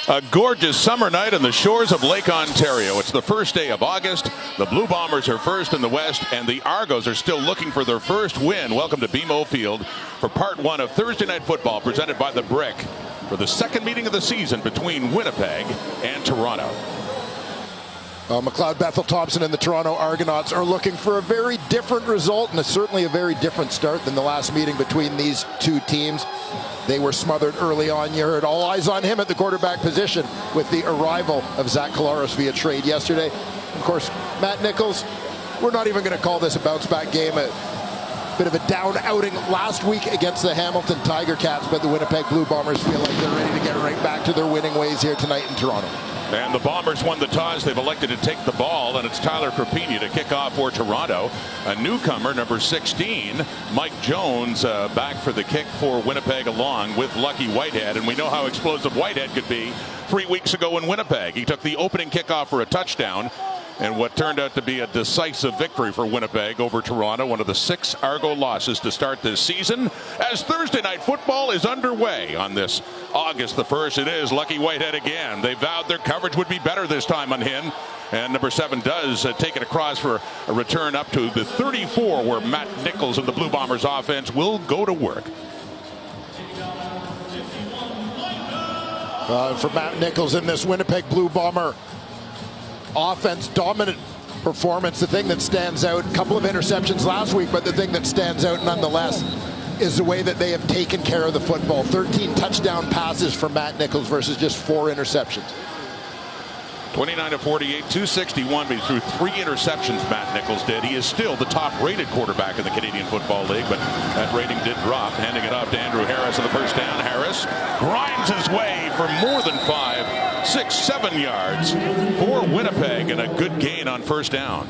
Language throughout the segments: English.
A gorgeous summer night on the shores of Lake Ontario. It's the first day of August. The Blue Bombers are first in the West, and the Argos are still looking for their first win. Welcome to BMO Field for part one of Thursday Night Football, presented by The Brick, for the second meeting of the season between Winnipeg and Toronto. McLeod Bethel Thompson and the Toronto Argonauts are looking for a very different result, and certainly a very different start than the last meeting between these two teams. They were smothered early on. You heard all eyes on him at the quarterback position with the arrival of Zach Collaros via trade yesterday. Of course, Matt Nichols, we're not even going to call this a bounce-back game. A bit of a down outing last week against the Hamilton Tiger Cats, but the Winnipeg Blue Bombers feel like they're ready to get right back to their winning ways here tonight in Toronto. And the Bombers won the toss. They've elected to take the ball, and it's Tyler Crapini to kick off for Toronto. A newcomer, number 16, Mike Jones, back for the kick for Winnipeg along with Lucky Whitehead. And we know how explosive Whitehead could be 3 weeks ago in Winnipeg. He took the opening kickoff for a touchdown, and what turned out to be a decisive victory for Winnipeg over Toronto, one of the 6 Argo losses to start this season. As Thursday Night Football is underway on this August the 1st, it is Lucky Whitehead again. They vowed their coverage would be better this time on him, and number 7 does take it across for a return up to the 34, where Matt Nichols and the Blue Bombers offense will go to work. For Matt Nichols in this Winnipeg Blue Bomber offense, dominant performance. The thing that stands out, a couple of interceptions last week, but the thing that stands out nonetheless is the way that they have taken care of the football. 13 touchdown passes for Matt Nichols versus just 4 interceptions. 29 of 48, 261, but he threw 3 interceptions, Matt Nichols did. He is still the top-rated quarterback in the Canadian Football League, but that rating did drop. Handing it off to Andrew Harris on the first down. Harris grinds his way for more than 5, 6, 7 yards for Winnipeg, and a good gain on first down.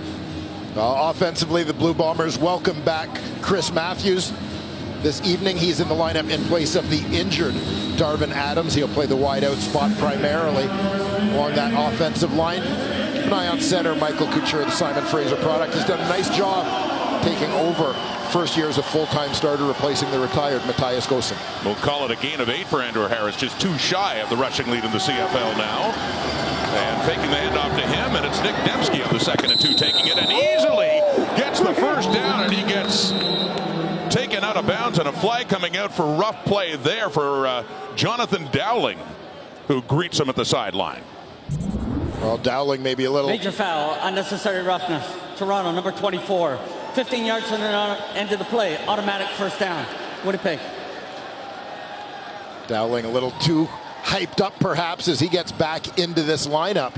Offensively, the Blue Bombers welcome back Chris Matthews. This evening, he's in the lineup in place of the injured Darvin Adams. He'll play the wideout spot primarily along that offensive line. Keep an eye on center Michael Couture, the Simon Fraser product. Has done a nice job taking over first year as a full-time starter, replacing the retired Matthias Gosen. We'll call it a gain of 8 for Andrew Harris, just 2 shy of the rushing lead in the CFL now. And faking the handoff to him, and it's Nick Dembski on the 2nd and 2 taking it, and easily gets the first down, and he gets taken out of bounds, and a flag coming out for rough play there for Jonathan Dowling, who greets him at the sideline. Well, Dowling maybe a little... Major foul, unnecessary roughness. Toronto, number 24. 15 yards from the end of the play. Automatic first down. Winnipeg. Dowling a little too hyped up, perhaps, as he gets back into this lineup.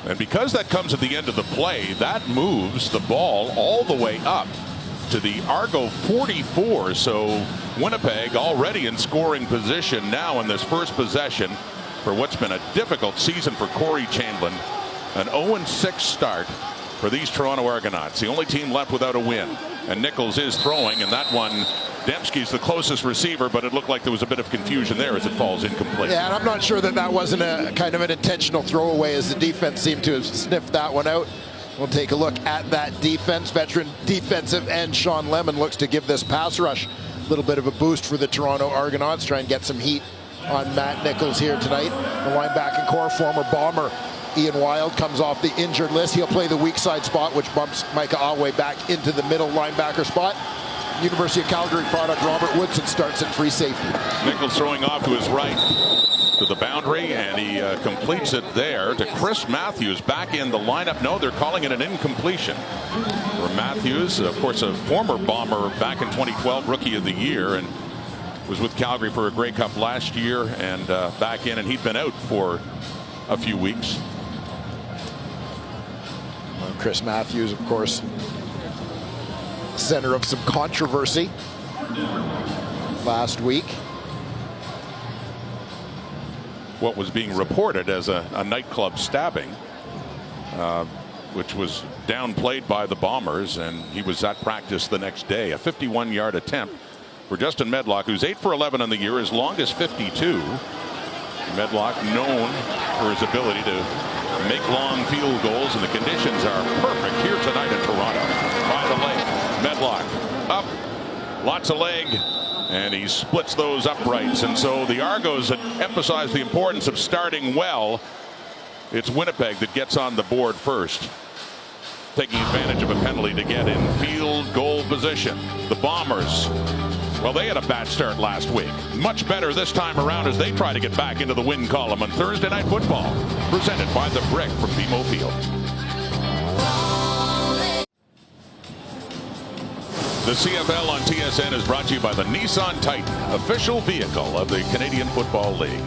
And because that comes at the end of the play, that moves the ball all the way up to the Argo 44. So Winnipeg already in scoring position now in this first possession for what's been a difficult season for Corey Chandlin. An 0-6 start for these Toronto Argonauts, the only team left without a win. And Nichols is throwing, and that one, Dembski's the closest receiver, but it looked like there was a bit of confusion there as it falls incomplete. Yeah, and I'm not sure that wasn't a kind of an intentional throwaway, as the defense seemed to have sniffed that one out. We'll take a look at that defense. Veteran defensive end Sean Lemon looks to give this pass rush a little bit of a boost for the Toronto Argonauts, try and get some heat on Matt Nichols here tonight. The linebacking core, former Bomber Ian Wild comes off the injured list. He'll play the weak side spot, which bumps Micah Awe back into the middle linebacker spot. University of Calgary product Robert Woodson starts at free safety. Nichols throwing off to his right to the boundary, and he completes it there to Chris Matthews back in the lineup. No, they're calling it an incompletion for Matthews, of course a former Bomber back in 2012, Rookie of the Year, and was with Calgary for a Grey Cup last year, and back in, and he'd been out for a few weeks. Chris Matthews, of course, center of some controversy last week. What was being reported as a nightclub stabbing, which was downplayed by the Bombers, and he was at practice the next day. A 51-yard attempt for Justin Medlock, who's 8 for 11 on the year, his longest 52. Medlock known for his ability to make long field goals, and the conditions are perfect here tonight in Toronto. By the leg, Medlock up, lots of leg, and he splits those uprights. And so the Argos emphasize the importance of starting well. It's Winnipeg that gets on the board first, taking advantage of a penalty to get in field goal position. The Bombers, well, they had a bad start last week. Much better this time around as they try to get back into the win column on Thursday Night Football. Presented by The Brick from BMO Field. The CFL on TSN is brought to you by the Nissan Titan, official vehicle of the Canadian Football League.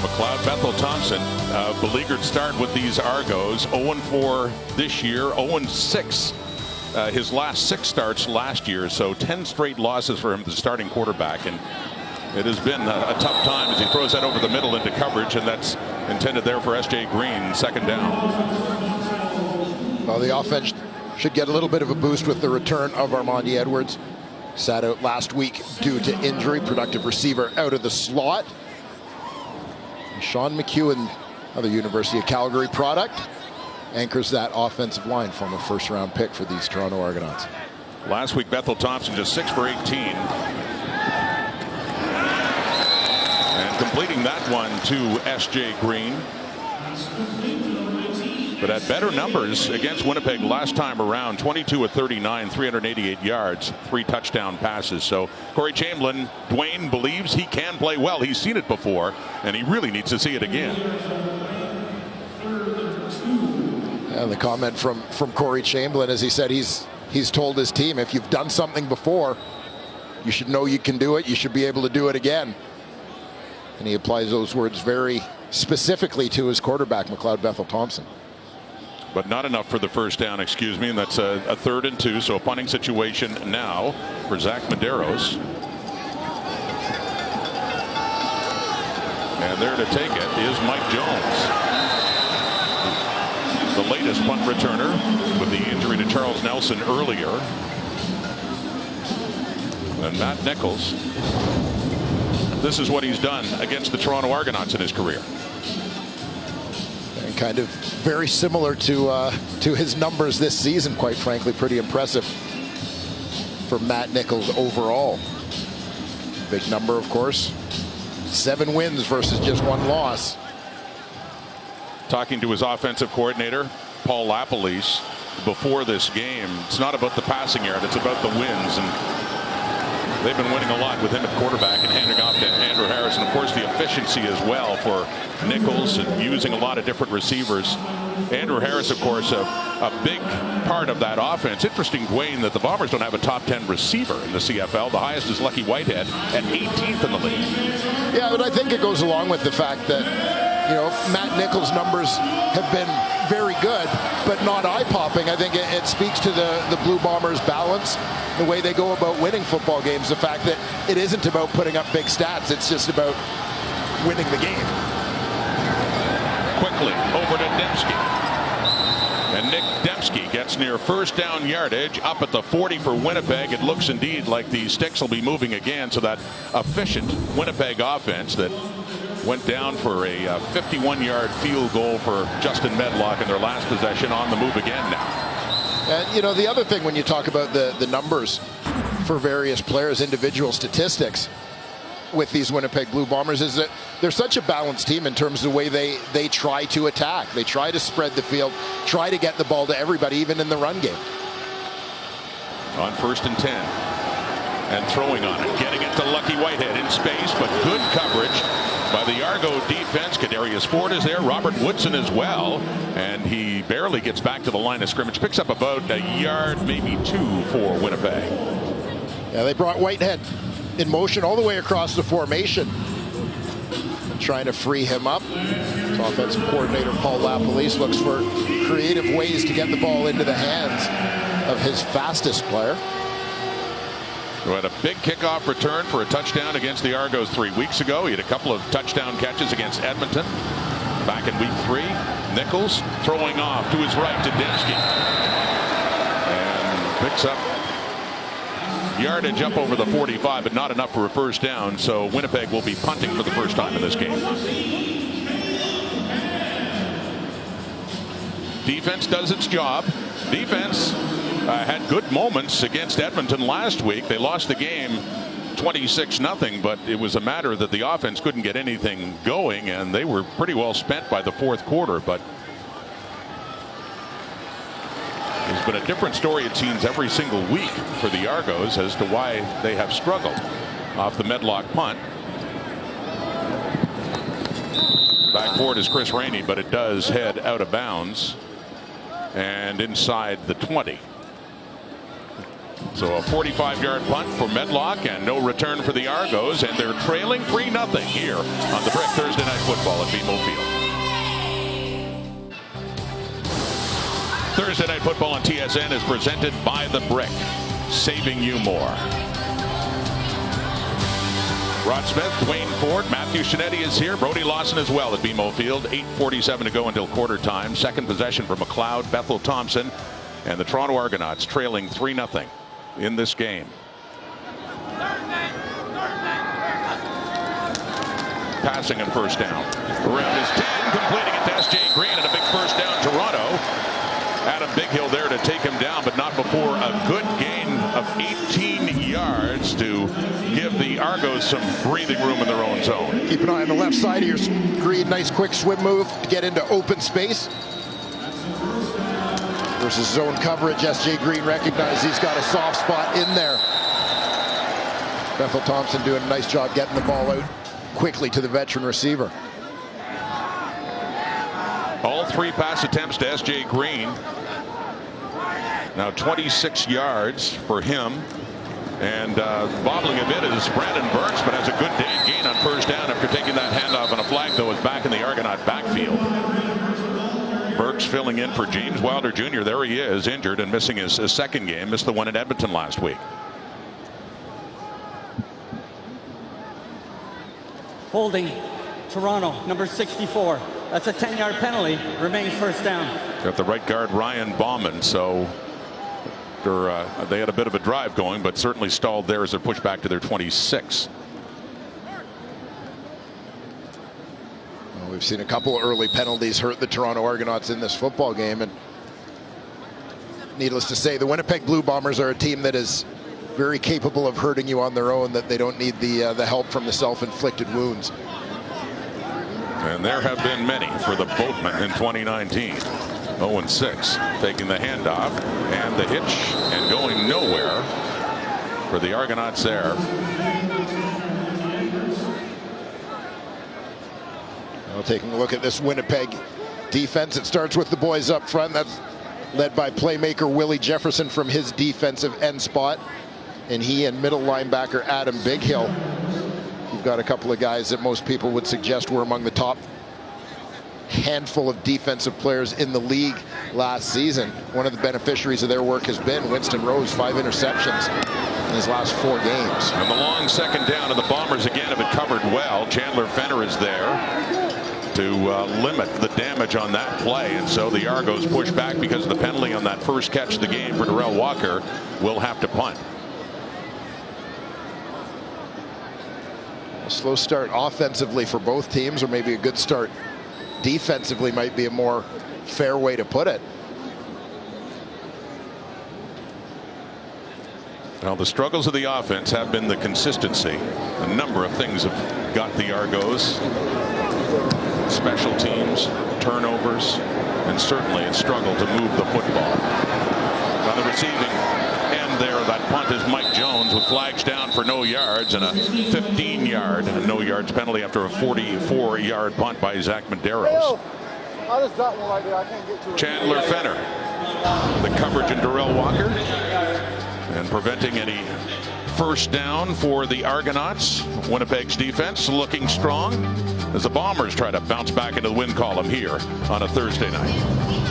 McLeod Bethel Thompson, beleaguered start with these Argos, 0-4 this year, 0-6 his last 6 starts last year, so 10 straight losses for him, the starting quarterback, and it has been a tough time as he throws that over the middle into coverage, and that's intended there for S.J. Green, second down. Well, the offense should get a little bit of a boost with the return of Armandi Edwards. Sat out last week due to injury, productive receiver out of the slot. Sean McEwen, another University of Calgary product, anchors that offensive line, from a first-round pick for these Toronto Argonauts. Last week, Bethel Thompson just 6 for 18. And completing that one to S.J. Green. But had better numbers against Winnipeg last time around, 22 of 39, 388 yards, 3 touchdown passes. So Corey Chamberlain, Dwayne believes he can play well. He's seen it before, and he really needs to see it again. And the comment from Corey Chamberlain, as he said, he's told his team, if you've done something before, you should know you can do it. You should be able to do it again. And he applies those words very specifically to his quarterback, McLeod Bethel Thompson. But not enough for the first down, excuse me, and that's a 3rd and 2, so a punting situation now for Zach Medeiros. And there to take it is Mike Jones, the latest punt returner with the injury to Charles Nelson earlier. And Matt Nichols, this is what he's done against the Toronto Argonauts in his career. And kind of very similar to his numbers this season, quite frankly. Pretty impressive for Matt Nichols overall. Big number, of course. 7 wins versus just 1 loss. Talking to his offensive coordinator, Paul LaPolice, before this game, it's not about the passing yard, it's about the wins. And they've been winning a lot with him at quarterback and handing off to Andrew Harris. And of course the efficiency as well for Nichols and using a lot of different receivers. Andrew Harris, of course, a big part of that offense. Interesting, Dwayne, that the Bombers don't have a top 10 receiver in the CFL. The highest is Lucky Whitehead at 18th in the league. Yeah, but I think it goes along with the fact that, you know, Matt Nichols' numbers have been very good, but not eye-popping. I think it speaks to the Blue Bombers' balance, the way they go about winning football games, the fact that it isn't about putting up big stats, it's just about winning the game. Quickly over to Dembski. And Nick Dembski gets near first down yardage up at the 40 for Winnipeg. It looks indeed like the sticks will be moving again, so that efficient Winnipeg offense that went down for a 51-yard field goal for Justin Medlock in their last possession on the move again now. And, you know, the other thing when you talk about the numbers for various players, individual statistics with these Winnipeg Blue Bombers, is that they're such a balanced team in terms of the way they try to attack. They try to spread the field, try to get the ball to everybody, even in the run game. On 1st and 10. And throwing on it, getting it to Lucky Whitehead in space, but good coverage by the Argo defense. Kadarius Ford is there, Robert Woodson as well, and he barely gets back to the line of scrimmage. Picks up about a yard, maybe 2 for Winnipeg. Yeah, they brought Whitehead in motion all the way across the formation, trying to free him up. So offensive coordinator Paul LaPolice looks for creative ways to get the ball into the hands of his fastest player. Who had a big kickoff return for a touchdown against the Argos 3 weeks ago. He had a couple of touchdown catches against Edmonton back in week 3. Nichols throwing off to his right to Dembski. And picks up yardage up over the 45, but not enough for a first down. So Winnipeg will be punting for the first time in this game. Defense does its job. Defense had good moments against Edmonton last week. They lost the game 26-0, but it was a matter that the offense couldn't get anything going, and they were pretty well spent by the fourth quarter. But there's been a different story, it seems, every single week for the Argos as to why they have struggled off the Medlock punt. Back forward is Chris Rainey, but it does head out of bounds and inside the 20. So a 45-yard punt for Medlock and no return for the Argos, and they're trailing 3-0 here on the Brick Thursday Night Football at BMO Field. Thursday Night Football on TSN is presented by the Brick, saving you more. Rod Smith, Dwayne Ford, Matthew Shinetti is here. Brody Lawson as well at BMO Field. 8:47 to go until quarter time. Second possession for McLeod, Bethel Thompson, and the Toronto Argonauts trailing 3-0 in this game. Passing and first down. Around his 10, completing it to S.J. Green, and a big first down, Toronto. Adam Bighill there to take him down, but not before a good gain of 18 yards to give the Argos some breathing room in their own zone. Keep an eye on the left side of your screen. Nice quick swim move to get into open space. Versus zone coverage, S.J. Green recognized he's got a soft spot in there. Bethel Thompson doing a nice job getting the ball out quickly to the veteran receiver. All three pass attempts to S.J. Green. Now 26 yards for him. And bobbling a bit is Brandon Burks, but has a good gain on first down after taking that handoff on a flag, though, is back in the Argonaut backfield. Burks filling in for James Wilder Jr. There he is, injured and missing his second game. Missed the one in Edmonton last week. Holding Toronto, number 64. That's a 10-yard penalty. Remains first down. Got the right guard Ryan Bauman, so they had a bit of a drive going, but certainly stalled there as they're pushed back to their 26. Well, we've seen a couple of early penalties hurt the Toronto Argonauts in this football game, and needless to say, the Winnipeg Blue Bombers are a team that is very capable of hurting you on their own, that they don't need the help from the self-inflicted wounds. And there have been many for the Boatmen in 2019. 0-6, taking the handoff and the hitch and going nowhere for the Argonauts there. Well, taking a look at this Winnipeg defense, it starts with the boys up front. That's led by playmaker Willie Jefferson from his defensive end spot, and he and middle linebacker Adam Bighill. You've got a couple of guys that most people would suggest were among the top handful of defensive players in the league last season. One of the beneficiaries of their work has been Winston Rose, 5 interceptions in his last 4 games. And the long second down, and the Bombers again have it covered well. Chandler Fenner is there to limit the damage on that play, and so the Argos push back because of the penalty on that first catch of the game for Darrell Walker. Will have to punt. A slow start offensively for both teams, or maybe a good start defensively might be a more fair way to put it. Well, the struggles of the offense have been the consistency. A number of things have got the Argos. Special teams, turnovers, and certainly a struggle to move the football. On the receiving end there, that punt is Mike Jones with flags down for no yards and a 15-yard no yards penalty after a 44-yard punt by Zach Medeiros. I just got one right there. I can't get to it. Chandler Fenner, the coverage in Darrell Walker, and preventing any first down for the Argonauts. Winnipeg's defense looking strong as the Bombers try to bounce back into the win column here on a Thursday night.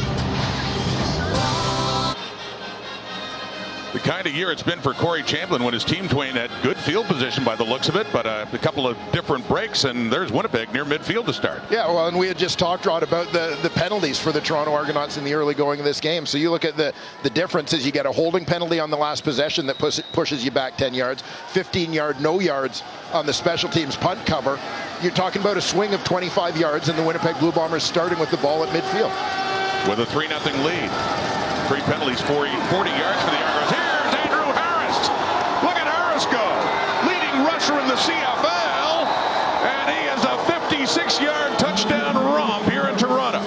The kind of year it's been for Corey Chamberlain when his team, Twain, had good field position by the looks of it, but a couple of different breaks, and there's Winnipeg near midfield to start. Yeah, well, and we had just talked, Rod, about the penalties for the Toronto Argonauts in the early going of this game. So you look at the difference is you get a holding penalty on the last possession that pushes you back 10 yards, 15-yard no yards on the special teams punt cover. You're talking about a swing of 25 yards, and the Winnipeg Blue Bombers starting with the ball at midfield. With a 3-0 lead. 3 penalties, 40 yards for the Argos. Here's Andrew Harris. Look at Harris go. Leading rusher in the CFL. And he has a 56-yard touchdown romp here in Toronto.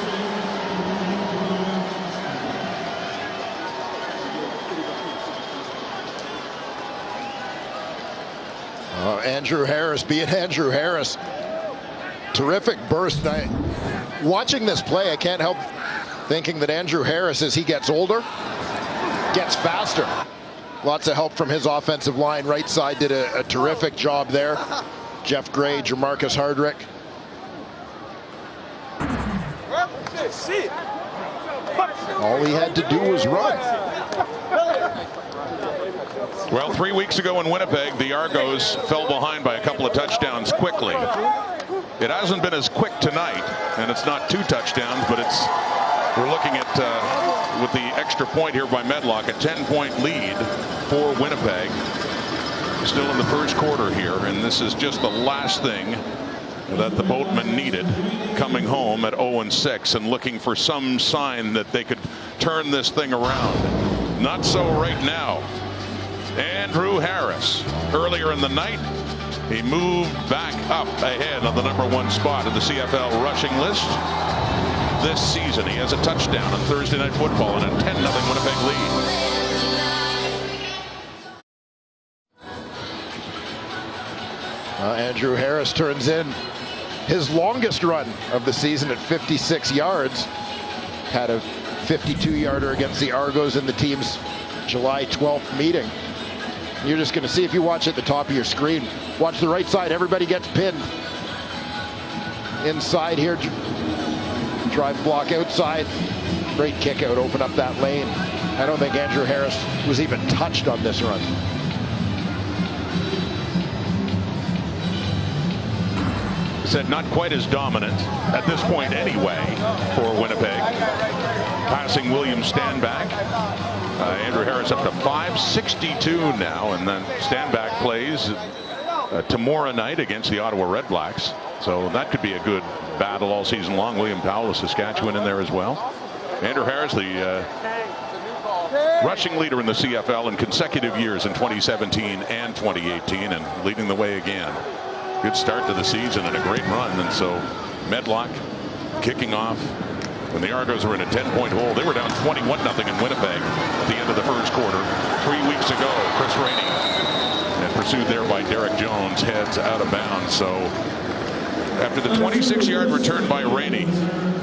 Andrew Harris being Andrew Harris. Terrific burst. Watching this play, I can't help thinking that Andrew Harris, as he gets older, gets faster. Lots of help from his offensive line. Right side did a terrific job there. Jeff Gray, Jamarcus Hardrick. All he had to do was run. Well, 3 weeks ago in Winnipeg, the Argos fell behind by a couple of touchdowns quickly. It hasn't been as quick tonight, and it's not 2 touchdowns, but we're looking at, with the extra point here by Medlock, a 10-point lead for Winnipeg. Still in the first quarter here, and this is just the last thing that the Boatmen needed, coming home at 0-6 and looking for some sign that they could turn this thing around. Not so right now. Andrew Harris, earlier in the night, he moved back up ahead on the #1 spot in the CFL rushing list. This season, he has a touchdown on Thursday Night Football and a 10-0 Winnipeg lead. Andrew Harris turns in his longest run of the season at 56 yards. Had a 52-yarder against the Argos in the team's July 12th meeting. You're just going to see, if you watch at the top of your screen, watch the right side, everybody gets pinned. Inside here, drive block outside. Great kick out, open up that lane. I don't think Andrew Harris was even touched on this run. Said not quite as dominant at this point anyway for Winnipeg. Passing William Stanback. Andrew Harris up to 562 now, and then Stanback plays tomorrow night against the Ottawa Redblacks. So that could be a good battle all season long. William Powell of Saskatchewan in there as well. Andrew Harris, the rushing leader in the CFL in consecutive years in 2017 and 2018, and leading the way again. Good start to the season and a great run. And so Medlock kicking off when the Argos were in a 10-point hole. They were down 21-0 in Winnipeg at the end of the first quarter. 3 weeks ago, Chris Rainey, and pursued there by Derek Jones, heads out of bounds. So after the 26-yard return by Rainey,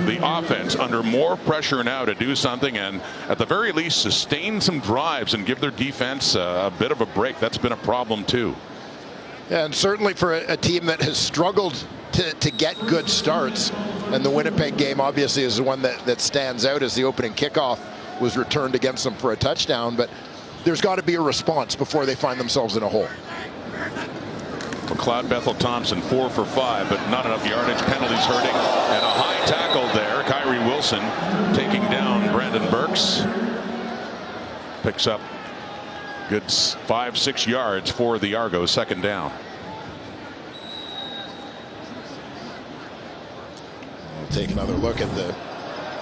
the offense under more pressure now to do something and at the very least sustain some drives and give their defense a bit of a break. That's been a problem too. And certainly for a team that has struggled to get good starts, and the Winnipeg game obviously is the one that stands out as the opening kickoff was returned against them for a touchdown, but there's got to be a response before they find themselves in a hole. McLeod Bethel Thompson 4 for 5, but not enough yardage. Penalties hurting, and a high tackle there. Kyrie Wilson taking down Brandon Burks. Picks up good 5-6 yards for the Argos. Second down. We'll take another look at the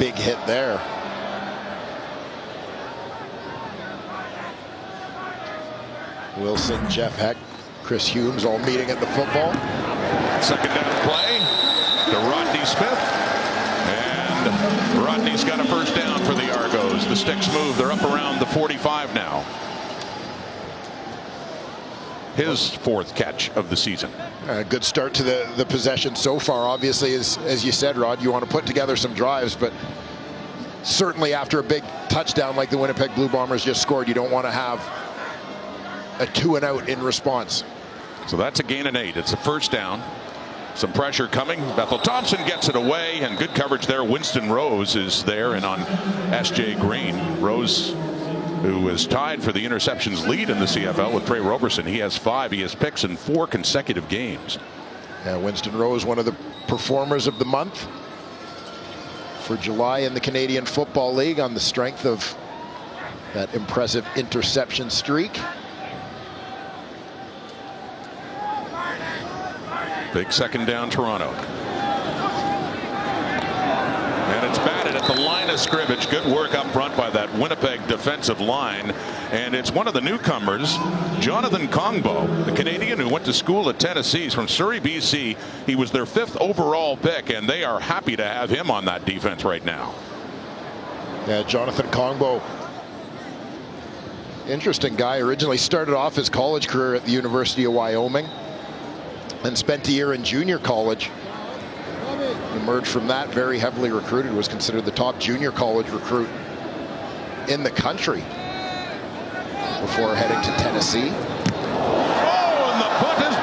big hit there. Wilson, Jeff Heck, Chris Humes all meeting at the football. Second down play to Rodney Smith. And Rodney's got a first down for the Argos. The sticks move. They're up around the 45 now. His 4th catch of the season. A good start to the possession so far. Obviously, as you said, Rod, you want to put together some drives, but certainly after a big touchdown like the Winnipeg Blue Bombers just scored, you don't want to have a 2-and-out in response. So that's a gain of 8. It's a first down. Some pressure coming. Bethel Thompson gets it away, and good coverage there. Winston Rose is there, and on S.J. Green. Rose, who is tied for the interceptions lead in the CFL with Trey Roberson. He has 5. He has picks in 4 consecutive games. Yeah, Winston Rose, one of the performers of the month for July in the Canadian Football League on the strength of that impressive interception streak. Big second down, Toronto. And it's batted at the line line of scrimmage. Good work up front by that Winnipeg defensive line. And it's one of the newcomers, Jonathan Kongbo, the Canadian who went to school at Tennessee. He's from Surrey, BC. He was their 5th overall pick, and they are happy to have him on that defense right now. Yeah, Jonathan Kongbo. Interesting guy. Originally started off his college career at the University of Wyoming and spent a year in junior college. Emerged from that very heavily recruited, was considered the top junior college recruit in the country before heading to Tennessee. Oh, and the punt is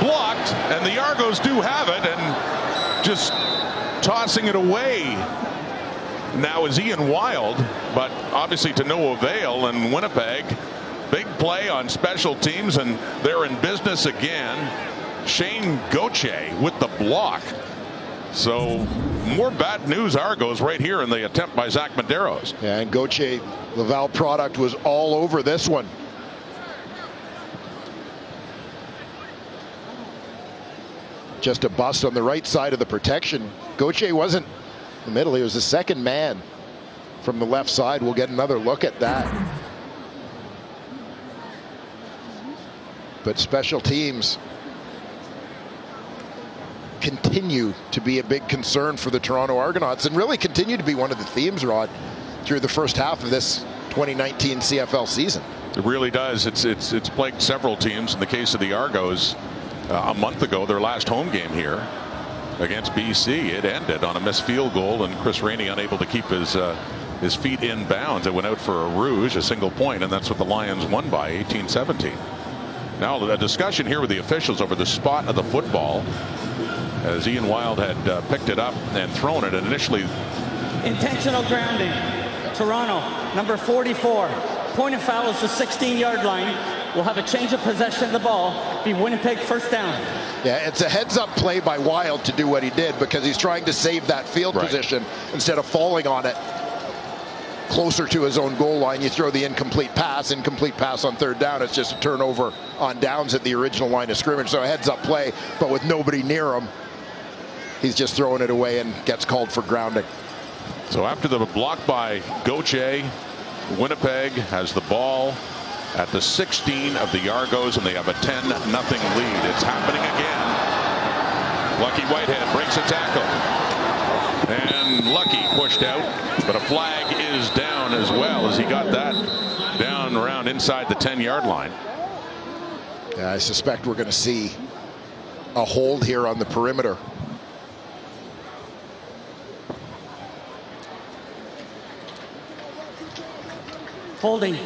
blocked, and the Argos do have it, and just tossing it away now is Ian Wild, but obviously to no avail. And Winnipeg, big play on special teams, and they're in business again. Shane Gauthier with the block. So more bad news Argos right here in the attempt by Zach Medeiros. Yeah, and Gauthier, Laval product, was all over this one. Just a bust on the right side of the protection. Gauthier wasn't in the middle. He was the second man from the left side. We'll get another look at that. But special teams continue to be a big concern for the Toronto Argonauts, and really continue to be one of the themes, Rod, through the first half of this 2019 CFL season. It really does. It's plagued several teams. In the case of the Argos, a month ago, their last home game here against BC, it ended on a missed field goal, and Chris Rainey unable to keep his feet in bounds. It went out for a rouge, a single point, and that's what the Lions won by, 18-17. Now a discussion here with the officials over the spot of the football, as Ian Wild had picked it up and thrown it, and initially Intentional grounding. Toronto, number 44. Point of foul is the 16-yard line. We'll have a change of possession of the ball. Be Winnipeg first down. Yeah, it's a heads-up play by Wild to do what he did, because he's trying to save that field position instead of falling on it closer to his own goal line. You throw the incomplete pass on third down. It's just a turnover on downs at the original line of scrimmage. So a heads-up play, but with nobody near him, he's just throwing it away and gets called for grounding. So after the block by Gauthier, Winnipeg has the ball at the 16 of the Argos, and they have a 10-0 lead. It's happening again. Lucky Whitehead breaks a tackle, and Lucky pushed out, but a flag is down as well, as he got that down around inside the 10-yard line. Yeah, I suspect we're going to see a hold here on the perimeter. Holding.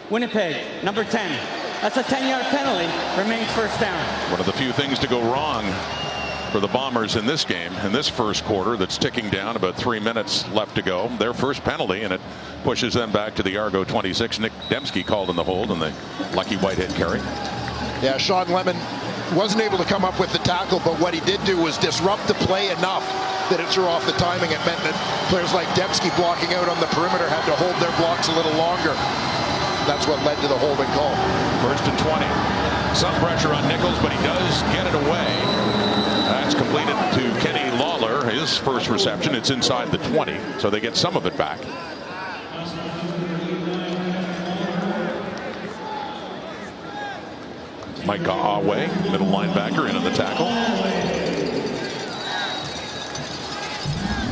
Winnipeg, number 10. That's a 10-yard penalty. Remains first down. One of the few things to go wrong for the Bombers in this game, in this first quarter that's ticking down, about 3 minutes left to go. Their first penalty, and it pushes them back to the Argo 26. Nick Dembski called in the hold, and the Lucky Whitehead carry. Yeah, Sean Lemon wasn't able to come up with the tackle, but what he did do was disrupt the play enough that it threw off the timing. It meant that players like Dembski blocking out on the perimeter had to hold their blocks a little longer. That's what led to the holding call. First and 20. Some pressure on Nichols, but he does get it away. That's completed to Kenny Lawler, his first reception. It's inside the 20, so they get some of it back. Mike Awe, middle linebacker, in on the tackle.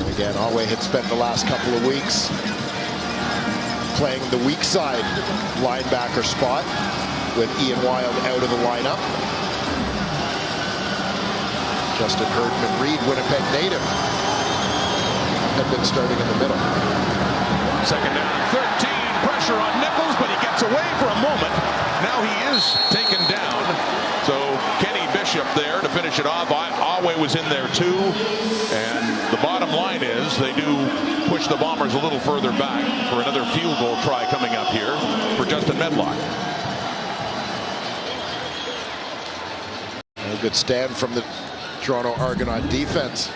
And again, Awe had spent the last couple of weeks playing the weak side linebacker spot with Ian Wild out of the lineup. Justin Herdman-Reed, Winnipeg native, had been starting in the middle. Second down, 13. Pressure on Nichols, but he gets away for a moment. Now he is taken down. So Kenny Bishop there to finish it off. Awe was in there too. And the bottom line is they do push the Bombers a little further back for another field goal try coming up here for Justin Medlock. A good stand from the Toronto Argonaut defense.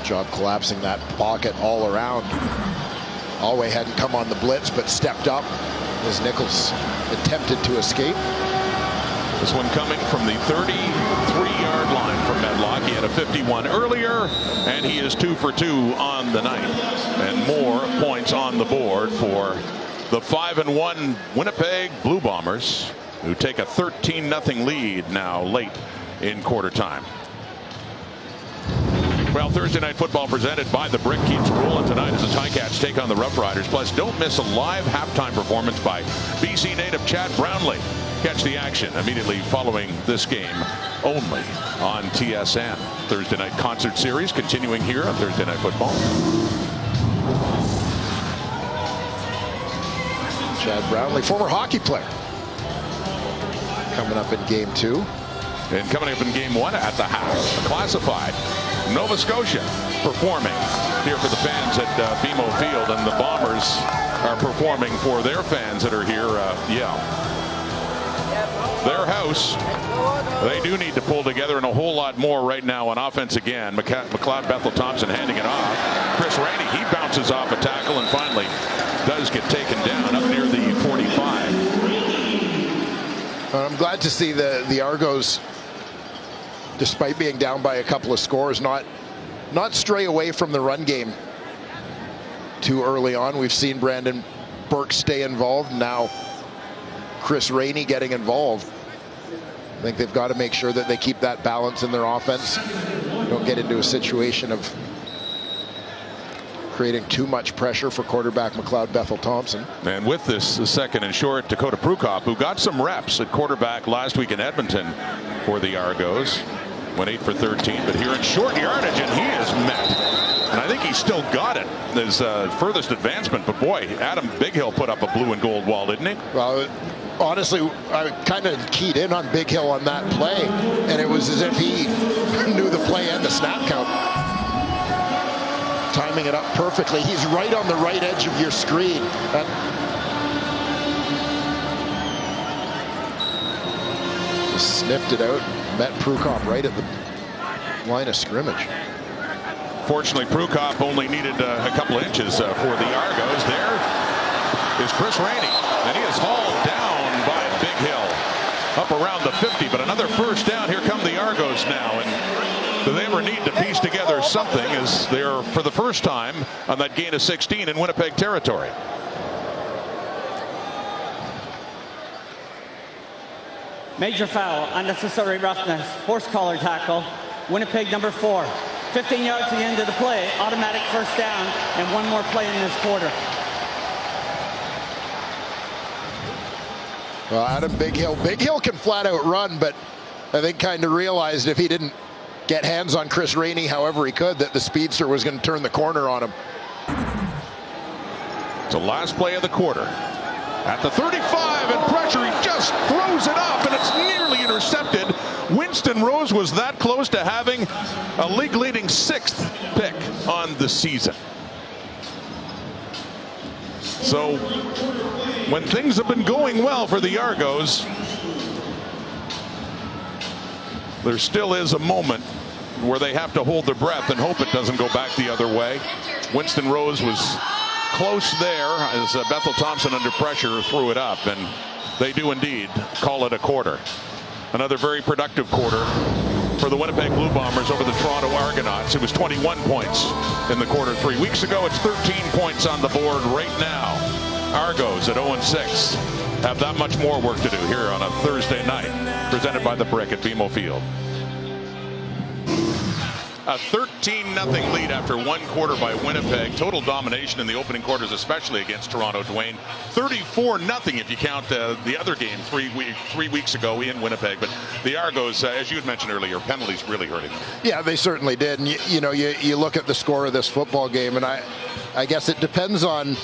Job collapsing that pocket all around. Alway hadn't come on the blitz, but stepped up as Nichols attempted to escape. This one coming from the 33-yard line from Medlock. He had a 51 earlier, and he is 2 for 2 on the night. And more points on the board for the 5-1 Winnipeg Blue Bombers, who take a 13-0 lead now late in quarter time. Well, Thursday Night Football presented by the Brick keeps rolling tonight as the Ticats take on the Rough Riders. Plus, don't miss a live halftime performance by BC native Chad Brownlee. Catch the action immediately following this game only on TSN. Thursday night concert series continuing here on Thursday Night Football. Chad Brownlee, former hockey player, coming up in game 2. And coming up in game 1 at the house, classified Nova Scotia performing here for the fans at BMO Field, and the Bombers are performing for their fans that are here. Their house. They do need to pull together and a whole lot more right now on offense again. McLeod Bethel Thompson handing it off. Chris Rainey, he bounces off a tackle and finally does get taken down up near the 45. I'm glad to see the Argos, despite being down by a couple of scores, not stray away from the run game too early on. We've seen Brandon Burke stay involved. Now Chris Rainey getting involved. I think they've got to make sure that they keep that balance in their offense. Don't get into a situation of creating too much pressure for quarterback McLeod Bethel Thompson. And with this, the second and short, Dakota Prukop, who got some reps at quarterback last week in Edmonton for the Argos, went 8 for 13, but here in short yardage, and he is met. And I think he still got it, his furthest advancement. But boy, Adam Bighill put up a blue and gold wall, didn't he? Well, honestly, I kind of keyed in on Bighill on that play, and it was as if he knew the play and the snap count. Timing it up perfectly. He's right on the right edge of your screen. Just sniffed it out, met Prukop right at the line of scrimmage. Fortunately, Prukop only needed a couple inches for the Argos. There is Chris Rainey, and he is hauled down by Bighill up around the 50, but another first down. Here come the Argos now, and do they ever need to piece together something as they're for the first time on that gain of 16 in Winnipeg territory. Major foul, unnecessary roughness, horse collar tackle, Winnipeg number 4. 15 yards to the end of the play, automatic first down, and one more play in this quarter. Well, Adam Bighill can flat out run, but I think kind of realized if he didn't get hands on Chris Rainey however he could, that the speedster was going to turn the corner on him. It's the last play of the quarter. At the 35, and pressure, he just throws it up, and it's nearly intercepted. Winston Rose was that close to having a league-leading 6th pick on the season. So when things have been going well for the Argos, there still is a moment where they have to hold their breath and hope it doesn't go back the other way. Winston Rose was close there as Bethel Thompson under pressure threw it up, and they do indeed call it a quarter. Another very productive quarter for the Winnipeg Blue Bombers over the Toronto Argonauts. It was 21 points in the quarter 3 weeks ago. It's 13 points on the board right now. Argos at 0-6 have that much more work to do here on a Thursday night, presented by the Brick at BMO Field. A 13-0 lead after one quarter by Winnipeg. Total domination in the opening quarters, especially against Toronto, Dwayne. 34-0 if you count the other game 3 weeks ago in Winnipeg. But the Argos, as you had mentioned earlier, penalties really hurting them. Yeah, they certainly did. And you look at the score of this football game, and I guess it depends on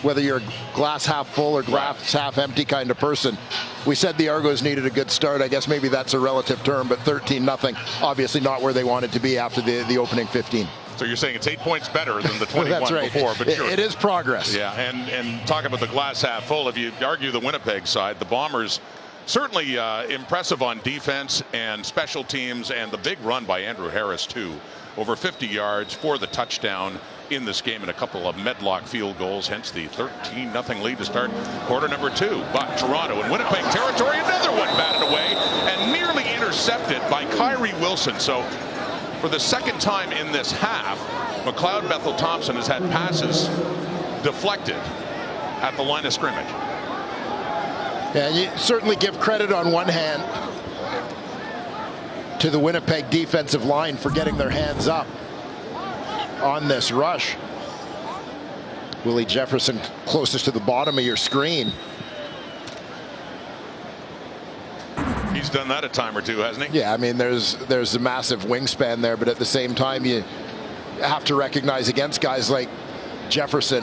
whether you're a glass half full or glass half empty kind of person. We said the Argos needed a good start. I guess maybe that's a relative term, but 13-0, obviously not where they wanted to be after the opening 15. So you're saying it's 8 points better than the 21 That's right. before, but sure. It is progress. Yeah, and talk about the glass half full. If you argue the Winnipeg side, the Bombers certainly impressive on defense and special teams, and the big run by Andrew Harris too over 50 yards for the touchdown in this game, and a couple of Medlock field goals, hence the 13-0 lead to start quarter number 2. But Toronto in Winnipeg territory, another one batted away and nearly intercepted by Kyrie Wilson. So for the second time in this half, McLeod Bethel Thompson has had passes deflected at the line of scrimmage. Yeah, you certainly give credit on one hand to the Winnipeg defensive line for getting their hands up on this rush. Willie Jefferson closest to the bottom of your screen. He's done that a time or two, hasn't he? Yeah, I mean, there's a massive wingspan there, but at the same time, you have to recognize against guys like Jefferson,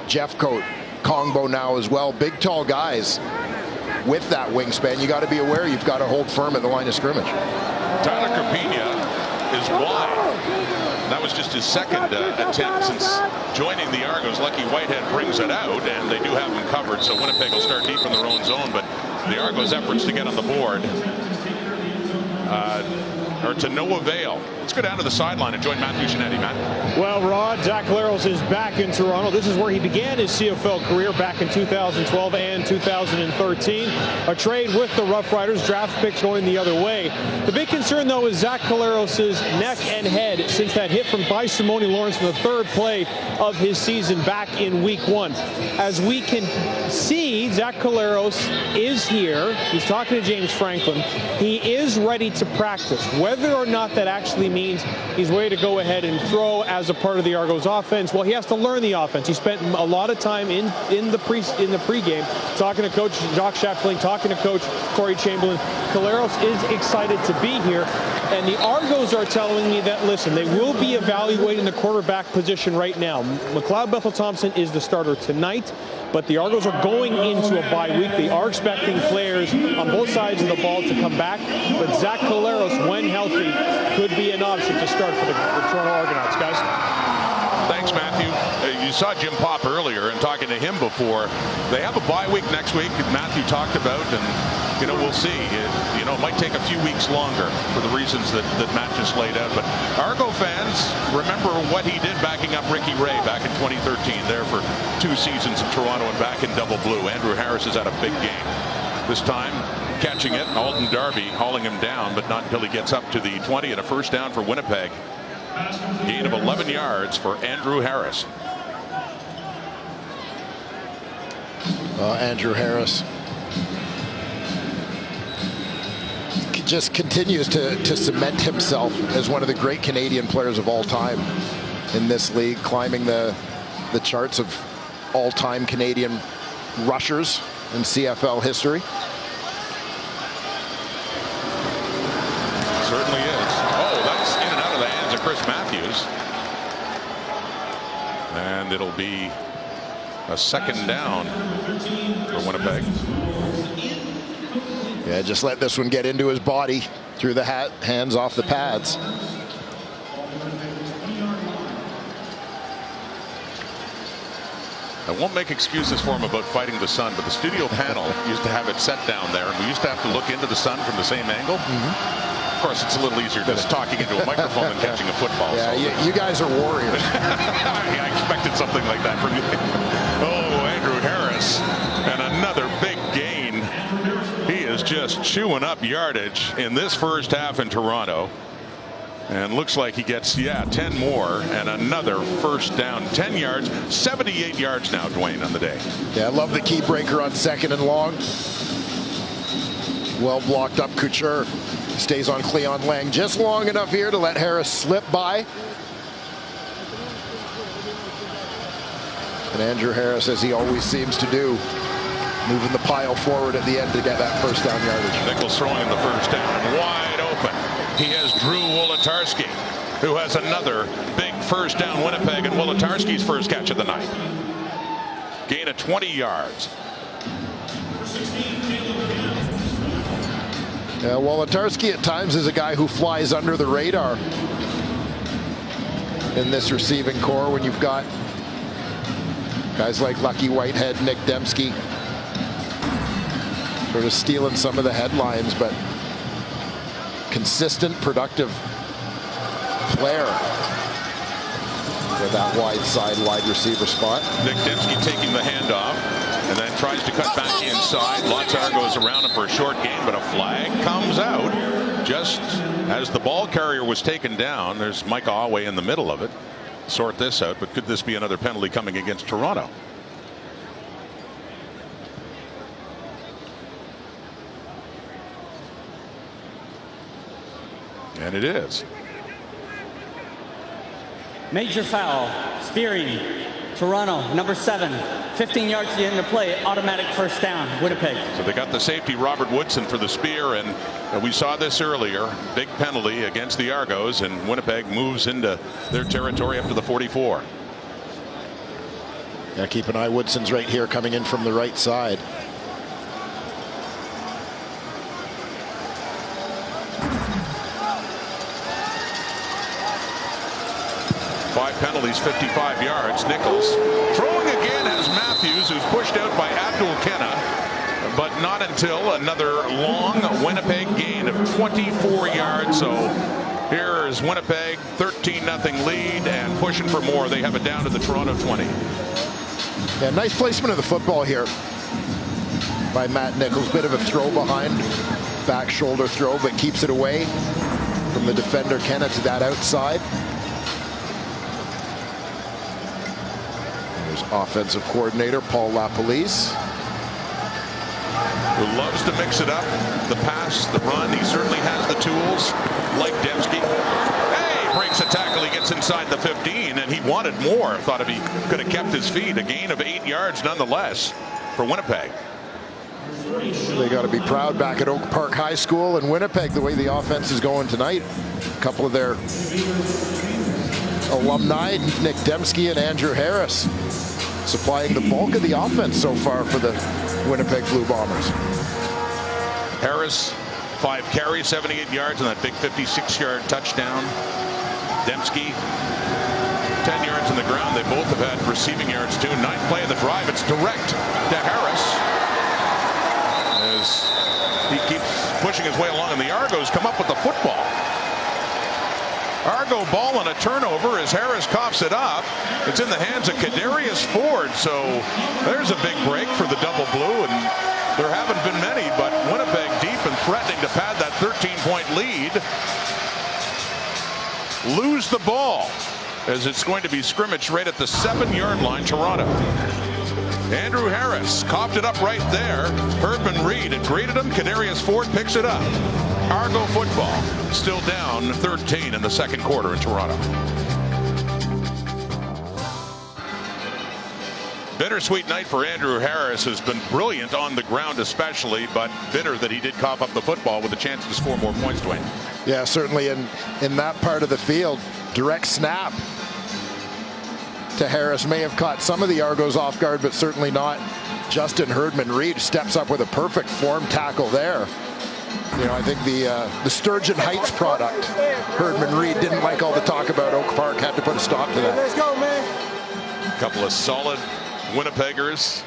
Jeffcoat, Kongbo now as well, big tall guys with that wingspan. You got to be aware you've got to hold firm at the line of scrimmage. Tyler Carpina is wide. That was just his second attempt since joining the Argos. Lucky Whitehead brings it out, and they do have him covered, so Winnipeg will start deep in their own zone. But the Argos' efforts to get on the board are to no avail. Let's go down to the sideline and join Matthew Shinetti. Matt. Well, Rod, Zach Collaros is back in Toronto. This is where he began his CFL career back in 2012 and 2013. A trade with the Rough Riders, draft picks going the other way. The big concern, though, is Zach Collaros' neck and head since that hit by Simone Lawrence in the third play of his season back in week 1. As we can see, Zach Collaros is here. He's talking to James Franklin. He is ready to practice. Whether or not that actually means he's ready to go ahead and throw as a part of the Argos offense, well, he has to learn the offense. He spent a lot of time in the pregame talking to Coach Jacques Chaplin, talking to Coach Corey Chamberlain. Collaros is excited to be here, and the Argos are telling me that, listen, they will be evaluating the quarterback position right now. McLeod Bethel Thompson is the starter tonight, but the Argos are going into a bye week. They are expecting players on both sides of the ball to come back, but Zach Collaros, when healthy, could be an option to start for the Toronto Argonauts, guys. Thanks, Matthew. You saw Jim Popp earlier, and talking to him before. They have a bye week next week, Matthew talked about, and we'll see. It might take a few weeks longer for the reasons that Matt just laid out. But Argo fans remember what he did backing up Ricky Ray back in 2013, there for 2 seasons in Toronto and back in double blue. Andrew Harris has had a big game. This time, catching it, Alden Darby hauling him down, but not until he gets up to the 20, and a first down for Winnipeg. Gain of 11 yards for Andrew Harris. Andrew Harris just continues to cement himself as one of the great Canadian players of all time in this league, climbing the charts of all-time Canadian rushers in CFL history. Certainly is. Oh, that's in and out of the hands of Chris Matthews. And it'll be a second down for Winnipeg. Yeah, just let this one get into his body through the hands off the pads. I won't make excuses for him about fighting the sun, but the studio panel used to have it set down there, and we used to have to look into the sun from the same angle. Of course, it's a little easier just talking into a microphone than catching a football. Yeah, so you guys are warriors. I expected something like that from you. Oh, Andrew Harris, and another big gain. He is just chewing up yardage in this first half in Toronto. And looks like he gets, 10 more and another first down. 10 yards, 78 yards now, Dwayne, on the day. Yeah, I love the key breaker on 2nd and long. Well blocked up Couture. Stays on Cleon Lang just long enough here to let Harris slip by. And Andrew Harris, as he always seems to do, moving the pile forward at the end to get that first down yardage. Nichols throwing him the first down, and wide open. He has Drew Wolatarski, who has another big first down. Winnipeg, and Wolatarski's first catch of the night. Gain of 20 yards. Yeah, Wolatarski at times is a guy who flies under the radar in this receiving core when you've got guys like Lucky Whitehead, Nick Dembski, sort of stealing some of the headlines, but consistent, productive Blair with that wide side wide receiver spot. Nick Dembski taking the handoff and then tries to cut back inside. Lotzar goes around him for a short gain, but a flag comes out just as the ball carrier was taken down. There's Micah Awe in the middle of it. Sort this out, but could this be another penalty coming against Toronto? And it is. Major foul, steering, Toronto, number 7, 15 yards to the end of play, automatic first down, Winnipeg. So they got the safety Robert Woodson for the spear, and we saw this earlier. Big penalty against the Argos, and Winnipeg moves into their territory up to the 44. Yeah, keep an eye. Woodson's right here coming in from the right side. Five penalties, 55 yards. Nichols throwing again as Matthews, who's pushed out by Abdul Kenna, but not until another long Winnipeg gain of 24 yards. So here is Winnipeg, 13-0 lead and pushing for more. They have it down to the Toronto 20. Yeah, nice placement of the football here by Matt Nichols. Bit of a throw behind, back shoulder throw, but keeps it away from the defender Kenna to that outside. There's offensive coordinator Paul LaPolice, who loves to mix it up. The pass, the run, he certainly has the tools, like Dembski. Hey, breaks a tackle, he gets inside the 15, and he wanted more. Thought if he could have kept his feet. A gain of 8 yards nonetheless for Winnipeg. They got to be proud back at Oak Park High School in Winnipeg, the way the offense is going tonight. A couple of their alumni, Nick Dembski and Andrew Harris, supplying the bulk of the offense so far for the Winnipeg Blue Bombers. Harris, 5 carries, 78 yards, and that big 56-yard touchdown. Dembski, 10 yards on the ground. They both have had receiving yards too. 9th play of the drive. It's direct to Harris as he keeps pushing his way along, and the Argos come up with the football. Argo ball on a turnover as Harris coughs it up. It's in the hands of Kadarius Ford. So there's a big break for the double blue, and there haven't been many, but Winnipeg deep and threatening to pad that 13-point lead. Lose the ball as it's going to be scrimmage right at the 7-yard line, Toronto. Andrew Harris coughed it up right there. Herdman Reed had greeted him. Kadarius Ford picks it up. Argo football still down 13 in the second quarter in Toronto. Bittersweet night for Andrew Harris, who's been brilliant on the ground especially, but bitter that he did cough up the football with a chance to score more points, Dwayne. Yeah, certainly in that part of the field, direct snap to Harris may have caught some of the Argos off guard, but certainly not Justin Herdman Reed. Steps up with a perfect form tackle there. You know, I think the Sturgeon Heights product, Herdman Reed didn't like all the talk about Oak Park, had to put a stop to that. Let's go, man. A couple of solid Winnipeggers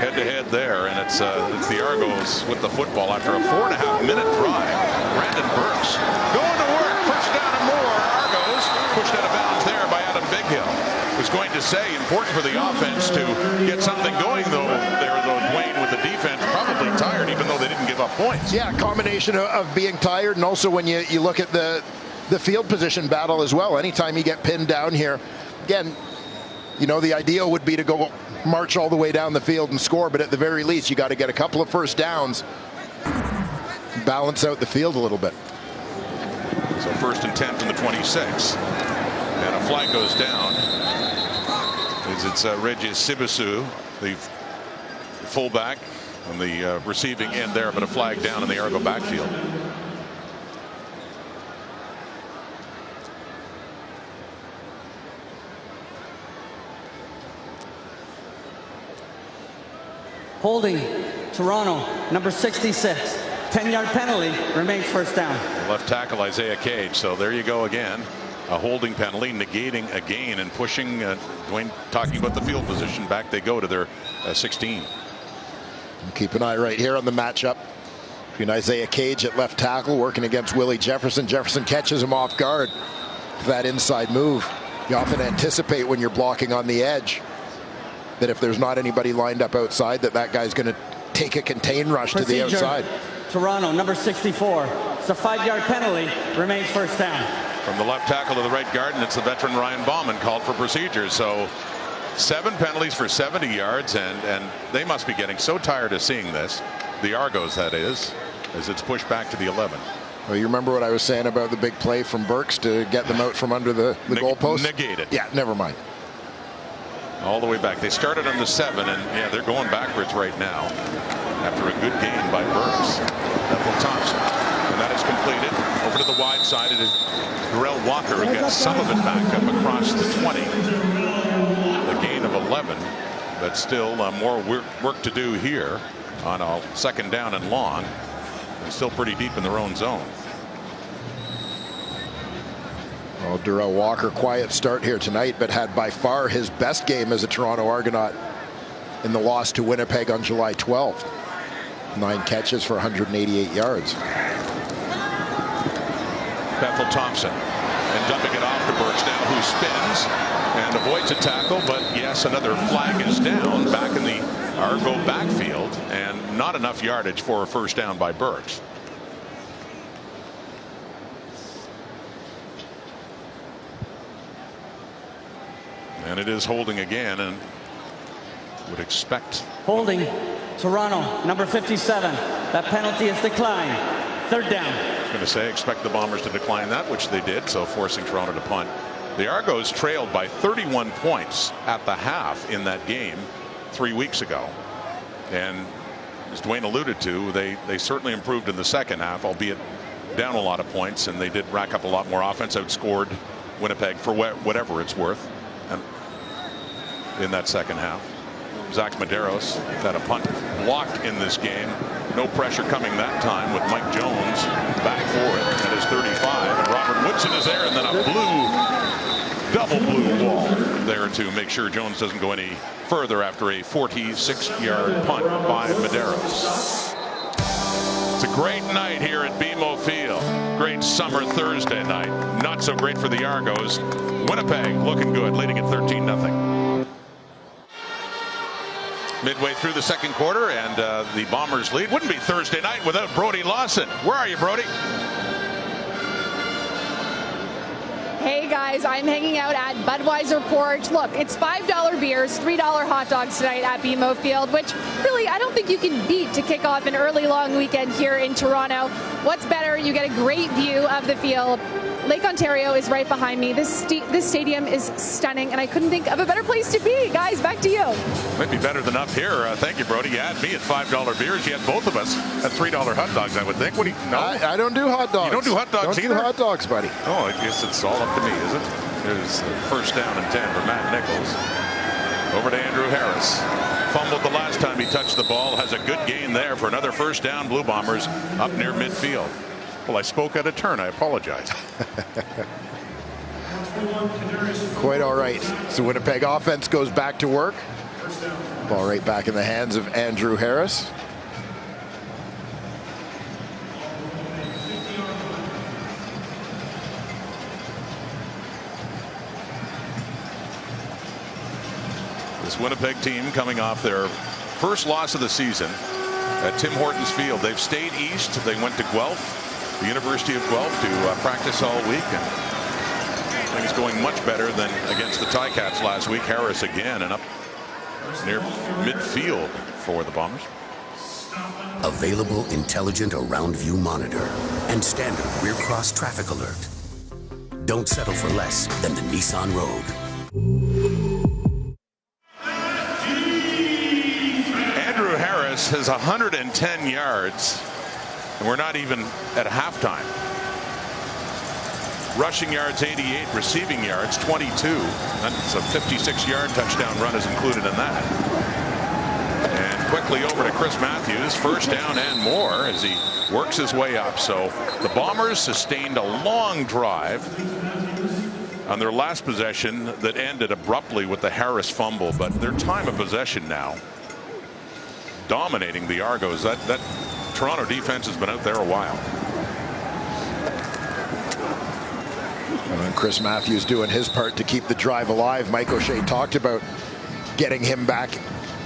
head-to-head there, and it's the Argos with the football after a 4.5-minute drive. Brandon Burks going to work, first down and more. Argos pushed out of bounds there by Adam Bighill. Was going to say important for the offense to get something going though Dwayne, with the defense probably tired, even though they didn't give up points. Yeah, a combination of being tired, and also when you look at the field position battle as well. Anytime you get pinned down here, again, you know, the ideal would be to go march all the way down the field and score, but at the very least you got to get a couple of first downs, balance out the field a little bit. So 1st and 10 from the 26, and a flag goes down. It's Regis Sibisu, the fullback on the receiving end there, but a flag down in the Argo backfield. Holding, Toronto, number 66. 10-yard penalty, remains first down. Left tackle Isaiah Cage. So there you go again. A holding penalty, negating a gain and pushing, Dwayne talking about the field position, back they go to their 16. Keep an eye right here on the matchup And Isaiah Cage at left tackle working against Willie Jefferson. Jefferson catches him off guard. That inside move. You often anticipate when you're blocking on the edge that if there's not anybody lined up outside that guy's going to take a contain rush to the outside. Toronto, number 64. It's a 5-yard penalty. Remains first down. From the left tackle to the right guard, and it's the veteran Ryan Bauman called for procedure. So 7 penalties for 70 yards, and they must be getting so tired of seeing this. The Argos, that is, as it's pushed back to the 11. Well, you remember what I was saying about the big play from Burks to get them out from under the goalpost? Negated. Yeah, never mind. All the way back. They started on the 7, and yeah, they're going backwards right now after a good gain by Burks. Bethel Thompson. And that is completed. Over to the wide side. It is Darrell Walker who gets some of it back up across the 20. The gain of 11, but still more work to do here on a second down and long. And still pretty deep in their own zone. Well, Darrell Walker, quiet start here tonight, but had by far his best game as a Toronto Argonaut in the loss to Winnipeg on July 12th. 9 catches for 188 yards. Bethel Thompson, and dumping it off to Burks now, who spins and avoids a tackle, but yes, another flag is down back in the Argo backfield, and not enough yardage for a first down by Burks. And it is holding again, and would expect. Holding, Toronto, number 57. That penalty is declined. Third down. I was going to say, expect the Bombers to decline that, which they did, so forcing Toronto to punt. The Argos trailed by 31 points at the half in that game 3 weeks ago. And as Dwayne alluded to, they certainly improved in the second half, albeit down a lot of points, and they did rack up a lot more offense, outscored Winnipeg for whatever it's worth. And in that second half, Zach Medeiros had a punt blocked in this game. No pressure coming that time with Mike Jones back for it at his 35. And Robert Woodson is there, and then a double blue wall there to make sure Jones doesn't go any further after a 46-yard punt by Medeiros. It's a great night here at BMO Field. Great summer Thursday night. Not so great for the Argos. Winnipeg looking good, leading at 13-0. Midway through the second quarter, and the Bombers lead. Wouldn't be Thursday night without Brody Lawson. Where are you, Brody? Hey guys, I'm hanging out at Budweiser Porch. Look, it's $5 beers, $3 hot dogs tonight at BMO Field, which really I don't think you can beat to kick off an early long weekend here in Toronto. What's better, you get a great view of the field. Lake Ontario is right behind me. This stadium is stunning, and I couldn't think of a better place to be. Guys, back to you. Might be better than up here. Thank you, Brody. You had me at $5 beers. You had both of us at $3 hot dogs, I would think. What do you? No, I don't do hot dogs. You don't do hot dogs either? Don't do hot dogs, buddy. Oh, I guess it's all up to me, is it? There's first down and 10 for Matt Nichols. Over to Andrew Harris. Fumbled the last time he touched the ball. Has a good gain there for another first down. Blue Bombers up near midfield. Well, I spoke out of turn. I apologize. Quite all right. So Winnipeg offense goes back to work. Ball right back in the hands of Andrew Harris. This Winnipeg team coming off their first loss of the season at Tim Hortons Field. They've stayed east. They went to Guelph, the University of Guelph, to practice all week, and things going much better than against the Ticats last week. Harris again, and up near midfield for the Bombers. Available intelligent around view monitor and standard rear cross traffic alert. Don't settle for less than the Nissan Rogue. Andrew Harris has 110 yards, and we're not even at halftime. Rushing yards 88, receiving yards 22. That's a 56-yard touchdown run is included in that. And quickly over to Chris Matthews, first down and more as he works his way up. So the Bombers sustained a long drive on their last possession that ended abruptly with the Harris fumble, but their time of possession now dominating the Argos. That Toronto defense has been out there a while. And Chris Matthews doing his part to keep the drive alive. Mike O'Shea talked about getting him back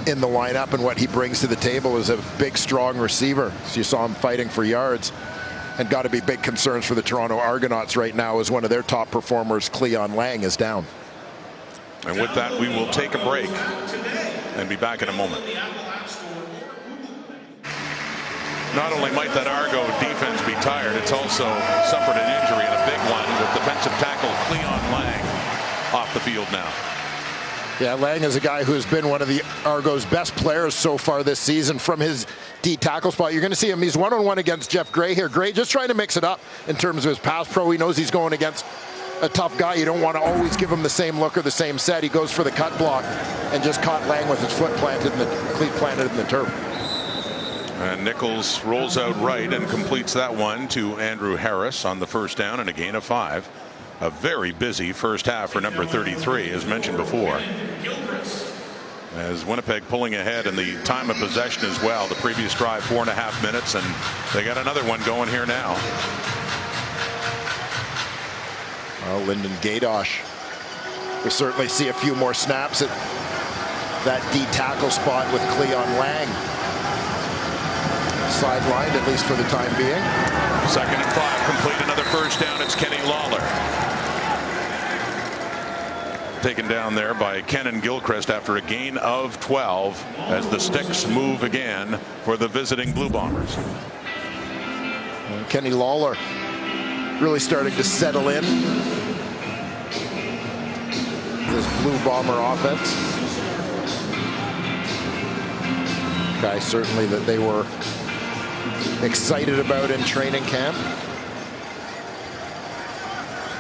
in the lineup, and what he brings to the table is a big, strong receiver. So you saw him fighting for yards. And got to be big concerns for the Toronto Argonauts right now, as one of their top performers, Cleon Lang, is down. And with that, we will take a break and be back in a moment. Not only might that Argo defense be tired, it's also suffered an injury, and a big one, with defensive tackle Cleon Lang off the field now. Yeah, Lang is a guy who has been one of the Argos' best players so far this season from his D tackle spot. You're going to see him. He's one-on-one against Jeff Gray here. Gray just trying to mix it up in terms of his pass pro. He knows he's going against a tough guy. You don't want to always give him the same look or the same set. He goes for the cut block and just caught Lang with his foot planted in the cleat planted in the turf. And Nichols rolls out right and completes that one to Andrew Harris on the first down and a gain of 5. A very busy first half for number 33, as mentioned before. As Winnipeg pulling ahead in the time of possession as well. The previous drive 4.5 minutes, and they got another one going here now. Well, Lyndon Gaydosh. We certainly see a few more snaps at that D tackle spot with Cleon Lang. Sidelined, at least for the time being. 2nd and 5, complete another first down. It's Kenny Lawler. Taken down there by Kenan Gilchrist after a gain of 12 as the sticks move again for the visiting Blue Bombers. And Kenny Lawler really starting to settle in this Blue Bomber offense. Guy certainly that they were excited about in training camp.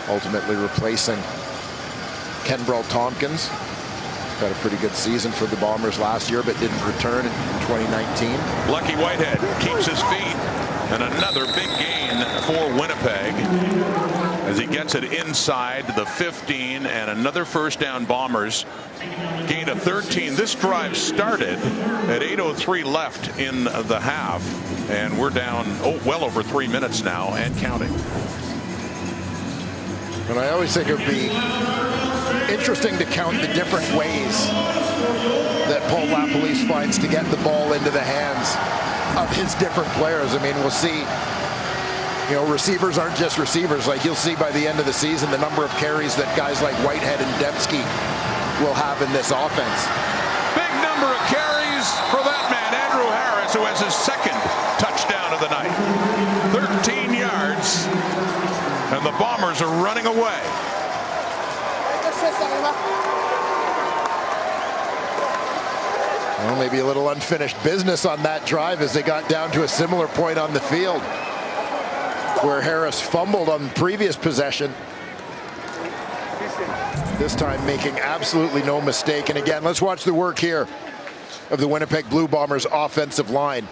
Ultimately replacing Kenbrell Tompkins. Got a pretty good season for the Bombers last year, but didn't return in 2019. Lucky Whitehead keeps his feet, and another big gain for Winnipeg as he gets it inside the 15, and another first down. Bombers gain of 13. This drive started at 8:03 left in the half, and we're down well over 3 minutes now and counting. And I always think it would be interesting to count the different ways that Paul LaPolice finds to get the ball into the hands of his different players. I mean, we'll see, you know, receivers aren't just receivers. Like, you'll see by the end of the season the number of carries that guys like Whitehead and Dembski will have in this offense. Big number of carries for that man, Andrew Harris, who has his 2nd touchdown of the night. 13 yards, and the Bombers are running away. Well, maybe a little unfinished business on that drive as they got down to a similar point on the field where Harris fumbled on the previous possession. This time making absolutely no mistake. And again, let's watch the work here of the Winnipeg Blue Bombers offensive line.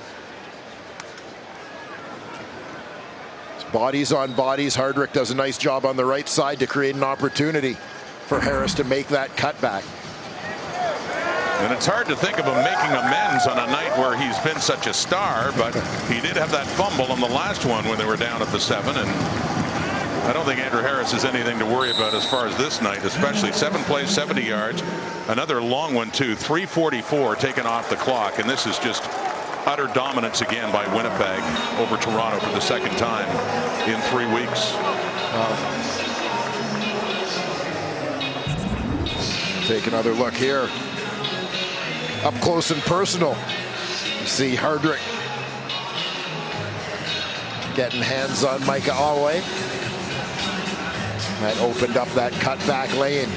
It's bodies on bodies. Hardrick does a nice job on the right side to create an opportunity for Harris to make that cutback. And it's hard to think of him making amends on a night where he's been such a star, but he did have that fumble on the last one when they were down at the 7, and I don't think Andrew Harris has anything to worry about as far as this night, especially 7 plays, 70 yards. Another long one too, 3:44 taken off the clock, and this is just utter dominance again by Winnipeg over Toronto for the 2nd time in 3 weeks. Take another look here. Up close and personal. You see Hardrick getting hands on Micah Alway. That opened up that cutback lane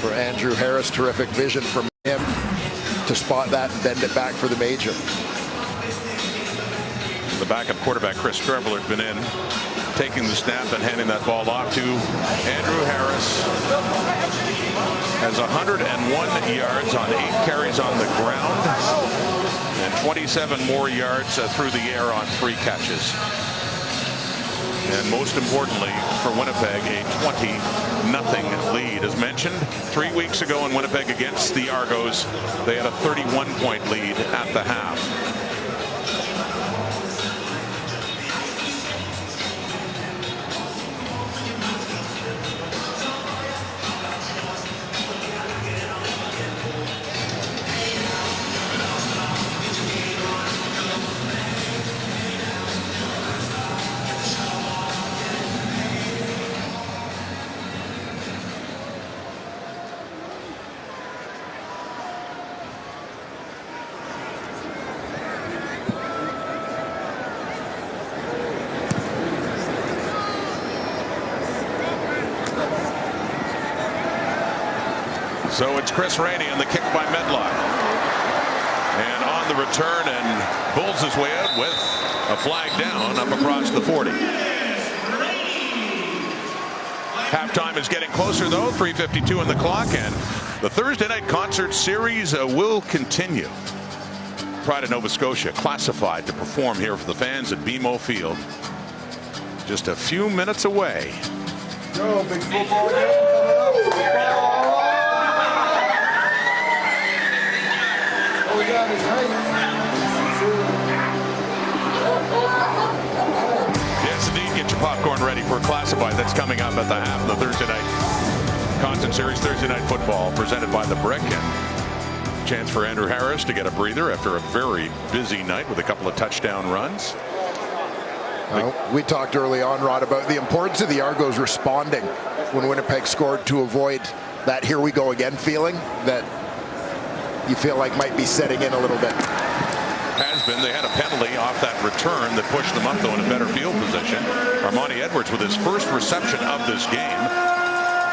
for Andrew Harris. Terrific vision from him to spot that and bend it back for the major. The backup quarterback, Chris Streveler, has been in, taking the snap and handing that ball off to Andrew Harris. Has 101 yards on 8 carries on the ground and 27 more yards through the air on 3 catches. And most importantly for Winnipeg, a 20-0 lead. As mentioned, 3 weeks ago in Winnipeg against the Argos, they had a 31-point lead at the half. So it's Chris Rainey on the kick by Medlock. And on the return, and pulls his way out with a flag down up across the 40. Halftime is getting closer, though. 3:52 on the clock, and the Thursday night concert series will continue. Pride of Nova Scotia classified to perform here for the fans at BMO Field. Just a few minutes away. Yo, big football game coming up. All we got is Yes, indeed. Get your popcorn ready for Classified. That's coming up at the half of the Thursday night concert series. Thursday night football presented by The Brick, and chance for Andrew Harris to get a breather after a very busy night with a couple of touchdown runs. We talked early on, Rod, about the importance of the Argos responding when Winnipeg scored to avoid that here we go again feeling that you feel like might be setting in a little bit. Has been. They had a penalty off that return that pushed them up, though, in a better field position. Armani Edwards with his first reception of this game.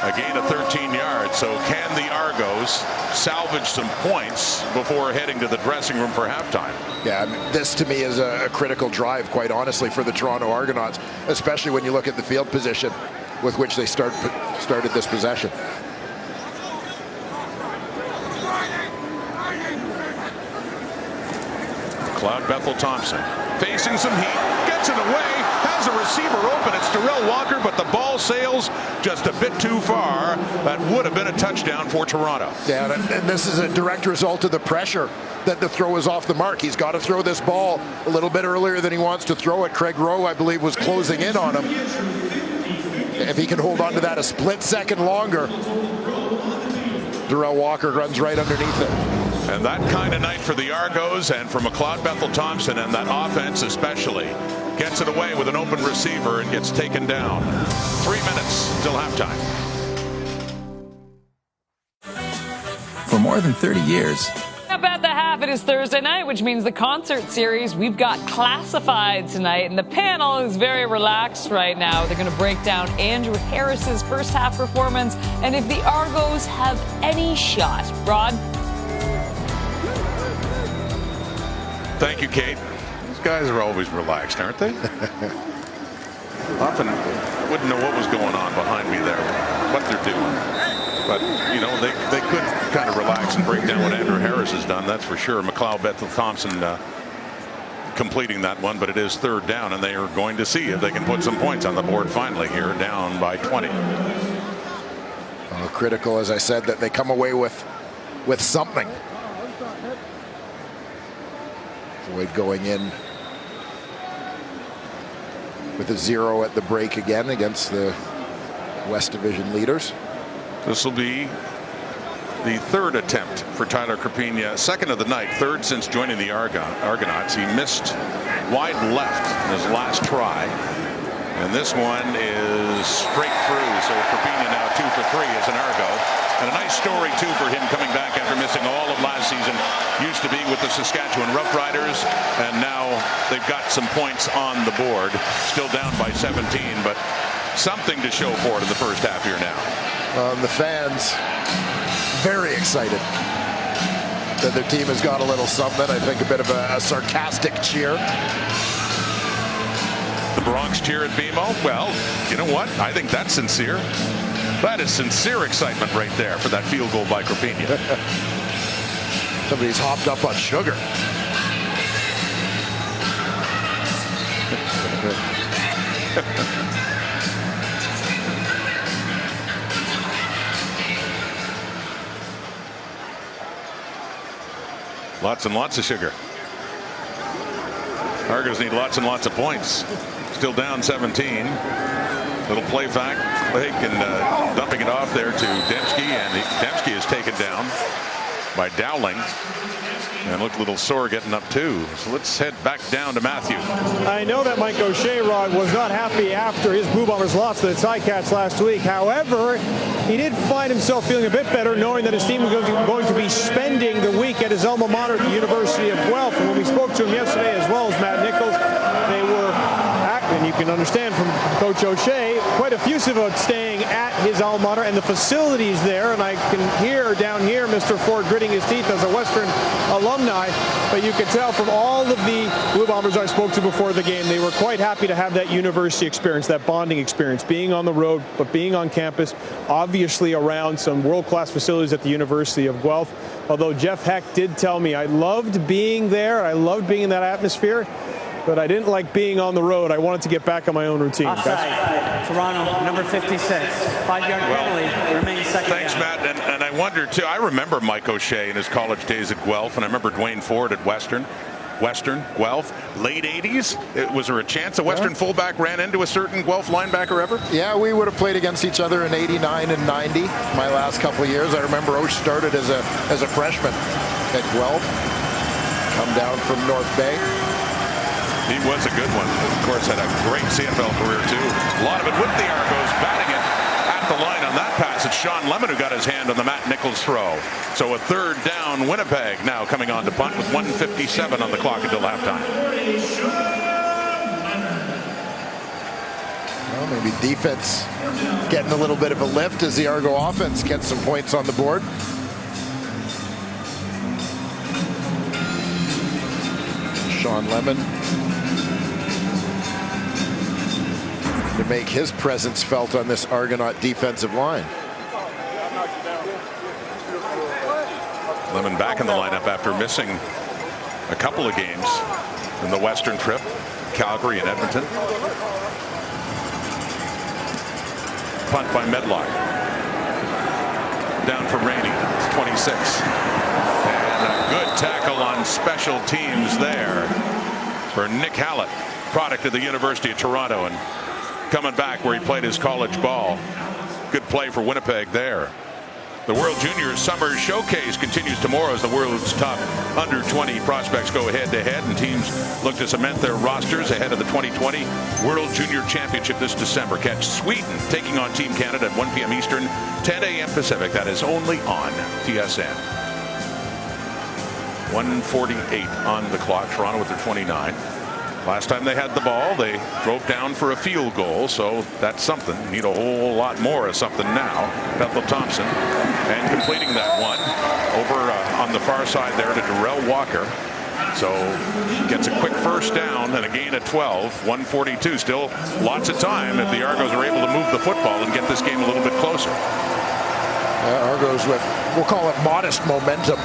A gain of 13 yards. So can the Argos salvage some points before heading to the dressing room for halftime? Yeah, this to me is a critical drive, quite honestly, for the Toronto Argonauts, especially when you look at the field position with which they started this possession. Cloud Bethel Thompson facing some heat, gets it away, has a receiver open. It's Darrell Walker, but the ball sails just a bit too far. That would have been a touchdown for Toronto. Yeah, and this is a direct result of the pressure that the throw is off the mark. He's got to throw this ball a little bit earlier than he wants to throw it. Craig Rowe, I believe, was closing in on him. If he can hold on to that a split second longer, Darrell Walker runs right underneath it. And that kind of night for the Argos and for McLeod Bethel Thompson, and that offense especially. Gets it away with an open receiver and gets taken down. 3 minutes till halftime. For more than 30 years. Up at the half, it is Thursday night, which means the concert series. We've got Classified tonight, and the panel is very relaxed right now. They're going to break down Andrew Harris's first half performance and if the Argos have any shot. Rod? Thank you, Kate. These guys are always relaxed, aren't they? Often wouldn't know what was going on behind me there, what they're doing. But, you know, they could kind of relax and break down what Andrew Harris has done, that's for sure. McLeod Bethel Thompson completing that one, but it is third down, and they are going to see if they can put some points on the board finally here, down by 20. Well, critical, as I said, that they come away with something. Avoid going in with a 0 at the break again against the West Division leaders. This will be the third attempt for Tyler Crapina, second of the night, third since joining the Argonauts. He missed wide left in his last try, and this one is straight through. So Crapina now 2 for 3 as an Argo, and a nice story too for him coming back after missing all of last season. Used to be with the Saskatchewan Roughriders, and now they've got some points on the board. Still down by 17, but something to show for it in the first half here now. The fans very excited that their team has got a little something. I think a bit of a sarcastic cheer. The Bronx cheer at BMO. Well, you know what? I think that's sincere. That is sincere excitement right there for that field goal by Crapina. Somebody's hopped up on sugar. Lots and lots of sugar. Argos need lots and lots of points. Still down 17. Little play fake and dumping it off there to Dembski, and Dembski is taken down by Dowling and looked a little sore getting up too. So let's head back down to Matthew. I know that Mike O'Shea, Rod, was not happy after his Blue Bombers lost to the Ticats last week. However, he did find himself feeling a bit better knowing that his team was going to be spending the week at his alma mater at the University of Guelph. And when we spoke to him yesterday, as well as Matt Nichols, they were And you can understand from Coach O'Shea, quite effusive about staying at his alma mater and the facilities there. And I can hear down here Mr. Ford gritting his teeth as a Western alumni. But you can tell from all of the Blue Bombers I spoke to before the game, they were quite happy to have that university experience, that bonding experience, being on the road, but being on campus, obviously around some world-class facilities at the University of Guelph. Although Jeff Heck did tell me, I loved being there, I loved being in that atmosphere, but I didn't like being on the road. I wanted to get back on my own routine. Offside. Toronto, number 56. 5-yard penalty, remains second. Thanks, Matt. And I wonder, too, I remember Mike O'Shea in his college days at Guelph, and I remember Dwayne Ford at Western, Guelph, late 80s. Was there a chance a Western fullback ran into a certain Guelph linebacker ever? Yeah, we would have played against each other in 89 and 90, my last couple of years. I remember Osh started as a freshman at Guelph, come down from North Bay. He was a good one. Of course, had a great CFL career, too. A lot of it with the Argos, batting it at the line on that pass. It's Sean Lemon who got his hand on the Matt Nichols throw. So a third down, Winnipeg now coming on to punt with 1:57 on the clock until halftime. Well, maybe defense getting a little bit of a lift as the Argo offense gets some points on the board. Sean Lemon to make his presence felt on this Argonaut defensive line. Lemon back in the lineup after missing a couple of games in the Western trip, Calgary and Edmonton. Punt by Medlock. Down for Rainey. It's 26. And a good tackle on special teams there for Nick Hallett, product of the University of Toronto, and coming back where he played his college ball. Good play for Winnipeg there. The World Junior Summer Showcase continues tomorrow as the world's top under-20 prospects go head-to-head, and teams look to cement their rosters ahead of the 2020 World Junior Championship this December. Catch Sweden taking on Team Canada at 1 p.m. Eastern, 10 a.m. Pacific. That is only on TSN. 1:48 on the clock. Toronto with their 29. Last time they had the ball, they drove down for a field goal, so that's something. Need a whole lot more of something now. Bethel Thompson, and completing that one over on the far side there to Darrell Walker. So gets a quick first down and a gain of 12. 1:42. Still lots of time if the Argos are able to move the football and get this game a little bit closer. Argos with, we'll call it modest momentum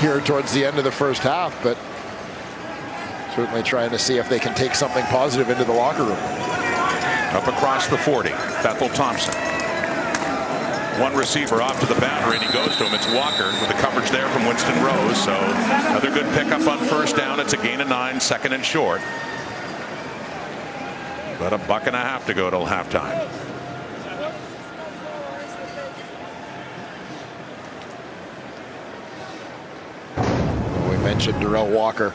here towards the end of the first half, but certainly trying to see if they can take something positive into the locker room. Up across the 40, Bethel Thompson. One receiver off to the boundary, and he goes to him. It's Walker with the coverage there from Winston Rose. So another good pickup on first down. It's a gain of 9, second and short. But a buck and a half to go till halftime. We mentioned Darrell Walker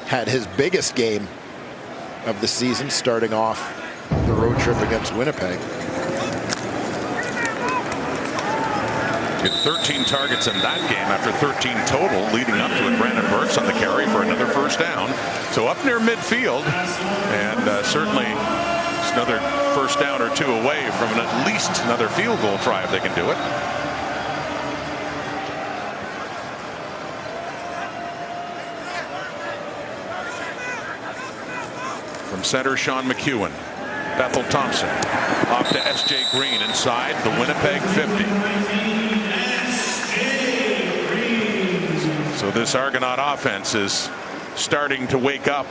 had his biggest game of the season, starting off the road trip against Winnipeg. He had 13 targets in that game after 13 total leading up to it. Brandon Burks on the carry for another first down. So up near midfield, and certainly another first down or two away from at least another field goal try if they can do it. From center, Sean McEwen. Bethel Thompson off to S.J. Green inside the Winnipeg 50. So this Argonaut offense is starting to wake up.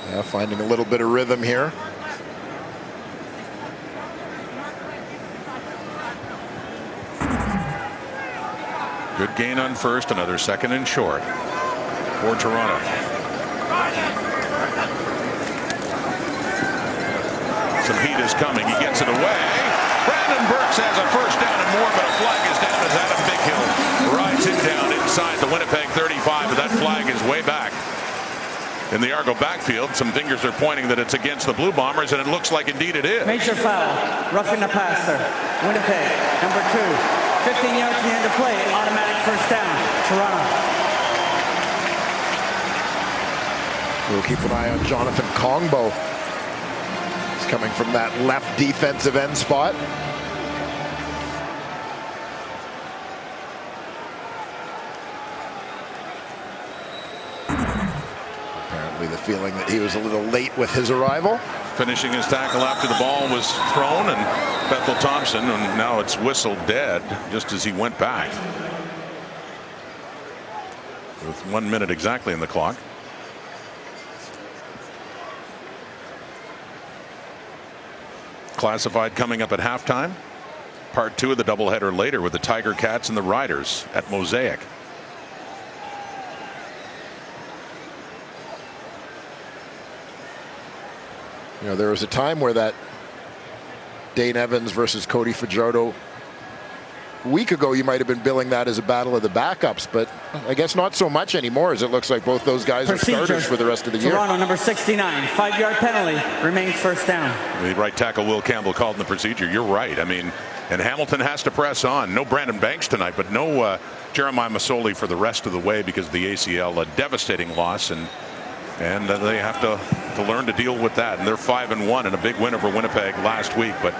Yeah, finding a little bit of rhythm here. Good gain on first, another second and short for Toronto. Some heat is coming. He gets it away. Brandon Burks has a first down and more, but a flag is down as Adam Bighill rides it down inside the Winnipeg 35, but that flag is way back in the Argo backfield. Some fingers are pointing that it's against the Blue Bombers, and it looks like indeed it is. Major foul, roughing the passer. Winnipeg, number 2. 15 yards to the end of play, automatic first down. Toronto. We'll keep an eye on Jonathan Kongbo. He's coming from that left defensive end spot. Apparently the feeling that he was a little late with his arrival. Finishing his tackle after the ball was thrown, and Bethel Thompson, and now it's whistled dead just as he went back. With 1 minute exactly in the clock. Classified coming up at halftime. Part 2 of the doubleheader later with the Tiger Cats and the Riders at Mosaic. You know, there was a time where that Dane Evans versus Cody Fajardo, a week ago you might have been billing that as a battle of the backups, but I guess not so much anymore, as it looks like both those guys are starters for the rest of the year. Toronto, number 69, 5-yard penalty, remains first down. The right tackle Will Campbell called in the procedure. You're right. I mean, and Hamilton has to press on. No Brandon Banks tonight, but no Jeremiah Masoli for the rest of the way because of the ACL. A devastating loss, and they have to learn to deal with that. And they're 5-1 in a big win over Winnipeg last week. But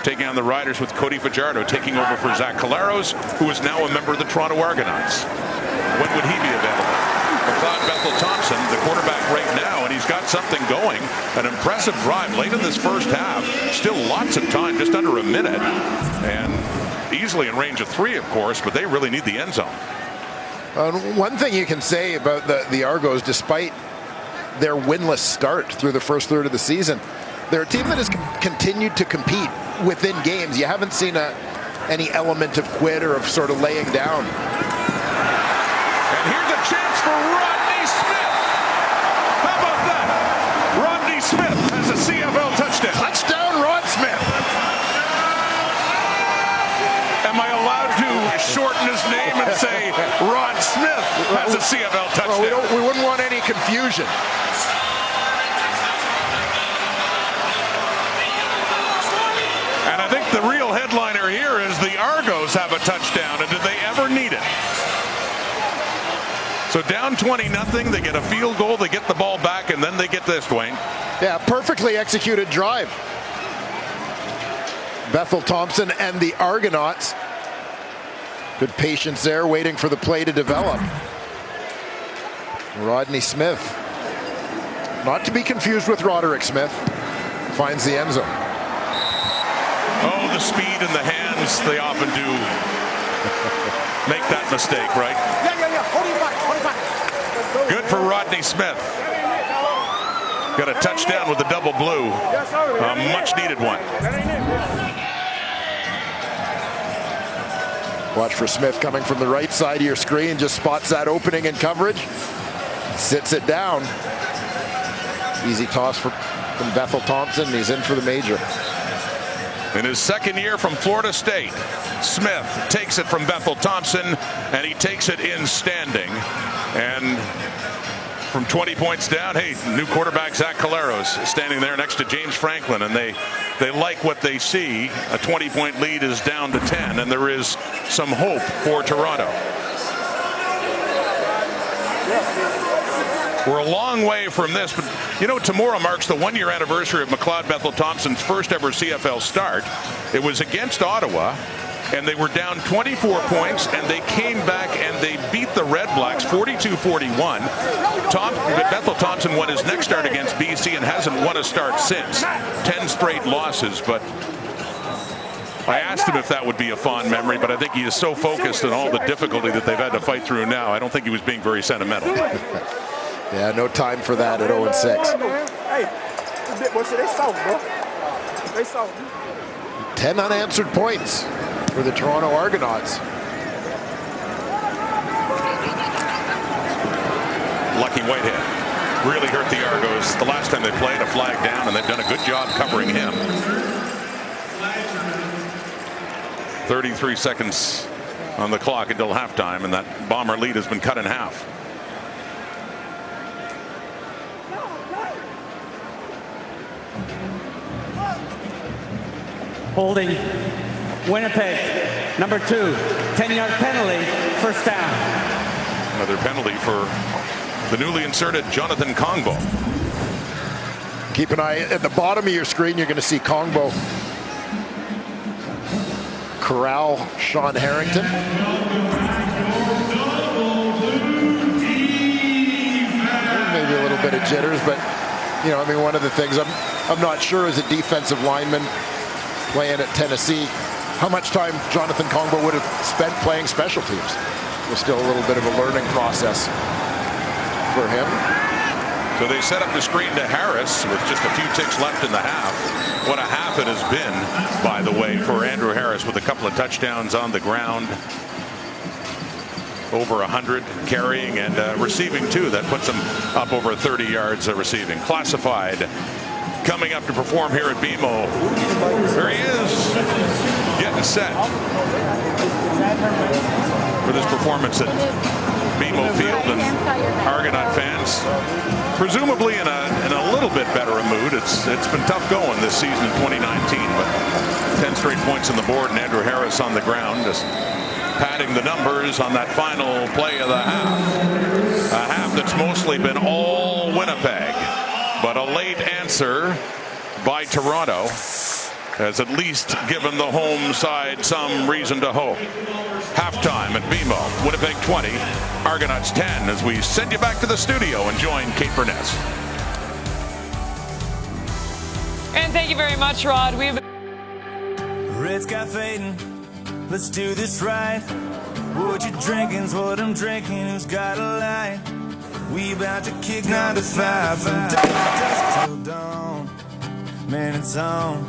taking on the Riders with Cody Fajardo taking over for Zach Collaros, who is now a member of the Toronto Argonauts. When would he be available? McLeod Bethel Thompson, the quarterback right now, and he's got something going. An impressive drive late in this first half. Still lots of time, just under a minute. And easily in range of 3, of course, but they really need the end zone. One thing you can say about the Argos, despite their winless start through the first third of the season, they're a team that has continued to compete within games. You haven't seen any element of quit or of sort of laying down. And here's a chance for Rodney Smith. How about that? Rodney Smith has a CFL touchdown. Touchdown, Rod Smith. Am I allowed to shorten his name and say Rod Smith has a CFL touchdown? Well, we wouldn't want any confusion. And I think the real headliner here is the Argos have a touchdown, and did they ever need it? So down 20-0, they get a field goal, they get the ball back, and then they get this, Dwayne. Yeah, perfectly executed drive. Bethel Thompson and the Argonauts. Good patience there, waiting for the play to develop. Rodney Smith, not to be confused with Roderick Smith, finds the end zone. Oh, the speed and the hands, they often do make that mistake, right? Good for Rodney Smith. Got a touchdown with the double blue. A much needed one. Watch for Smith coming from the right side of your screen. Just spots that opening in coverage. Sits it down. Easy toss from Bethel Thompson. He's in for the major. In his second year from Florida State, Smith takes it from Bethel Thompson, and he takes it in standing. And from 20 points down, hey, new quarterback Zach Collaros standing there next to James Franklin, and they like what they see. A 20-point lead is down to 10, and there is some hope for Toronto. We're a long way from this, but you know, tomorrow marks the 1-year anniversary of McLeod Bethel Thompson's first ever CFL start. It was against Ottawa, and they were down 24 points, and they came back and they beat the Red Blacks 42-41. Bethel Thompson won his next start against BC and hasn't won a start since. 10 straight losses, but I asked him if that would be a fond memory, but I think he is so focused on all the difficulty that they've had to fight through now. I don't think he was being very sentimental. Yeah, no time for that at 0-6. Hey, they soft, bro. They soft. 10 unanswered points for the Toronto Argonauts. Lucky Whitehead really hurt the Argos the last time they played. A flag down, and they've done a good job covering him. 33 seconds on the clock until halftime, and that Bomber lead has been cut in half. Holding Winnipeg, number 2, 10-yard penalty, first down. Another penalty for the newly inserted Jonathan Kongbo. Keep an eye at the bottom of your screen. You're going to see Kongbo corral Sean Harrington. Maybe a little bit of jitters, but you know, I mean, one of the things I'm not sure as a defensive lineman playing at Tennessee how much time Jonathan Kongbo would have spent playing special teams. It was still a little bit of a learning process for him. So they set up the screen to Harris with just a few ticks left in the half. What a half it has been, by the way, for Andrew Harris, with a couple of touchdowns on the ground. Over 100 carrying and receiving too. That puts him up over 30 yards receiving. Classified coming up to perform here at BMO. There he is, getting set for this performance at BMO Field, and Argonaut fans presumably in a little bit better a mood. It's been tough going this season in 2019, but 10 straight points on the board, and Andrew Harris on the ground, just padding the numbers on that final play of the half. A half that's mostly been all Winnipeg, but a late answer by Toronto has at least given the home side some reason to hope. Halftime at BMO, Winnipeg 20, Argonauts 10, as we send you back to the studio and join Kate Burness. And thank you very much, Rod. Red sky fading, let's do this right. What you drinking's what I'm drinking, who's got a light? We about to kick 9 to 5 from dusk till dawn. Man, it's on.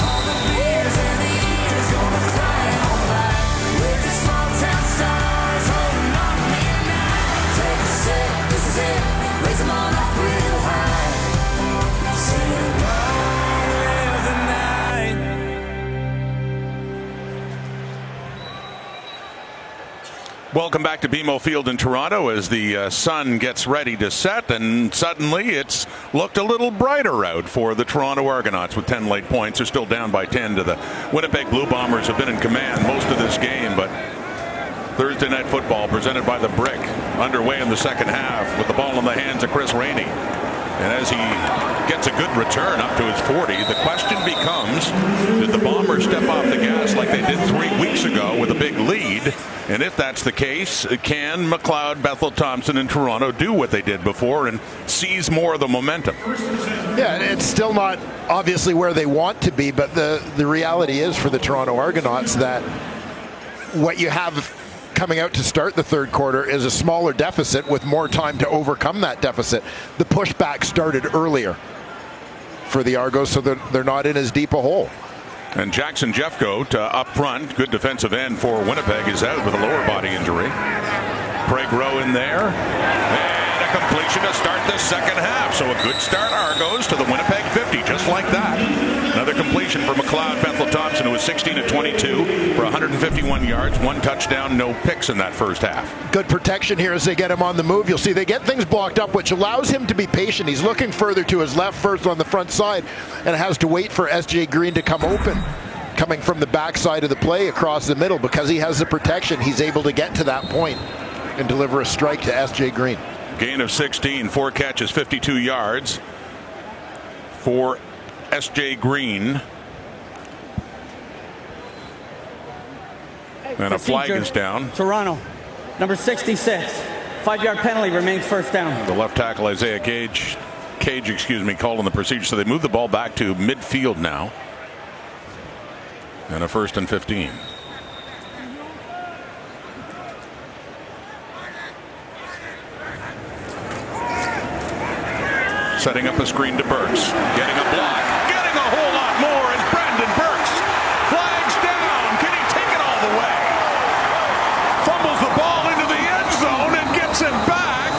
All the beers and the years gonna fly on by. With the small town stars holding on midnight. Take a sip, this is it. Raise them all up real high. Sing long live the night. Welcome back to BMO Field in Toronto as the sun gets ready to set, and suddenly it's looked a little brighter out for the Toronto Argonauts with 10 late points. They're still down by 10 to the Winnipeg Blue Bombers, have been in command most of this game, but Thursday Night Football presented by the Brick underway in the second half with the ball in the hands of Chris Rainey. And as he gets a good return up to his 40, the question becomes, did the Bombers step off the gas like they did 3 weeks ago with a big lead? And if that's the case, can McLeod, Bethel, Thompson, and Toronto do what they did before and seize more of the momentum? Yeah, it's still not obviously where they want to be, but the reality is for the Toronto Argonauts that what you have coming out to start the third quarter is a smaller deficit with more time to overcome that deficit. The pushback started earlier for the Argos, so they're not in as deep a hole. And Jackson Jeffcoat up front, good defensive end for Winnipeg, is out with a lower body injury. Craig Rowe in there, and a completion to start the second half. So a good start, Argos, to the Winnipeg 50, just like that. Another completion for McLeod Bethel Thompson, who was 16 of 22 for 151 yards, 1 touchdown, no picks in that first half. Good protection here as they get him on the move. You'll see they get things blocked up, which allows him to be patient. He's looking further to his left first on the front side and has to wait for S.J. Green to come open. Coming from the backside of the play across the middle, because he has the protection, he's able to get to that point and deliver a strike to S.J. Green. Gain of 16, 4 catches, 52 yards for S.J. Green. And a flag is down. Toronto, number 66. 5-yard penalty, remains first down. The left tackle, Isaiah Cage, called on the procedure. So they move the ball back to midfield now. And a 1st and 15. Setting up a screen to Burks. Getting a block. Getting a whole lot more is Brandon Burks. Flags down. Can he take it all the way? Fumbles the ball into the end zone and gets it back.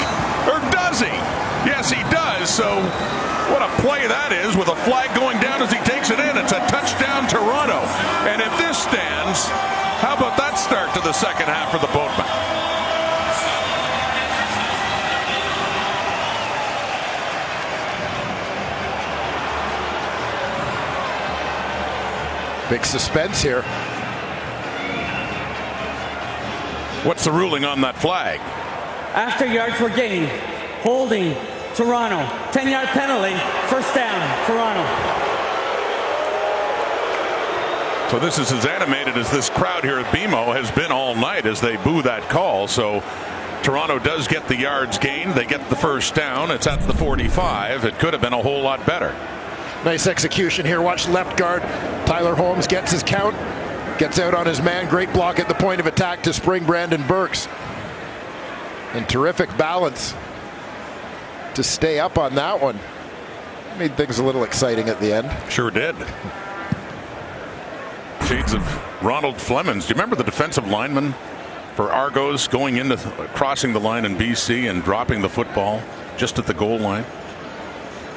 Or does he? Yes, he does. So what a play that is, with a flag going down as he takes it in. It's a touchdown, Toronto. And if this stands, how about that start to the second half for the Boatmen? Big suspense here. What's the ruling on that flag? After yards were gained, holding Toronto. 10-yard penalty, first down, Toronto. So this is as animated as this crowd here at BMO has been all night as they boo that call. So Toronto does get the yards gained. They get the first down. It's at the 45. It could have been a whole lot better. Nice execution here. Watch left guard. Tyler Holmes gets his count. Gets out on his man. Great block at the point of attack to spring Brandon Burks. And terrific balance to stay up on that one. Made things a little exciting at the end. Sure did. Shades of Ronald Flemons. Do you remember the defensive lineman for Argos going into crossing the line in BC and dropping the football just at the goal line?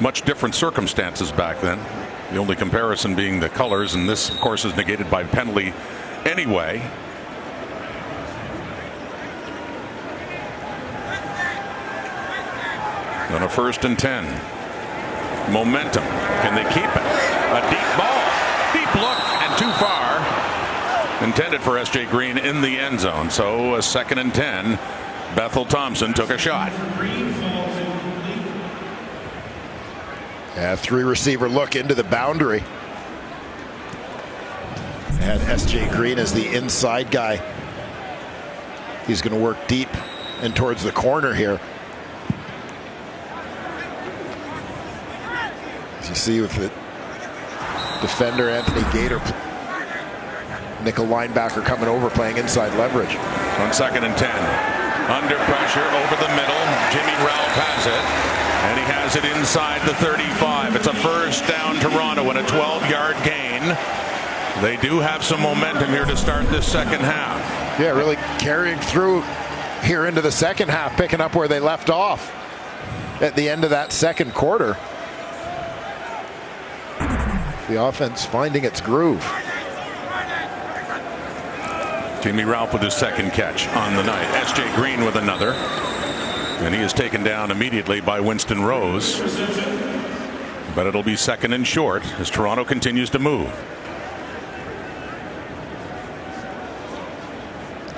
Much different circumstances back then. The only comparison being the colors, and this, of course, is negated by penalty anyway. On a 1st and 10. Momentum. Can they keep it? A deep ball. Deep look and too far. Intended for S.J. Green in the end zone. So a 2nd and 10. Bethel Thompson took a shot. Yeah, 3-receiver look into the boundary. And S.J. Green is the inside guy. He's going to work deep and towards the corner here. As you see with the defender Anthony Gator, nickel linebacker coming over, playing inside leverage. On 2nd and 10. Under pressure over the middle. Jimmy Ralph has it. And he has it inside the 35. It's a first down Toronto and a 12-yard gain. They do have some momentum here to start this second half. Yeah, really carrying through here into the second half, picking up where they left off at the end of that second quarter. The offense finding its groove. Jimmy Ralph with his 2nd catch on the night. S.J. Green with another. And he is taken down immediately by Winston Rose. But it'll be 2nd and short as Toronto continues to move.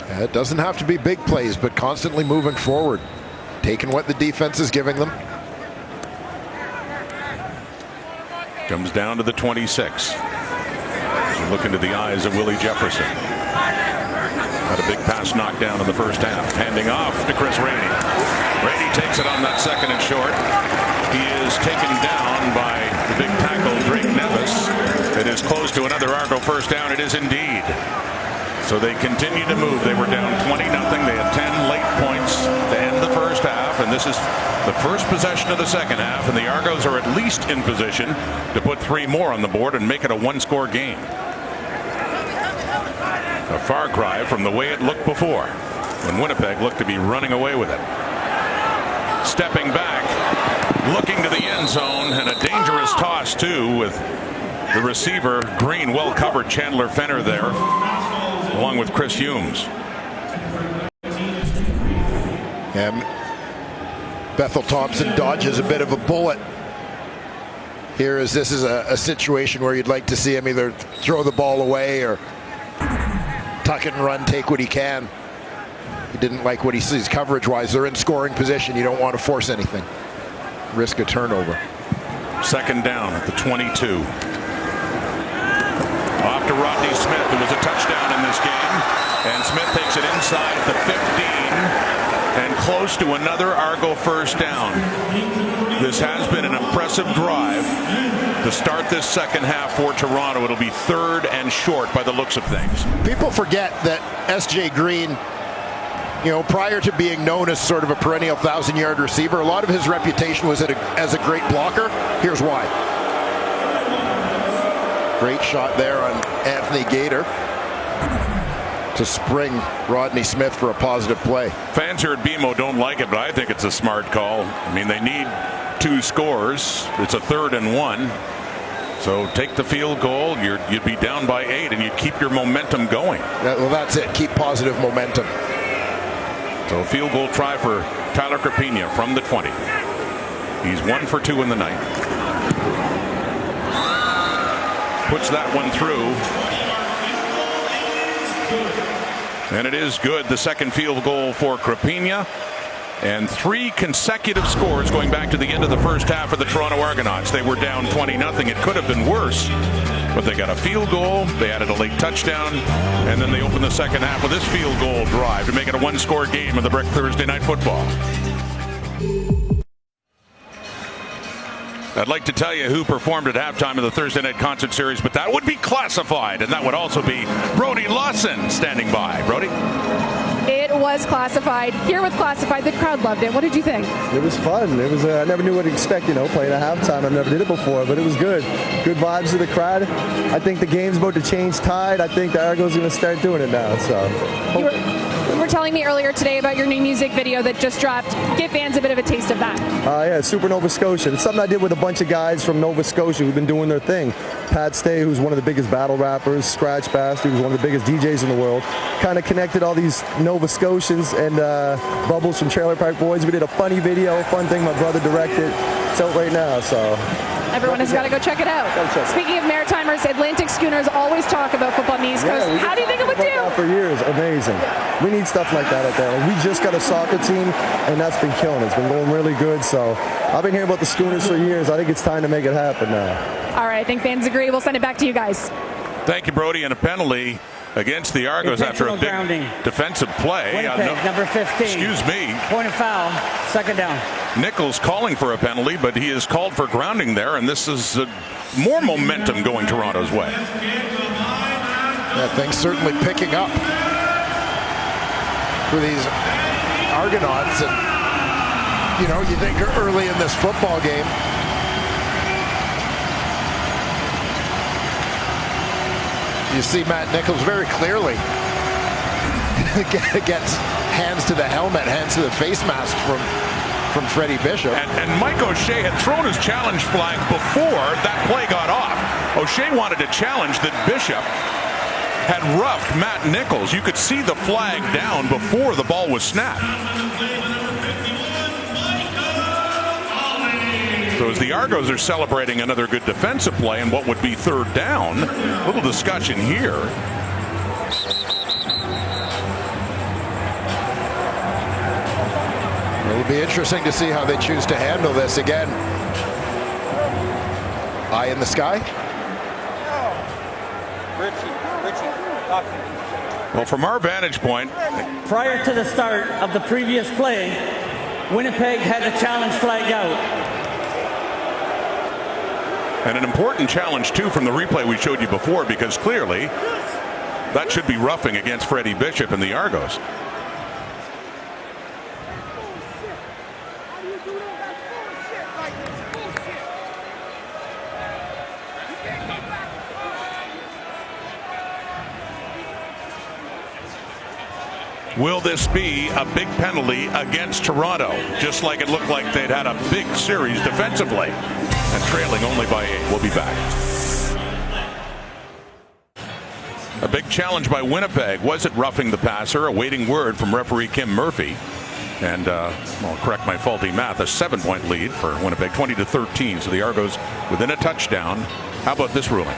Yeah, it doesn't have to be big plays, but constantly moving forward. Taking what the defense is giving them. Comes down to the 26. As you look into the eyes of Willie Jefferson. Had a big pass knocked down in the first half. Handing off to Chris Rainey. Rainey takes it on that 2nd and short. He is taken down by the big tackle Drake Nevis. It is close to another Argo first down. It is indeed. So they continue to move. They were down 20-0. They had 10 late points to end the first half, and this is the first possession of the second half, and the Argos are at least in position to put 3 more on the board and make it a 1-score game. A far cry from the way it looked before, when Winnipeg looked to be running away with it. Stepping back, looking to the end zone, and a dangerous toss too, with the receiver Green well covered. Chandler Fenner there, along with Chris Humes. And Bethel Thompson dodges a bit of a bullet here, as this is a situation where you'd like to see him either throw the ball away or tuck and run, take what he can. He didn't like what he sees coverage-wise. They're in scoring position. You don't want to force anything. Risk a turnover. 2nd down at the 22. Off to Rodney Smith. There was a touchdown in this game. And Smith takes it inside the 15 and close to another Argo first down. This has been an impressive drive to start this second half for Toronto. It'll be 3rd and short by the looks of things. People forget that S.J. Green, you know, prior to being known as sort of a perennial 1,000-yard receiver, a lot of his reputation was as a great blocker. Here's why. Great shot there on Anthony Gator to spring Rodney Smith for a positive play. Fans here at BMO don't like it, but I think it's a smart call. I mean, they need 2 scores. It's a 3rd and 1. So take the field goal. You'd be down by 8, and you'd keep your momentum going. Well, that's it. Keep positive momentum. So a field goal try for Tyler Crapina from the 20. He's 1 for 2 in the night. Puts that one through. And it is good. The second field goal for Crapina. And 3 consecutive scores going back to the end of the first half for the Toronto Argonauts. They were down 20-0. It could have been worse, but they got a field goal. They added a late touchdown, and then they opened the second half with this field goal drive to make it a 1-score game in the Brick Thursday Night Football. I'd like to tell you who performed at halftime of the Thursday Night Concert Series, but that would be classified, and that would also be Brody Lawson standing by. Brody? It was classified. Here with classified, the crowd loved it. What did you think? It was fun. It was. I never knew what to expect. Playing at halftime. I never did it before, but it was good. Good vibes to the crowd. I think the game's about to change tide. I think the Argos are going to start doing it now. So. You were telling me earlier today about your new music video that just dropped. Give fans a bit of a taste of that. Yeah, Super Nova Scotia. It's something I did with a bunch of guys from Nova Scotia who've been doing their thing. Pat Stay, who's one of the biggest battle rappers, Scratch Bastard, who's one of the biggest DJs in the world, kind of connected all these Nova Scotians and Bubbles from Trailer Park Boys. We did a funny video, fun thing my brother directed. It's out right now, so. Everyone has got to go check it out. Speaking of Maritimers, Atlantic Schooners always talk about football on the East Coast. How do you think it would do? For years, amazing. We need stuff like that out there. We just got a soccer team, and that's been killing it. It's been going really good. So I've been hearing about the Schooners for years. I think it's time to make it happen now. All right, I think fans agree. We'll send it back to you guys. Thank you, Brody. And a penalty against the Argos after a big defensive play. Winnipeg, number 15. Excuse me. Point of foul, second down. Nichols calling for a penalty, but he is called for grounding there, and this is more momentum going Toronto's way. Yeah, things certainly picking up for these Argonauts. And, you think early in this football game, you see Matt Nichols very clearly gets hands to the helmet, hands to the face mask from Freddie Bishop. And Mike O'Shea had thrown his challenge flag before that play got off. O'Shea wanted to challenge that Bishop had roughed Matt Nichols. You could see the flag down before the ball was snapped. So as the Argos are celebrating another good defensive play and what would be third down, a little discussion here. It'll be interesting to see how they choose to handle this again. Eye in the sky. Well, from our vantage point, prior to the start of the previous play, Winnipeg had the challenge flag out. And an important challenge, too, from the replay we showed you before, because clearly that should be roughing against Freddie Bishop and the Argos. Will this be a big penalty against Toronto? Just like it looked like they'd had a big series defensively and trailing only by 8. We'll be back. A big challenge by Winnipeg. Was it roughing the passer? Awaiting word from referee Kim Murphy. And I'll correct my faulty math. A 7-point lead for Winnipeg, 20-13. So the Argos within a touchdown. How about this ruling?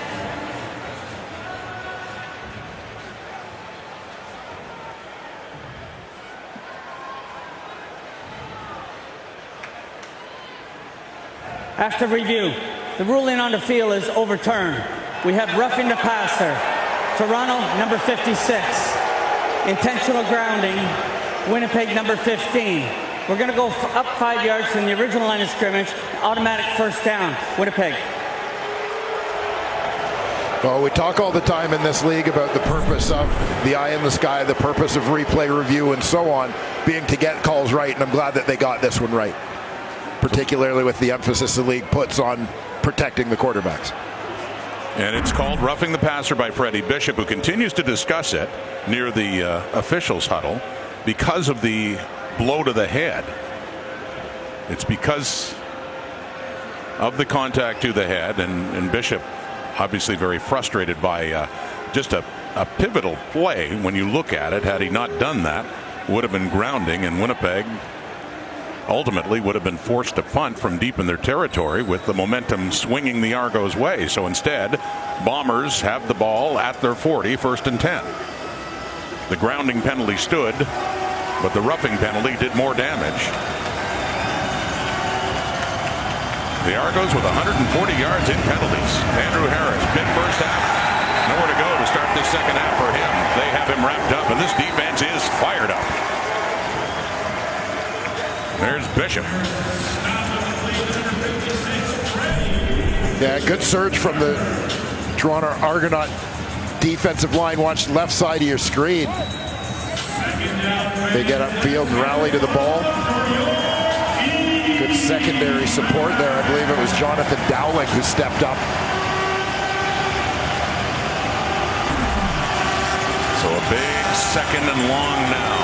After review, the ruling on the field is overturned. We have roughing the passer. Toronto, number 56. Intentional grounding. Winnipeg, number 15. We're going to go up 5 yards from the original line of scrimmage. Automatic first down. Winnipeg. Well, we talk all the time in this league about the purpose of the eye in the sky, the purpose of replay review and so on, being to get calls right, and I'm glad that they got this one right, particularly with the emphasis the league puts on protecting the quarterbacks. And it's called roughing the passer by Freddie Bishop, who continues to discuss it near the officials' huddle because of the blow to the head. It's because of the contact to the head, and Bishop obviously very frustrated by just a pivotal play when you look at it. Had he not done that, would have been grounding, and Winnipeg ultimately would have been forced to punt from deep in their territory with the momentum swinging the Argos' way. So instead, Bombers have the ball at their 40, 1st and 10. The grounding penalty stood but the roughing penalty did more damage. The Argos with 140 yards in penalties. Andrew Harris, big first half. Nowhere to go to start this second half for him. They have him wrapped up, and this defense is fired up. There's Bishop. Yeah, good surge from the Toronto Argonaut defensive line. Watch left side of your screen. They get upfield and rally to the ball. Good secondary support there. I believe it was Jonathan Dowling who stepped up. So a big second and long now.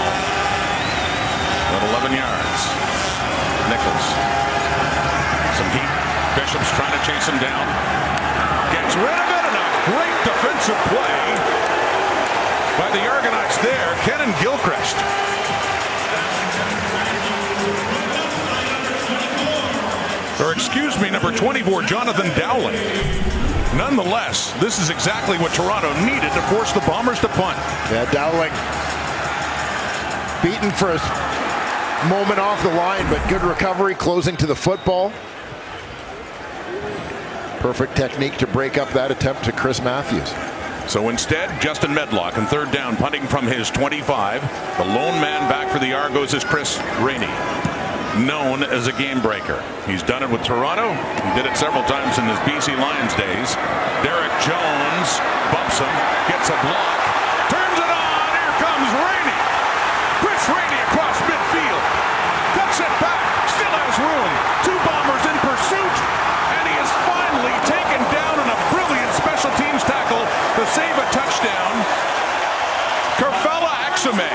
At 11 yards. Nichols. Some heat. Bishop's trying to chase him down. Gets rid of it, and a great defensive play by the Argonauts there. Kenan Gilchrist. Or excuse me, number 24, Jonathan Dowling. Nonetheless, this is exactly what Toronto needed to force the Bombers to punt. Yeah, Dowling beaten for a moment off the line, but good recovery, closing to the football. Perfect technique to break up that attempt to Chris Matthews. So instead, Justin Medlock on third down, punting from his 25. The lone man back for the Argos is Chris Rainey, known as a game breaker. He's done it with Toronto. He did it several times in his BC Lions days. Derek Jones bumps him, gets a block, turns it on. Here comes Rainey. Chris Rainey across midfield, cuts it back, still has room. Two Bombers in pursuit, and he is finally taken down in a brilliant special teams tackle to save a touchdown. Kerfella Exume,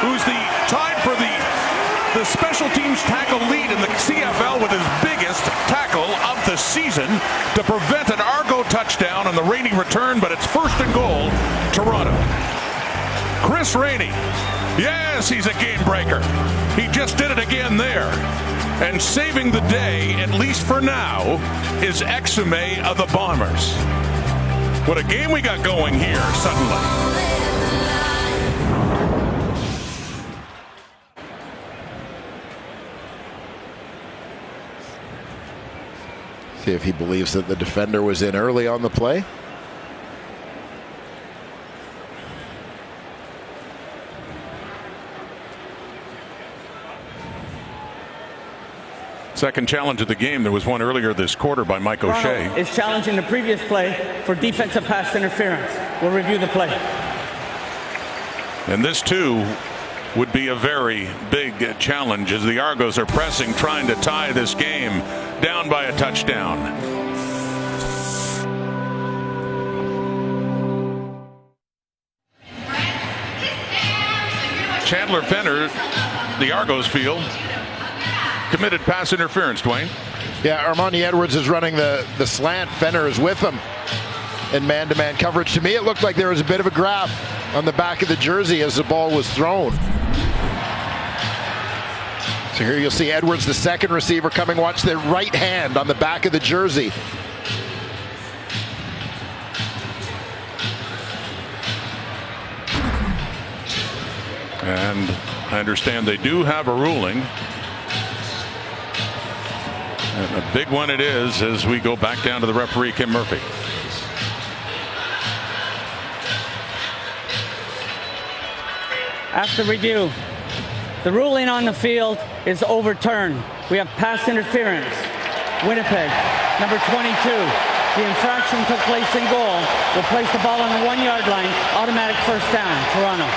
who's tied for the special teams tackle lead in the CFL with his biggest tackle of the season to prevent an Argo touchdown on the Rainey return, but it's first and goal, Toronto. Chris Rainey, yes, he's a game breaker. He just did it again there. And saving the day, at least for now, is Exume of the Bombers. What a game we got going here suddenly. See if he believes that the defender was in early on the play. Second challenge of the game. There was one earlier this quarter by Mike O'Shea. Toronto is challenging the previous play for defensive pass interference. We'll review the play. And this too would be a very big challenge as the Argos are pressing, trying to tie this game down by a touchdown. Chandler Fenner, the Argos feel, committed pass interference, Dwayne. Yeah, Armani Edwards is running the slant. Fenner is with him in man-to-man coverage. To me, it looked like there was a bit of a grab on the back of the jersey as the ball was thrown. So here you'll see Edwards, the second receiver, coming. Watch the right hand on the back of the jersey. And I understand they do have a ruling. And a big one it is as we go back down to the referee, Kim Murphy. After review, the ruling on the field is overturned. We have pass interference. Winnipeg, number 22. The infraction took place in goal. Will place the ball on the 1 yard line. Automatic first down, Toronto.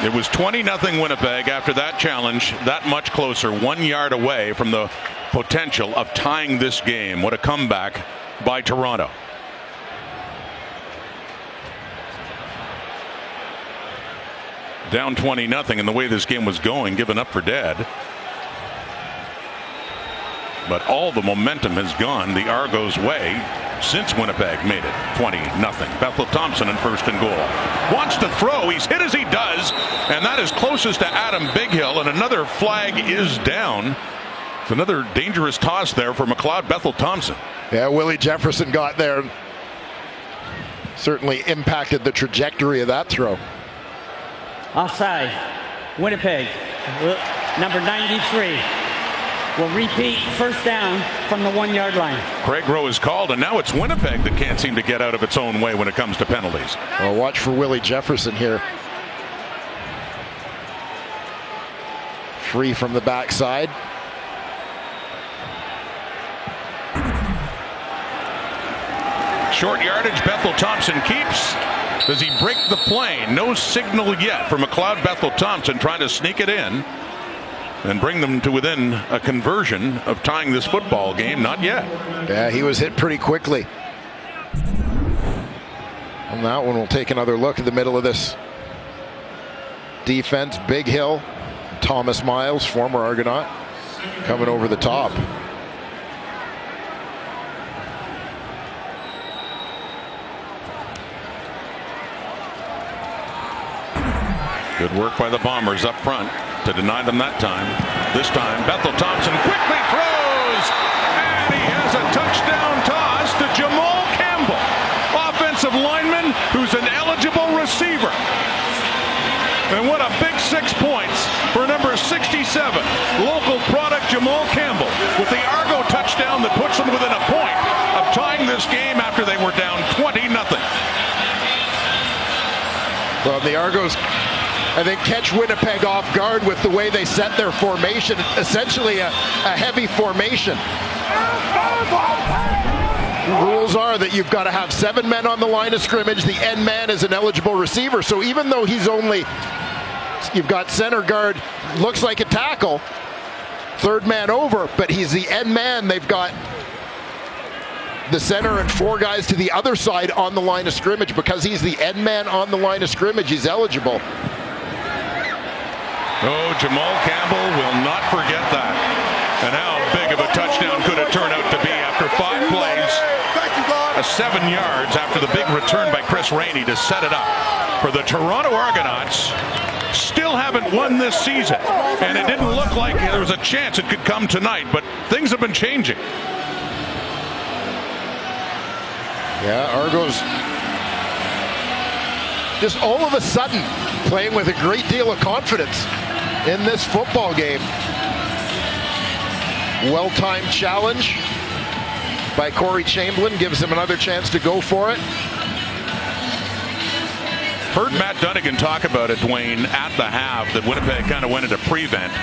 It was 20-0 Winnipeg after that challenge, that much closer, 1 yard away from the potential of tying this game. What a comeback by Toronto. Down 20-0 in the way this game was going, given up for dead. But all the momentum has gone the Argos' way since Winnipeg made it 20-0. Bethel Thompson in first and goal. Wants to throw. He's hit as he does. And that is closest to Adam Bighill. And another flag is down. It's another dangerous toss there for McLeod Bethel Thompson. Yeah, Willie Jefferson got there. Certainly impacted the trajectory of that throw. Offside. Winnipeg. Number 93. Will repeat first down from the 1 yard line. Craig Rowe is called, and now it's Winnipeg that can't seem to get out of its own way when it comes to penalties. Well, watch for Willie Jefferson here. Free from the backside. Short yardage, Bethel Thompson keeps. Does he break the play? No signal yet for McLeod Bethel Thompson trying to sneak it in and bring them to within a conversion of tying this football game. Not yet. Yeah, he was hit pretty quickly. On that one, we'll take another look at the middle of this defense. Big Hill, Thomas Miles, former Argonaut, coming over the top. Good work by the Bombers up front to deny them that time. This time, Bethel Thompson quickly throws, and he has a touchdown toss to Jamal Campbell, offensive lineman who's an eligible receiver. And what a big 6 points for number 67, local product Jamal Campbell, with the Argo touchdown that puts them within a point of tying this game after they were down 20-0. Well, the Argos, I think, catch Winnipeg off guard with the way they set their formation, essentially a heavy formation. The rules are that you've got to have 7 men on the line of scrimmage. The end man is an eligible receiver. So even though he's only, you've got center guard, looks like a tackle, third man over, but he's the end man. They've got the center and 4 guys to the other side on the line of scrimmage. Because he's the end man on the line of scrimmage, he's eligible. Oh, Jamal Campbell will not forget that. And how big of a touchdown could it turn out to be after 5 plays? 7 yards after the big return by Chris Rainey to set it up for the Toronto Argonauts. Still haven't won this season, and it didn't look like there was a chance it could come tonight, but things have been changing. Yeah, Argos just all of a sudden playing with a great deal of confidence in this football game. Well-timed challenge by Corey Chamberlain gives him another chance to go for it. Heard Matt Dunnigan talk about it, Dwayne, at the half, that Winnipeg kind of went into prevent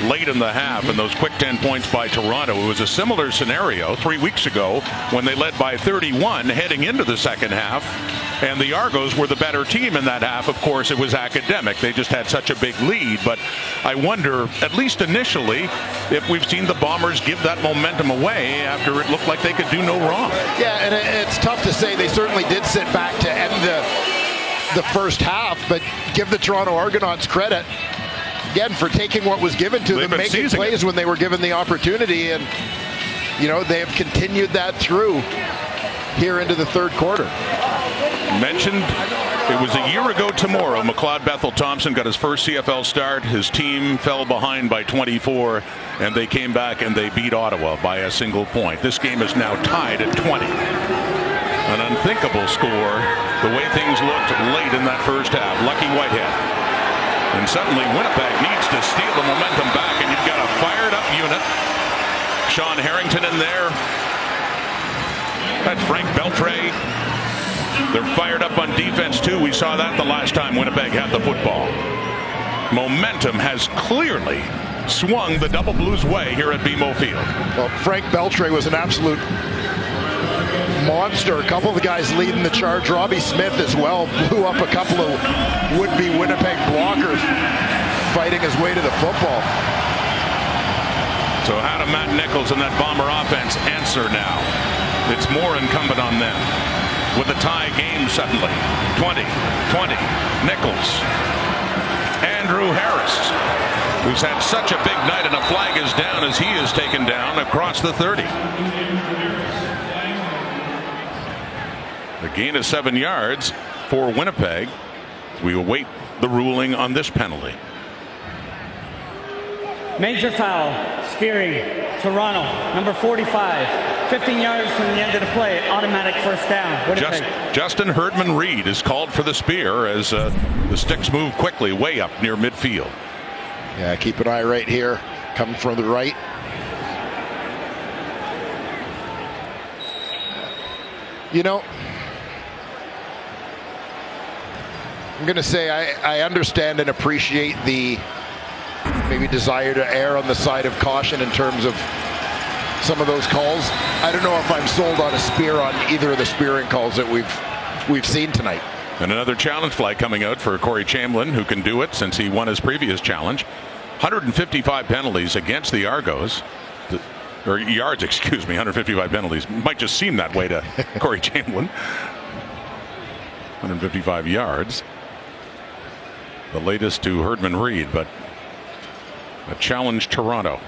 late in the half, and those quick 10 points by Toronto. It was a similar scenario 3 weeks ago when they led by 31 heading into the second half, and the Argos were the better team in that half. Of course, it was academic. They just had such a big lead, but I wonder, at least initially, if we've seen the Bombers give that momentum away after it looked like they could do no wrong. Yeah, and it's tough to say. They certainly did sit back to end the first half, but give the Toronto Argonauts credit again for taking what was given to them, making plays when they were given the opportunity, and you know, they have continued that through here into the third quarter. Mentioned it was a year ago tomorrow, McLeod Bethel Thompson got his first CFL start. His team fell behind by 24, and they came back and they beat Ottawa by a single point. This game is now tied at 20. An unthinkable score, the way things looked late in that first half. Lucky Whitehead. And suddenly Winnipeg needs to steal the momentum back, and you've got a fired up unit. Sean Harrington in there. That's Frank Beltray. They're fired up on defense too. We saw that the last time Winnipeg had the football. Momentum has clearly swung the Double Blues way here at BMO Field. Well, Frank Beltray was an absolute monster. A couple of the guys leading the charge. Robbie Smith as well blew up a couple of would-be Winnipeg blockers fighting his way to the football. So how do Matt Nichols and that Bomber offense answer now? It's more incumbent on them. With a tie game suddenly. 20-20. Nichols. Andrew Harris, who's had such a big night, and a flag is down as he is taken down across the 30. The gain of 7 yards for Winnipeg. We await the ruling on this penalty. Major foul, spearing, Toronto, number 45. 15 yards from the end of the play, automatic first down. Winnipeg. Justin Herdman-Reed is called for the spear as the sticks move quickly way up near midfield. Yeah, keep an eye right here, coming from the right. You know, I'm going to say I understand and appreciate the maybe desire to err on the side of caution in terms of some of those calls. I don't know if I'm sold on a spear on either of the spearing calls that we've seen tonight. And another challenge flag coming out for Corey Chamblin, who can do it since he won his previous challenge. 155 penalties against the Argos. Or yards, excuse me, 155 penalties. Might just seem that way to Corey Chamblin. 155 yards. The latest to Herdman-Reed, but a challenge Toronto.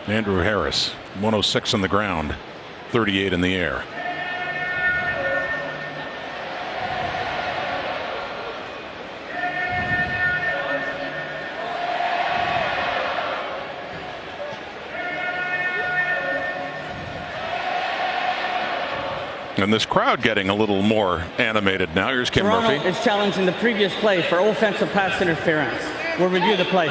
Andrew Harris, 106 on the ground, 38 in the air. And this crowd getting a little more animated now. Here's Kim Toronto Murphy. is challenging the previous play for offensive pass interference. We'll review the play.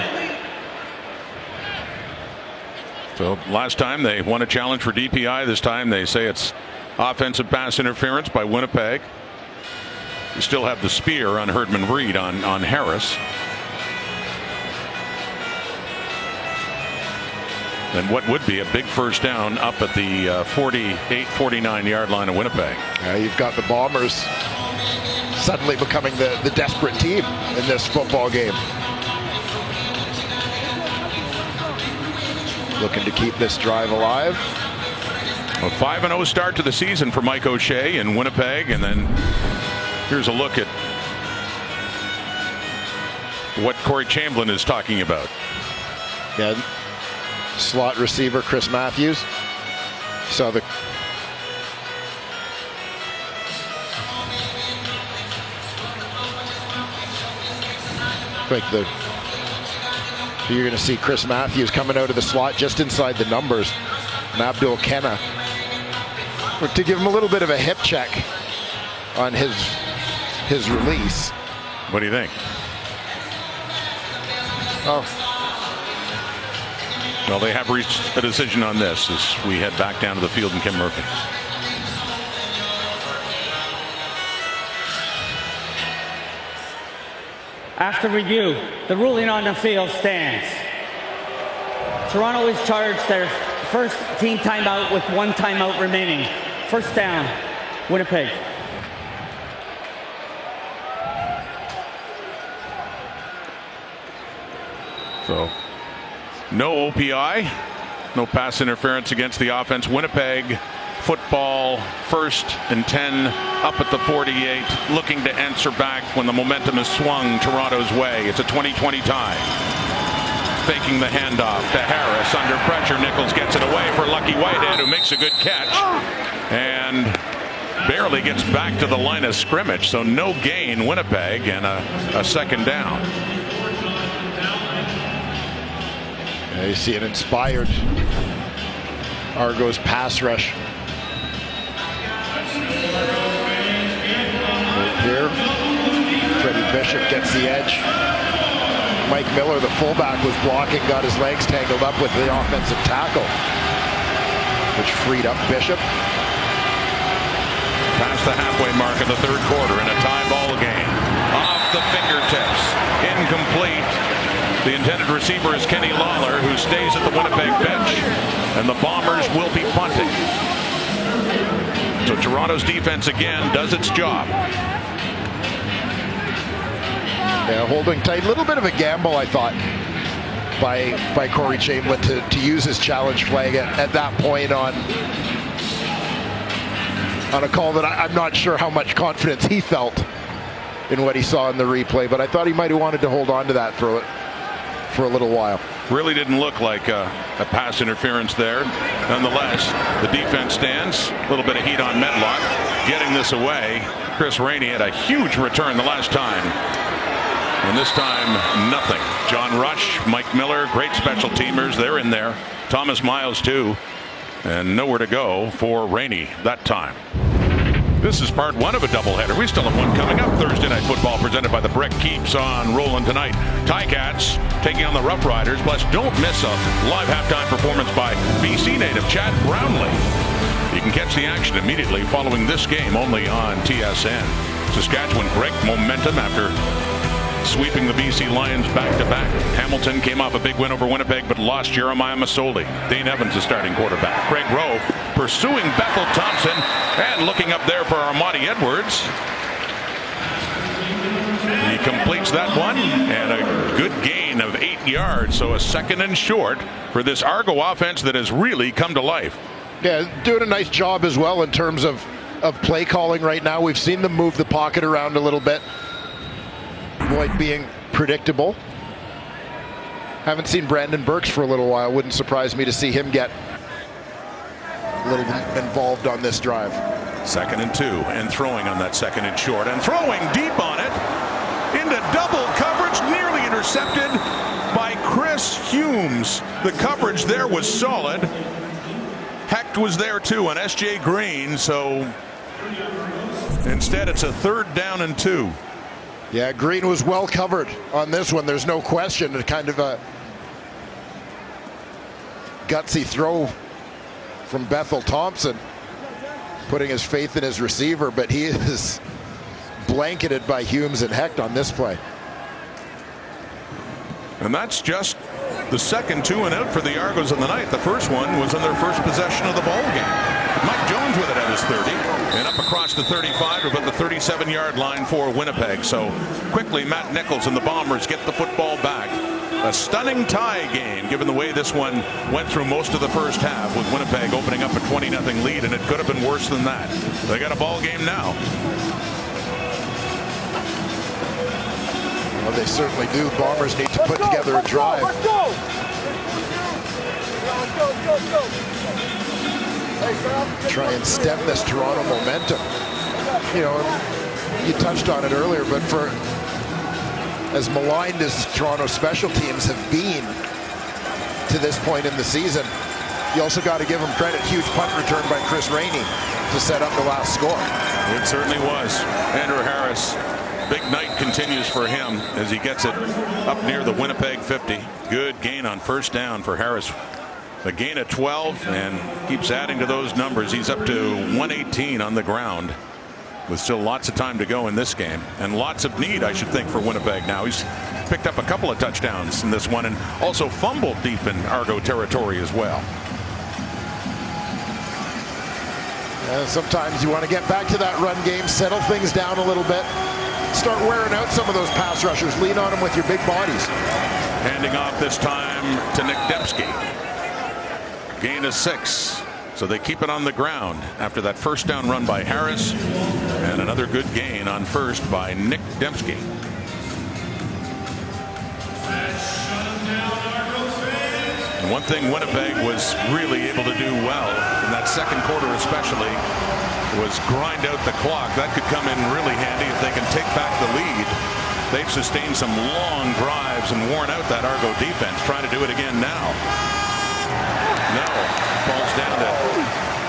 So last time they won a challenge for DPI. This time they say it's offensive pass interference by Winnipeg. You still have the spear on Herdman-Reed on Harris. And what would be a big first down up at the 48-49 yard line of Winnipeg. You've got the Bombers suddenly becoming the desperate team in this football game. Looking to keep this drive alive. A 5-0 start to the season for Mike O'Shea in Winnipeg. And then here's a look at what Corey Chamblin is talking about. Yeah. Slot receiver Chris Matthews. Saw the you're going to see Chris Matthews coming out of the slot just inside the numbers, and Abdul Kenna to give him a little bit of a hip check on his release. What do you think? Well, they have reached a decision on this as we head back down to the field and Kim Murphy. After review, the ruling on the field stands. Toronto is charged their first team timeout with 1 timeout remaining. First down, Winnipeg. So no OPI, no pass interference against the offense. Winnipeg football, 1st and 10, up at the 48, looking to answer back when the momentum is swung Toronto's way. It's a 20-20 tie. Faking the handoff to Harris under pressure. Nichols gets it away for Lucky Whitehead, who makes a good catch and barely gets back to the line of scrimmage. So no gain, Winnipeg, and a second down. You see an inspired Argos pass rush. Right here, Freddie Bishop gets the edge. Mike Miller, the fullback, was blocking, got his legs tangled up with the offensive tackle, which freed up Bishop. Past the halfway mark of the 3rd quarter in a tie ball game. Off the fingertips, incomplete. The intended receiver is Kenny Lawler, who stays at the Winnipeg bench, and the Bombers will be punting. So Toronto's defense again does its job. Yeah, holding tight. A little bit of a gamble, I thought, by Corey Chamblin to use his challenge flag at that point on a call that I'm not sure how much confidence he felt in what he saw in the replay, but I thought he might have wanted to hold on to that for a little while. Really didn't look like a pass interference there. Nonetheless, the defense stands. A little bit of heat on Medlock getting this away. Chris Rainey had a huge return the last time And this time, nothing. John Rush, Mike Miller, great special teamers. They're in there. Thomas Miles, too. And nowhere to go for Rainey that time. This is part one of a doubleheader. We still have one coming up. Thursday Night Football presented by the Brick keeps on rolling tonight. Ticats taking on the Rough Riders. Plus, don't miss a live halftime performance by BC native Chad Brownlee. You can catch the action immediately following this game only on TSN. Saskatchewan great momentum after sweeping the BC Lions back-to-back. Hamilton came off a big win over Winnipeg, but lost Jeremiah Masoli. Dane Evans, the starting quarterback. Craig Rowe pursuing Bethel Thompson and looking up there for Armani Edwards. He completes that one and a good gain of 8 yards. So a second and short for this Argo offense that has really come to life. Yeah, doing a nice job as well in terms of play calling right now. We've seen them move the pocket around a little bit. Avoid being predictable. Haven't seen Brandon Burks for a little while. Wouldn't surprise me to see him get a little involved on this drive. 2nd and 2 and throwing on that second and short and throwing deep on it into double coverage, nearly intercepted by Chris Humes. The coverage there was solid. Hecht was there too on S.J. Green, so instead it's a 3rd down and 2. Yeah, Green was well covered on this one. There's no question. A kind of a gutsy throw from Bethel Thompson, putting his faith in his receiver, but he is blanketed by Humes and Hecht on this play. And that's just the second 2 and out for the Argos in the night. The first one was in their first possession of the ball game. Mike Jones with it at his 30 and up across the 35 or about the 37-yard line for Winnipeg. So quickly Matt Nichols and the Bombers get the football back. A stunning tie game given the way this one went through most of the first half, with Winnipeg opening up a 20-0 lead, and it could have been worse than that. They got a ball game now. Well, they certainly do. Bombers need to put together a drive. Let's go! Try and stem this Toronto momentum. You know, you touched on it earlier, but for as maligned as Toronto's special teams have been to this point in the season, you also got to give them credit. Huge punt return by Chris Rainey to set up the last score. It certainly was. Andrew Harris, big night continues for him as he gets it up near the Winnipeg 50. Good gain on first down for Harris. A gain of 12 and keeps adding to those numbers. He's up to 118 on the ground with still lots of time to go in this game and lots of need, I should think, for Winnipeg now. He's picked up a couple of touchdowns in this one and also fumbled deep in Argo territory as well. Sometimes you want to get back to that run game, settle things down a little bit, start wearing out some of those pass rushers, lean on them with your big bodies. Handing off this time to Nick Dembski. Gain of 6. So they keep it on the ground after that first down run by Harris and another good gain on first by Nick Dembski. And one thing Winnipeg was really able to do well in that second quarter especially was grind out the clock. That could come in really handy if they can take back the lead. They've sustained some long drives and worn out that Argo defense. Trying to do it again now. No, falls down to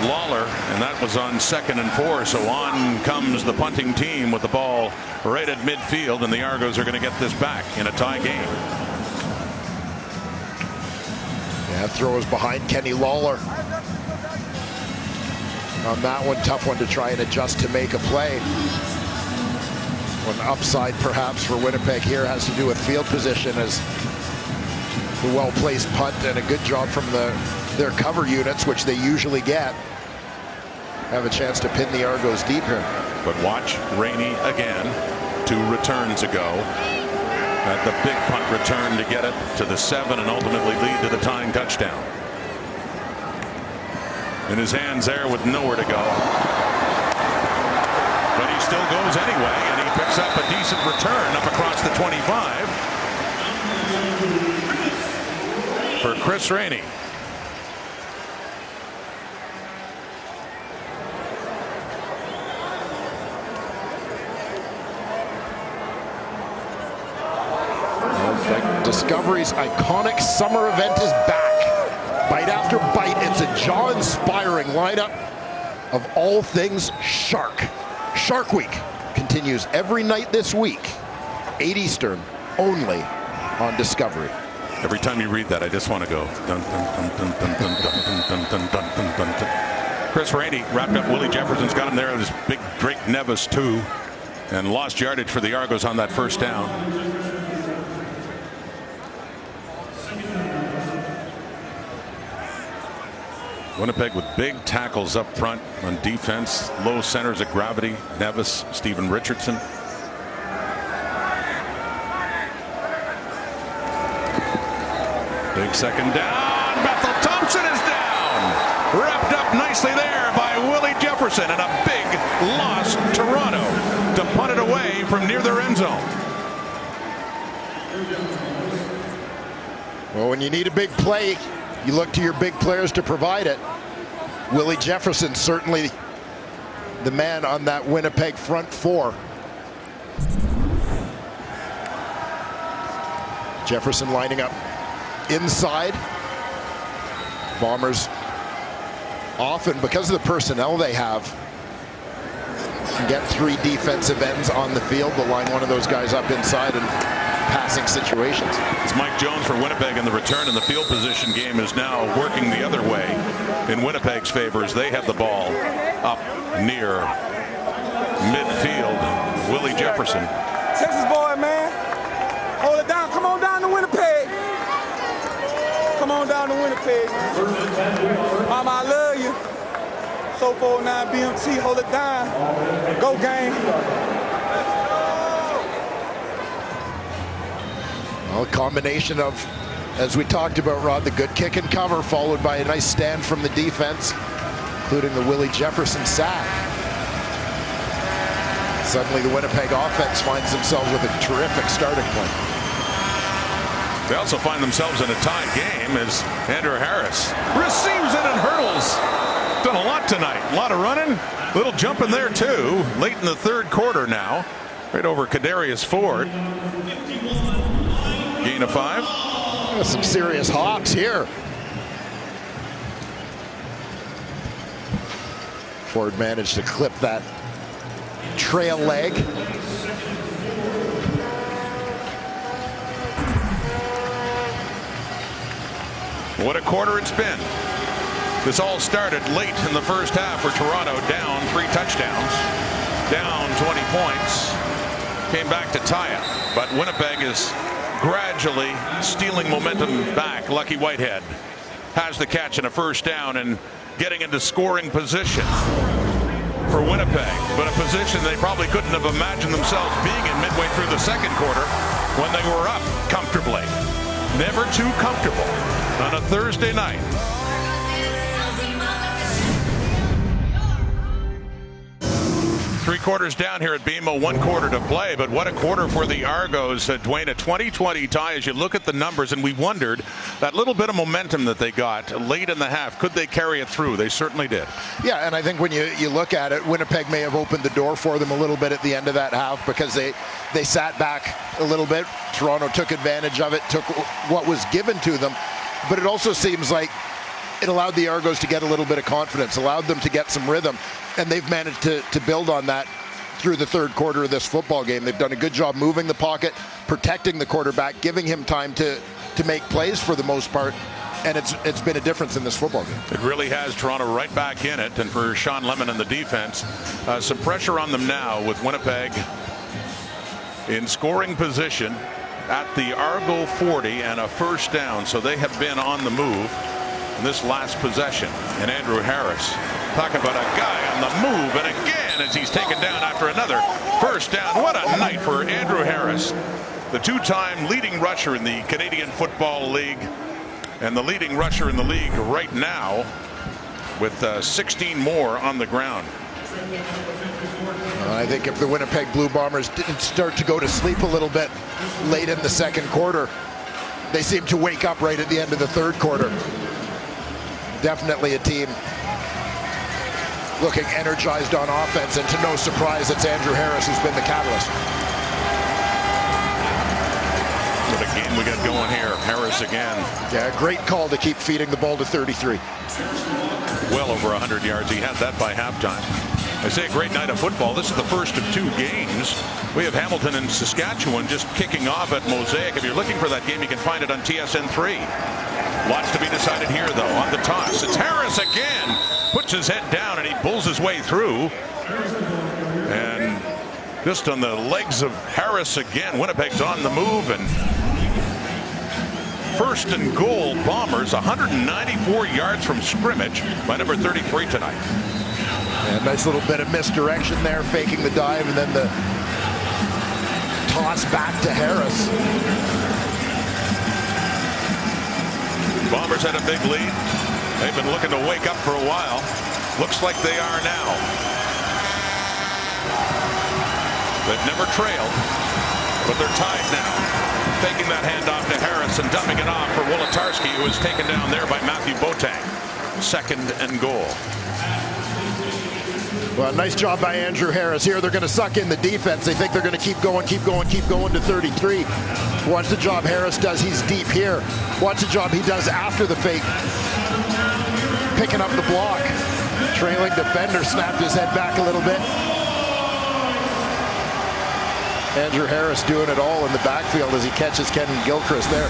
Lawler, and that was on 2nd and 4. So on comes the punting team with the ball right at midfield, and the Argos are going to get this back in a tie game. Yeah, throw is behind Kenny Lawler. On that one, tough one to try and adjust to make a play. One upside perhaps for Winnipeg here has to do with field position, as the well-placed punt and a good job from their cover units, which they usually get, have a chance to pin the Argos deep here. But watch Rainey again. 2 returns ago. At the big punt return to get it to the 7 and ultimately lead to the tying touchdown. In his hands there with nowhere to go. But he still goes anyway, and he picks up a decent return up across the 25 for Chris Rainey. Like Discovery's iconic summer event is back. Bite after bite, it's a jaw-inspiring lineup of all things shark. Shark Week continues every night this week, 8 Eastern, only on Discovery. Every time you read that, I just want to go. Dun, dun, dun, dun, dun, dun, dun, dun, dun, dun, dun, dun. Chris Rainey wrapped up Willie Jefferson's got him there. This big Drake Nevis too, and lost yardage for the Argos on that first down. Winnipeg with big tackles up front on defense, low centers of gravity. Nevis, Stephen Richardson. Big second down. Bethel Thompson is down. Wrapped up nicely there by Willie Jefferson, and a big loss. Toronto to punt it away from near their end zone. Well, when you need a big play, you look to your big players to provide it. Willie Jefferson certainly the man on that Winnipeg front four. Jefferson lining up inside. Bombers often, because of the personnel they have, can get 3 defensive ends on the field. They'll line one of those guys up inside in passing situations. It's Mike Jones for Winnipeg in the return, and the field position game is now working the other way in Winnipeg's favor as they have the ball up near midfield. Willie Jefferson. Texas boy, man. Hold it down. Come on down to Winnipeg. Come on down to Winnipeg, man. Mama, I love you. So 49 BMT, hold it down. Go gang. Well, a combination of, as we talked about, Rod, the good kick and cover followed by a nice stand from the defense, including the Willie Jefferson sack. Suddenly the Winnipeg offense finds themselves with a terrific starting point. They also find themselves in a tied game as Andrew Harris receives it and hurdles. Done a lot tonight. A lot of running. Little jump in there too. Late in the third quarter now. Right over Kadarius Ford. Gain of 5. Some serious hops here. Ford managed to clip that trail leg. What a quarter it's been. This all started late in the first half for Toronto, down 3 touchdowns, down 20 points, came back to tie it, but Winnipeg is gradually stealing momentum back. Lucky Whitehead has the catch and a first down and getting into scoring position for Winnipeg, but a position they probably couldn't have imagined themselves being in midway through the second quarter when they were up comfortably. Never too comfortable on a Thursday night. Three quarters down here at BMO, 1 quarter to play, but what a quarter for the Argos. Dwayne, a 20-20 tie as you look at the numbers, and we wondered that little bit of momentum that they got late in the half, could they carry it through? They certainly did. Yeah, and I think when you look at it, Winnipeg may have opened the door for them a little bit at the end of that half because they sat back a little bit. Toronto took advantage of it, took what was given to them, but it also seems like it allowed the Argos to get a little bit of confidence, allowed them to get some rhythm, and they've managed to build on that through the third quarter of this football game. They've done a good job moving the pocket, protecting the quarterback, giving him time to make plays for the most part, and it's been a difference in this football game. It really has. Toronto right back in it, and for Sean Lemon and the defense, some pressure on them now with Winnipeg in scoring position at the Argo 40 and a first down, so they have been on the move in this last possession. And Andrew Harris, talking about a guy on the move, and again as he's taken down after another first down. What a night for Andrew Harris, the 2-time leading rusher in the Canadian Football League and the leading rusher in the league right now with 16 more on the ground. I think if the Winnipeg Blue Bombers didn't start to go to sleep a little bit late in the second quarter, they seemed to wake up right at the end of the third quarter. Definitely a team looking energized on offense, and to no surprise, it's Andrew Harris who's been the catalyst. With a gain game we got going here. Harris again. Yeah, great call to keep feeding the ball to 33. Well over 100 yards. He had that by halftime. I say a great night of football. This is the first of 2 games. We have Hamilton and Saskatchewan just kicking off at Mosaic. If you're looking for that game, you can find it on TSN3. Lots to be decided here, though. On the toss, it's Harris again. Puts his head down and he pulls his way through. And just on the legs of Harris again. Winnipeg's on the move, and first and goal, Bombers 194 yards from scrimmage by number 33 tonight. Yeah, nice little bit of misdirection there, faking the dive, and then the toss back to Harris. Bombers had a big lead. They've been looking to wake up for a while. Looks like they are now. They've never trailed, but they're tied now. Taking that handoff to Harris and dumping it off for Wolotarski, who is taken down there by Matthew Boateng. Second and goal. Well, nice job by Andrew Harris here. They're going to suck in the defense. They think they're going to keep going to 33. Watch the job Harris does. He's deep here. Watch the job he does after the fake. Picking up the block. Trailing defender snapped his head back a little bit. Andrew Harris doing it all in the backfield as he catches Kenny Gilchrist there.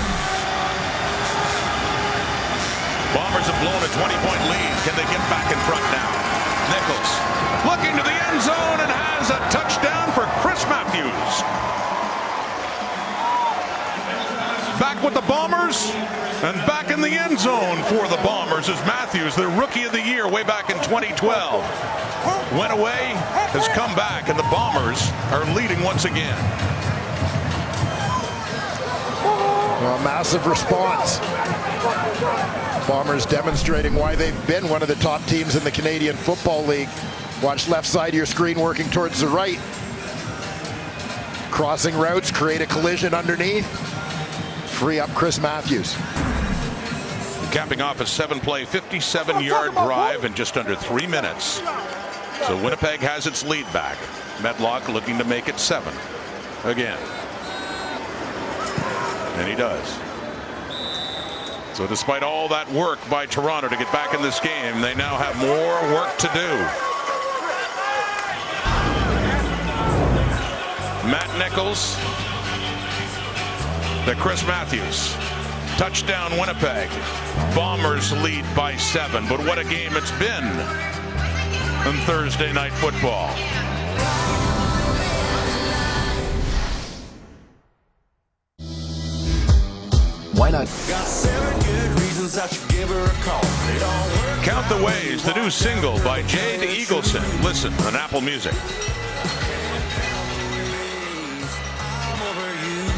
Bombers have blown a 20-point lead. Can they get back in front now? Nichols looking to the end zone and has a touchdown for Chris Matthews. Back with the Bombers and back in the end zone for the Bombers is Matthews, the Rookie of the Year way back in 2012. Went away, has come back, and the Bombers are leading once again. Well, massive response. Bombers demonstrating why they've been one of the top teams in the Canadian Football League. Watch left side of your screen working towards the right. Crossing routes, create a collision underneath. Free up Chris Matthews. Capping off a 7-play, 57-yard drive in just under 3 minutes. So Winnipeg has its lead back. Medlock looking to make it 7 again. And he does. So despite all that work by Toronto to get back in this game, they now have more work to do. Matt Nichols to Chris Matthews. Touchdown Winnipeg. Bombers lead by 7. But what a game it's been on Thursday Night Football. Why not? Got 7 good reasons I should give her a call. It all worked. Count the Ways, the new single by Jade Eagleson. Listen on Apple Music. I'm over you.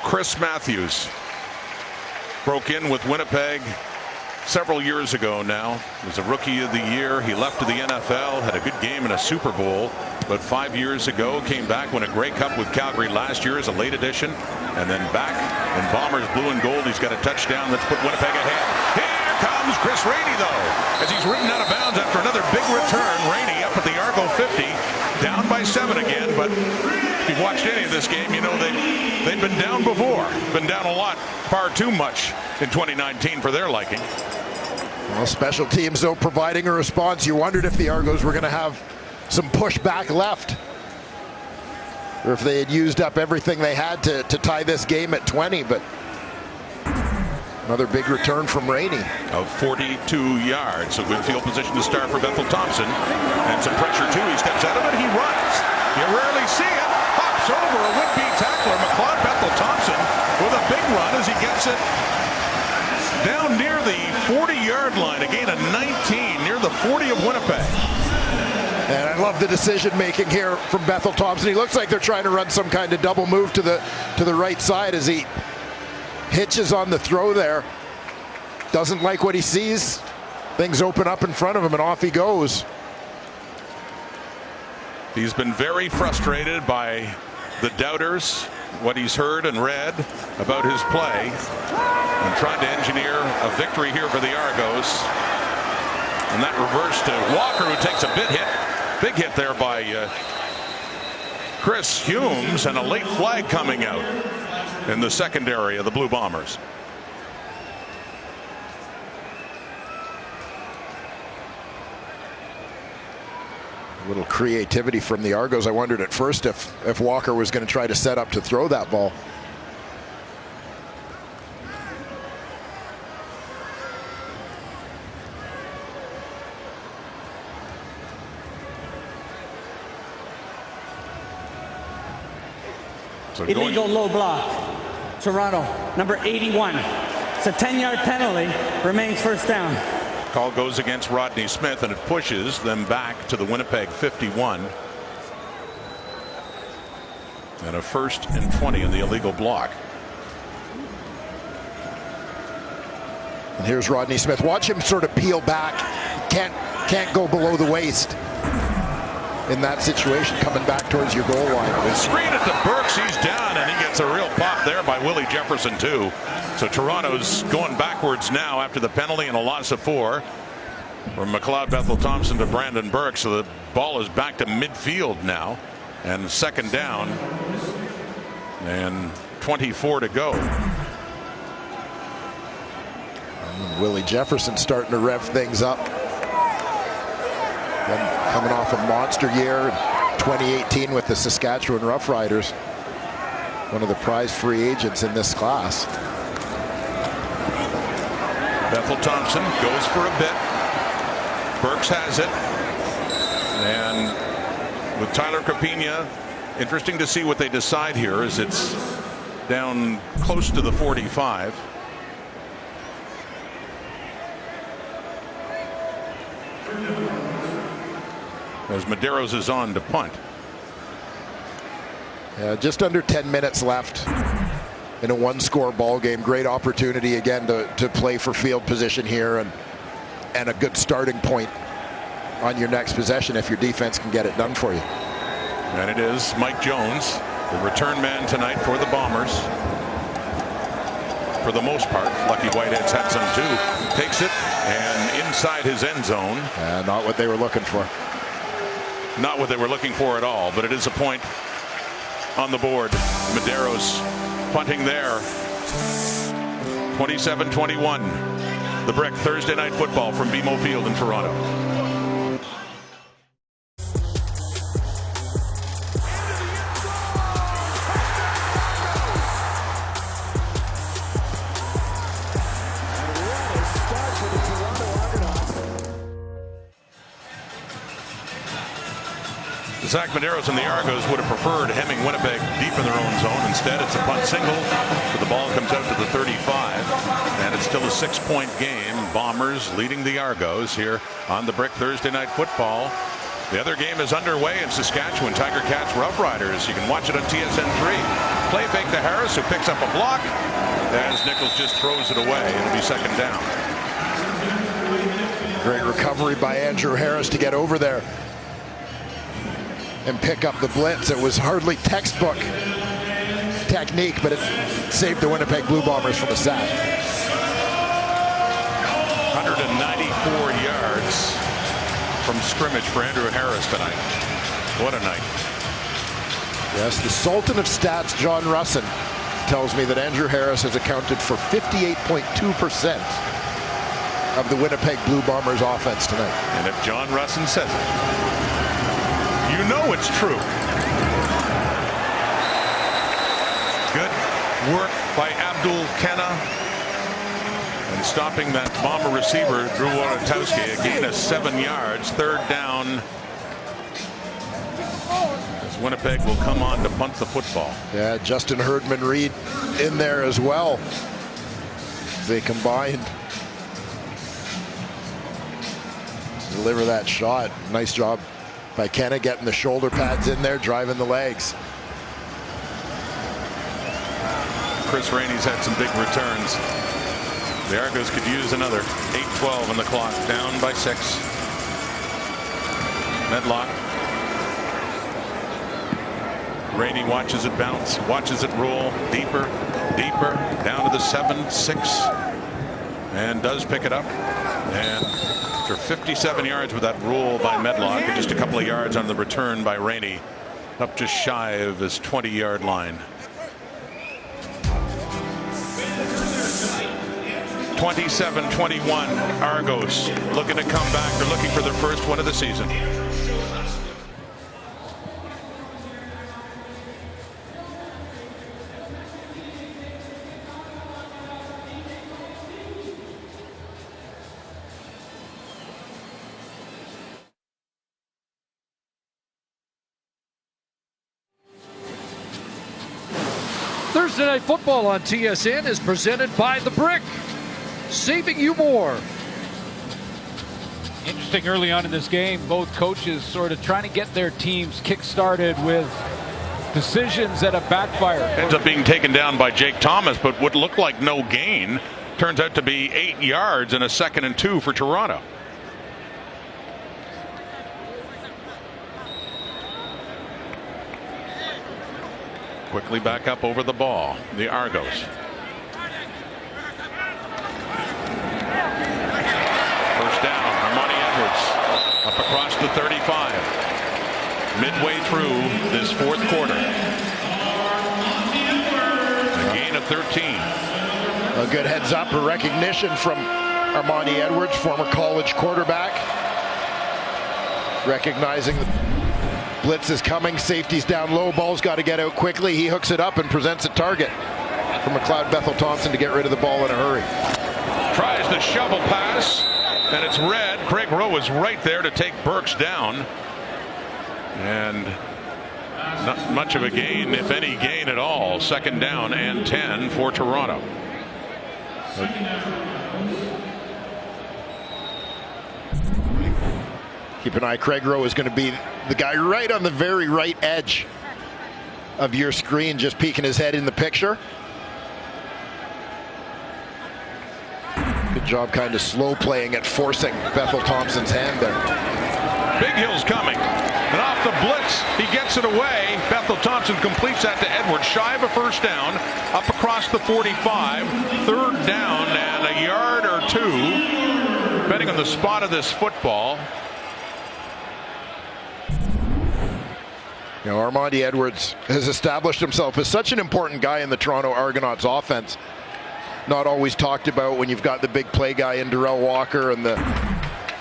Chris Matthews broke in with Winnipeg several years ago now. He was a Rookie of the Year. He left to the NFL, had a good game in a Super Bowl, but 5 years ago came back, won a Grey Cup with Calgary last year as a late addition, and then back in Bombers blue and gold. He's got a touchdown that's put Winnipeg ahead. Here comes Chris Rainey, though, as he's ridden out of bounds after another big return. Rainey up at the Argo 50, down by 7 again, but if you've watched any of this game, you know they've been down before. Been down a lot, far too much in 2019 for their liking. Well, special teams, though, providing a response. You wondered if the Argos were going to have some pushback left, or if they had used up everything they had to tie this game at 20, but another big return from Rainey. Of 42 yards, so good field position to start for Bethel Thompson, and some pressure too. He steps out of it, he runs. You rarely see it. Hops over a would-be tackler, McLeod Bethel Thompson, with a big run as he gets it down near the 40-yard line. A gain of 19 near the 40 of Winnipeg. And I love the decision making here from Bethel Thompson. He looks like they're trying to run some kind of double move to the right side as he hitches on the throw there. Doesn't like what he sees. Things open up in front of him and off he goes. He's been very frustrated by the doubters, what he's heard and read about his play, and trying to engineer a victory here for the Argos. And that reverse to Walker, who takes a big hit Big hit there by Chris Humes, and a late flag coming out in the secondary of the Blue Bombers. A little creativity from the Argos. I wondered at first if Walker was going to try to set up to throw that ball. So Illegal low block. Toronto, number 81. It's a 10-yard penalty. Remains first down. Call goes against Rodney Smith, and it pushes them back to the Winnipeg 51. And a 1st and 20 in the illegal block. And here's Rodney Smith. Watch him sort of peel back. Can't go below the waist in that situation, coming back towards your goal line. The screen at the Burks, he's down, and he gets a real pop there by Willie Jefferson too. So Toronto's going backwards now after the penalty and a loss of 4 from McLeod Bethel Thompson to Brandon Burke. So the ball is back to midfield now, and second down and 24 to go. And Willie Jefferson starting to rev things up. Then coming off a monster year in 2018 with the Saskatchewan Roughriders, one of the prize free agents in this class. Bethel Thompson goes for a bit. Burks has it, and with Tyler Capina, interesting to see what they decide here, as it's down close to the 45. As Medeiros is on to punt. Just under 10 minutes left in a 1-score ball game. Great opportunity again to play for field position here, and a good starting point on your next possession if your defense can get it done for you. And it is Mike Jones, the return man tonight for the Bombers. For the most part, Lucky Whitehead's had some too. Takes it, and inside his end zone. Not what they were looking for. Not what they were looking for at all, but it is a point on the board. Medeiros punting there. 27-21. The Brick, Thursday Night Football from BMO Field in Toronto. Zach Medeiros and the Argos would have preferred hemming Winnipeg deep in their own zone. Instead, it's a punt single, but the ball comes out to the 35, and it's still a 6-point game. Bombers leading the Argos here on the Brick Thursday Night Football. The other game is underway in Saskatchewan. Tiger Cats Roughriders. You can watch it on TSN3. Play fake to Harris, who picks up a block as Nichols just throws it away. It'll be second down. Great recovery by Andrew Harris to get over there and pick up the blitz. It was hardly textbook technique, but it saved the Winnipeg Blue Bombers from a sack. 194 yards from scrimmage for Andrew Harris tonight. What a night. Yes, the Sultan of Stats, John Russin, tells me that Andrew Harris has accounted for 58.2% of the Winnipeg Blue Bombers offense tonight. And if John Russin says it, you know it's true. Good work by Abdul Kenna and stopping that Bomber receiver, Drew Waratowski. A gain of 7 yards. Third down. As Winnipeg will come on to punt the football. Yeah, Justin Herdman-Reed in there as well. They combined to deliver that shot. Nice job by Kenna getting the shoulder pads in there, driving the legs. Chris Rainey's had some big returns. The Argos could use another. 8:12 on the clock, down by 6. Medlock. Rainey watches it bounce, watches it roll deeper, deeper, down to the 7-6, and does pick it up. And after 57 yards with that rule by Medlock, and just a couple of yards on the return by Rainey, up just shy of his 20-yard line. 27-21, Argos looking to come back. They're looking for their first one of the season. Thursday Night Football on TSN is presented by The Brick, saving you more. Interesting early on in this game, both coaches sort of trying to get their teams kick-started with decisions that have backfired. Ends up being taken down by Jake Thomas, but what looked like no gain turns out to be 8 yards and a 2nd and 2 for Toronto. Quickly back up over the ball, the Argos. First down, Armani Edwards up across the 35. Midway through this fourth quarter. A gain of 13. A good heads up, a recognition from Armani Edwards, former college quarterback. Recognizing the blitz is coming, safety's down low, ball's got to get out quickly. He hooks it up and presents a target for McLeod Bethel Thompson to get rid of the ball in a hurry. Tries the shovel pass, and it's red. Craig Rowe is right there to take Burks down. And not much of a gain, if any gain at all. 2nd down and 10 for Toronto. Keep an eye, Craig Rowe is going to be the guy right on the very right edge of your screen, just peeking his head in the picture. Good job kind of slow playing at forcing Bethel Thompson's hand there. Big Hill's coming. And off the blitz, he gets it away. Bethel Thompson completes that to Edwards, shy of a first down, up across the 45. 3rd down and a yard or 2, depending on the spot of this football. You know, Armani Edwards has established himself as such an important guy in the Toronto Argonauts offense. Not always talked about when you've got the big play guy in Darrell Walker and the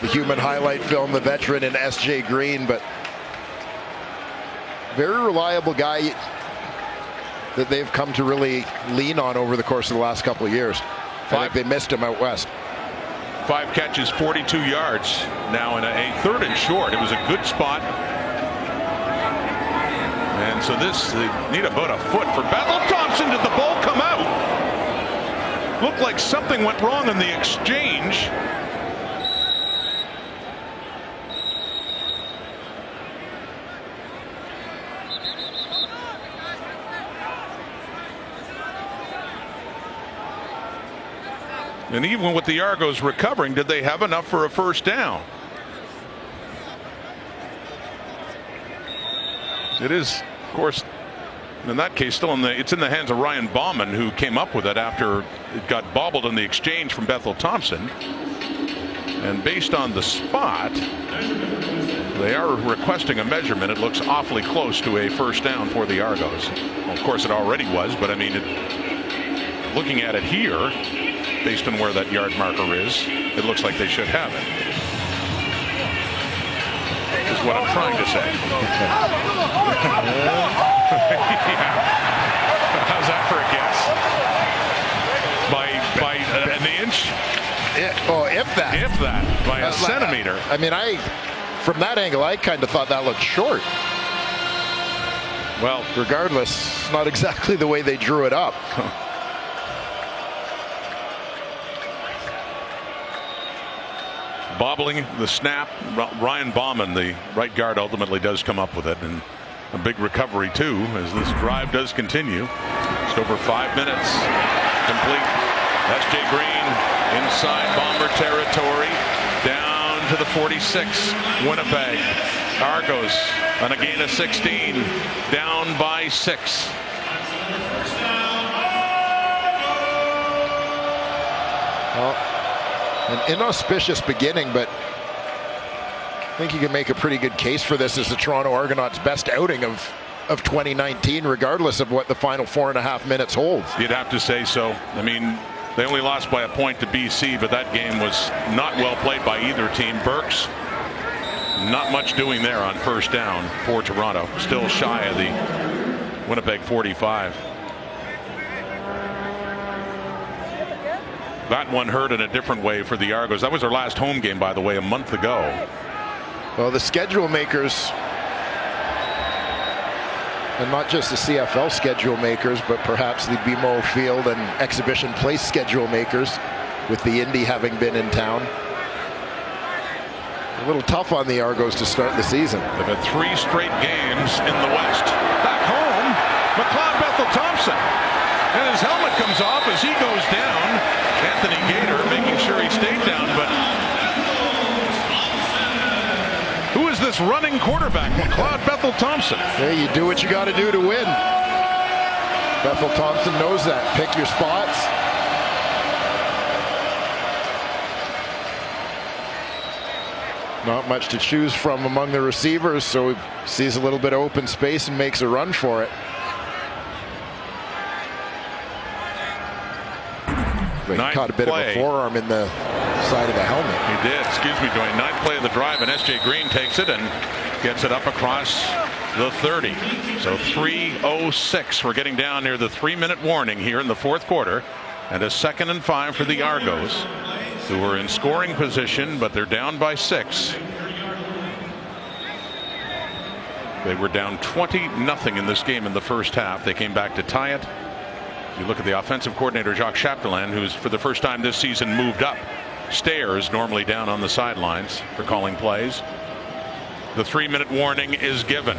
human highlight film, the veteran in S.J. Green, but very reliable guy that they've come to really lean on over the course of the last couple of years. I think they missed him out west. 5 catches, 42 yards. Now in a 3rd and short. It was a good spot. And so this, they need about a foot for Bethel Thompson. Did the ball come out? Looked like something went wrong in the exchange. And even with the Argos recovering, did they have enough for a first down? It is, of course, in that case, still it's in the hands of Ryan Bauman, who came up with it after it got bobbled in the exchange from Bethel Thompson. And based on the spot, they are requesting a measurement. It looks awfully close to a first down for the Argos. Well, of course, it already was, but I mean, looking at it here, based on where that yard marker is, it looks like they should have it. Is what I'm trying to say. Yeah. How's that for a guess? By an inch? If that. If that. By a centimeter. I mean, from that angle, I kind of thought that looked short. Well, regardless, not exactly the way they drew it up. Bobbling the snap. Ryan Bauman, the right guard, ultimately does come up with it, and a big recovery too as this drive does continue. Just over 5 minutes complete. S.J. Green inside Bomber territory, down to the 46. Winnipeg Argos on a gain of 16, down by 6. Well, An inauspicious beginning, but I think you can make a pretty good case for this as the Toronto Argonauts' best outing of 2019, regardless of what the final 4.5 minutes holds. You'd have to say so. I mean, they only lost by a point to BC, but that game was not well played by either team. Burks, not much doing there on first down for Toronto. Still shy of the Winnipeg 45. That one hurt in a different way for the Argos. That was their last home game, by the way, a month ago. Well, the schedule makers, and not just the CFL schedule makers, but perhaps the BMO Field and Exhibition Place schedule makers, with the Indy having been in town. A little tough on the Argos to start the season. They've had 3 straight games in the West. Back home, McLeod Bethel Thompson. And his helmet comes off as he goes down. Anthony Gator making sure he stayed down, but who is this running quarterback? McLeod Bethel Thompson. Hey, you do what you got to do to win. Bethel Thompson knows that. Pick your spots. Not much to choose from among the receivers, so he sees a little bit of open space and makes a run for it. But he caught a bit of a forearm in the side of the helmet. He did. Excuse me, Dwayne. 9th play of the drive, and S.J. Green takes it and gets it up across the 30. So 3:06. We're getting down near the 3-minute warning here in the fourth quarter. And a 2nd and 5 for the Argos, who were in scoring position, but they're down by 6. They were down 20-0 in this game in the first half. They came back to tie it. You look at the offensive coordinator, Jacques Chapdelaine, who's for the first time this season moved up stairs, normally down on the sidelines for calling plays. The 3-minute warning is given.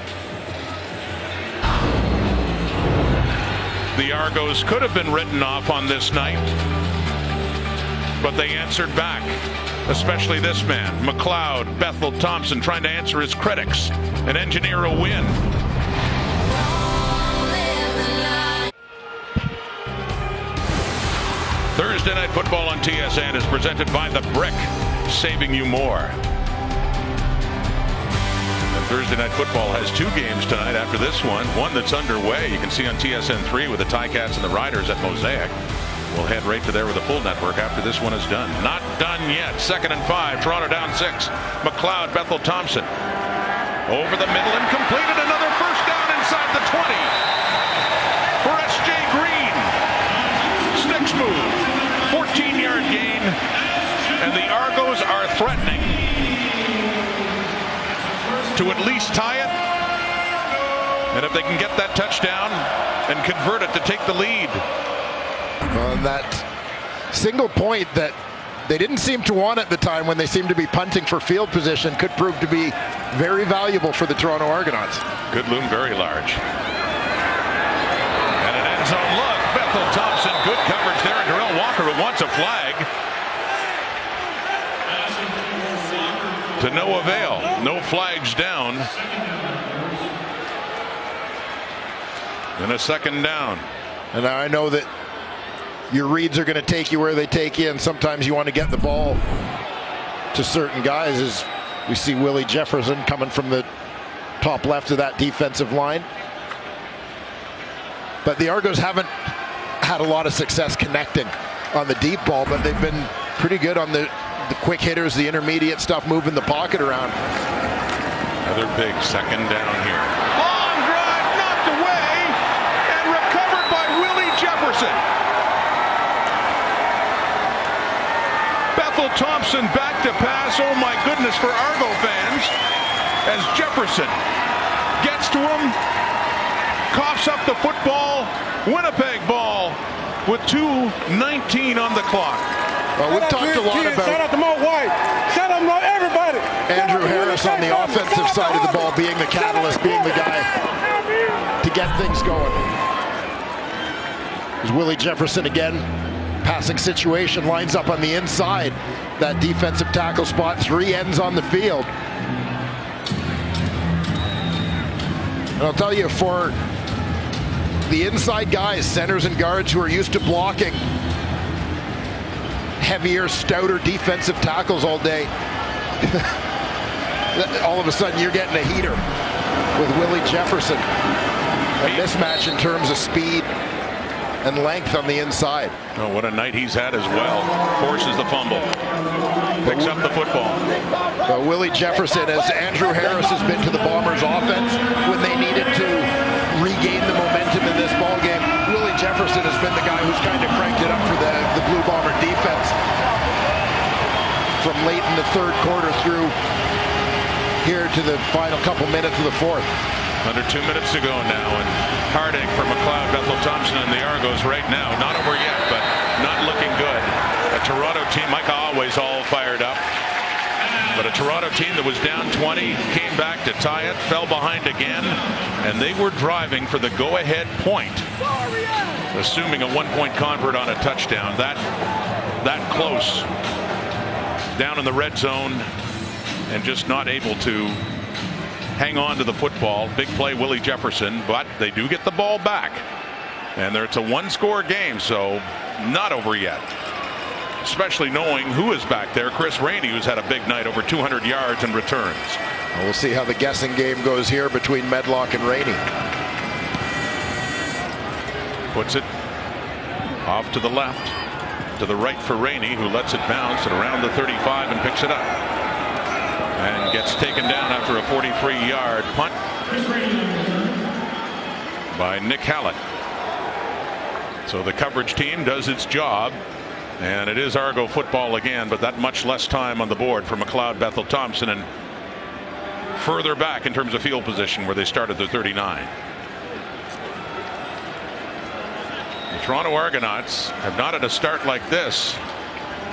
The Argos could have been written off on this night, but they answered back, especially this man, McLeod Bethel Thompson, trying to answer his critics and engineer a win. Thursday Night Football on TSN is presented by The Brick, saving you more. And Thursday Night Football has 2 games tonight after this one that's underway. You can see on TSN 3 with the Ticats and the Riders at Mosaic. We'll head right to there with the full network after this one is done. Not done yet. 2nd and 5. Toronto down 6. McLeod Bethel Thompson over the middle and completed another first down inside the 20 for S.J. Green. Sticks move. 14-yard gain, and the Argos are threatening to at least tie it. And if they can get that touchdown and convert it to take the lead. On that single point that they didn't seem to want at the time when they seemed to be punting for field position could prove to be very valuable for the Toronto Argonauts. Could loom very large. And an end zone look. Bethel Thompson, good coverage there. And Darrell Walker, who wants a flag. To no avail. No flags down. And a 2nd down. And I know that your reads are going to take you where they take you, and sometimes you want to get the ball to certain guys, as we see Willie Jefferson coming from the top left of that defensive line. But the Argos haven't had a lot of success connecting on the deep ball, but they've been pretty good on the quick hitters, the intermediate stuff, moving the pocket around. Another big 2nd down here. Long drive knocked away and recovered by Willie Jefferson. Bethel Thompson back to pass. Oh my goodness for Argo fans, as Jefferson gets to him, coughs up the football. Winnipeg ball with 2:19 on the clock. Well, we've talked a lot about shout out to Mo White. Shout out to everybody. Andrew Harris on the offensive side of the ball being the catalyst, being the guy to get things going. There's Willie Jefferson again. Passing situation, lines up on the inside. That defensive tackle spot, 3 ends on the field. And I'll tell you, for the inside guys, centers and guards who are used to blocking heavier, stouter defensive tackles all day. All of a sudden you're getting a heater with Willie Jefferson. A mismatch in terms of speed and length on the inside. Oh, what a night he's had as well. Forces the fumble. Picks up the football. But Willie Jefferson, as Andrew Harris has been to the Bombers offense when they needed to regain the momentum in this ball game, Willie Jefferson has been the guy who's kind of cranked it up for the Blue Bomber defense from late in the third quarter through here to the final couple minutes of the fourth. Under 2 minutes to go now, and heartache for McLeod, Bethel Thompson, and the Argos right now. Not over yet, but not looking good. A Toronto team, Micah always all fired up. But a Toronto team that was down 20, came back to tie it, fell behind again, and they were driving for the go-ahead point. Assuming a one-point convert on a touchdown. That close. Down in the red zone, and just not able to hang on to the football. Big play, Willie Jefferson, but they do get the ball back. And it's a one-score game, so not over yet. Especially knowing who is back there. Chris Rainey, who's had a big night, over 200 yards and returns. Well, we'll see how the guessing game goes here between Medlock and Rainey. Puts it off to the left, to the right for Rainey, who lets it bounce at around the 35 and picks it up. And gets taken down after a 43-yard punt by Nick Hallett. So the coverage team does its job, and it is Argo football again, but that much less time on the board for McLeod Bethel Thompson, and further back in terms of field position where they started their 39. The Toronto Argonauts have not had a start like this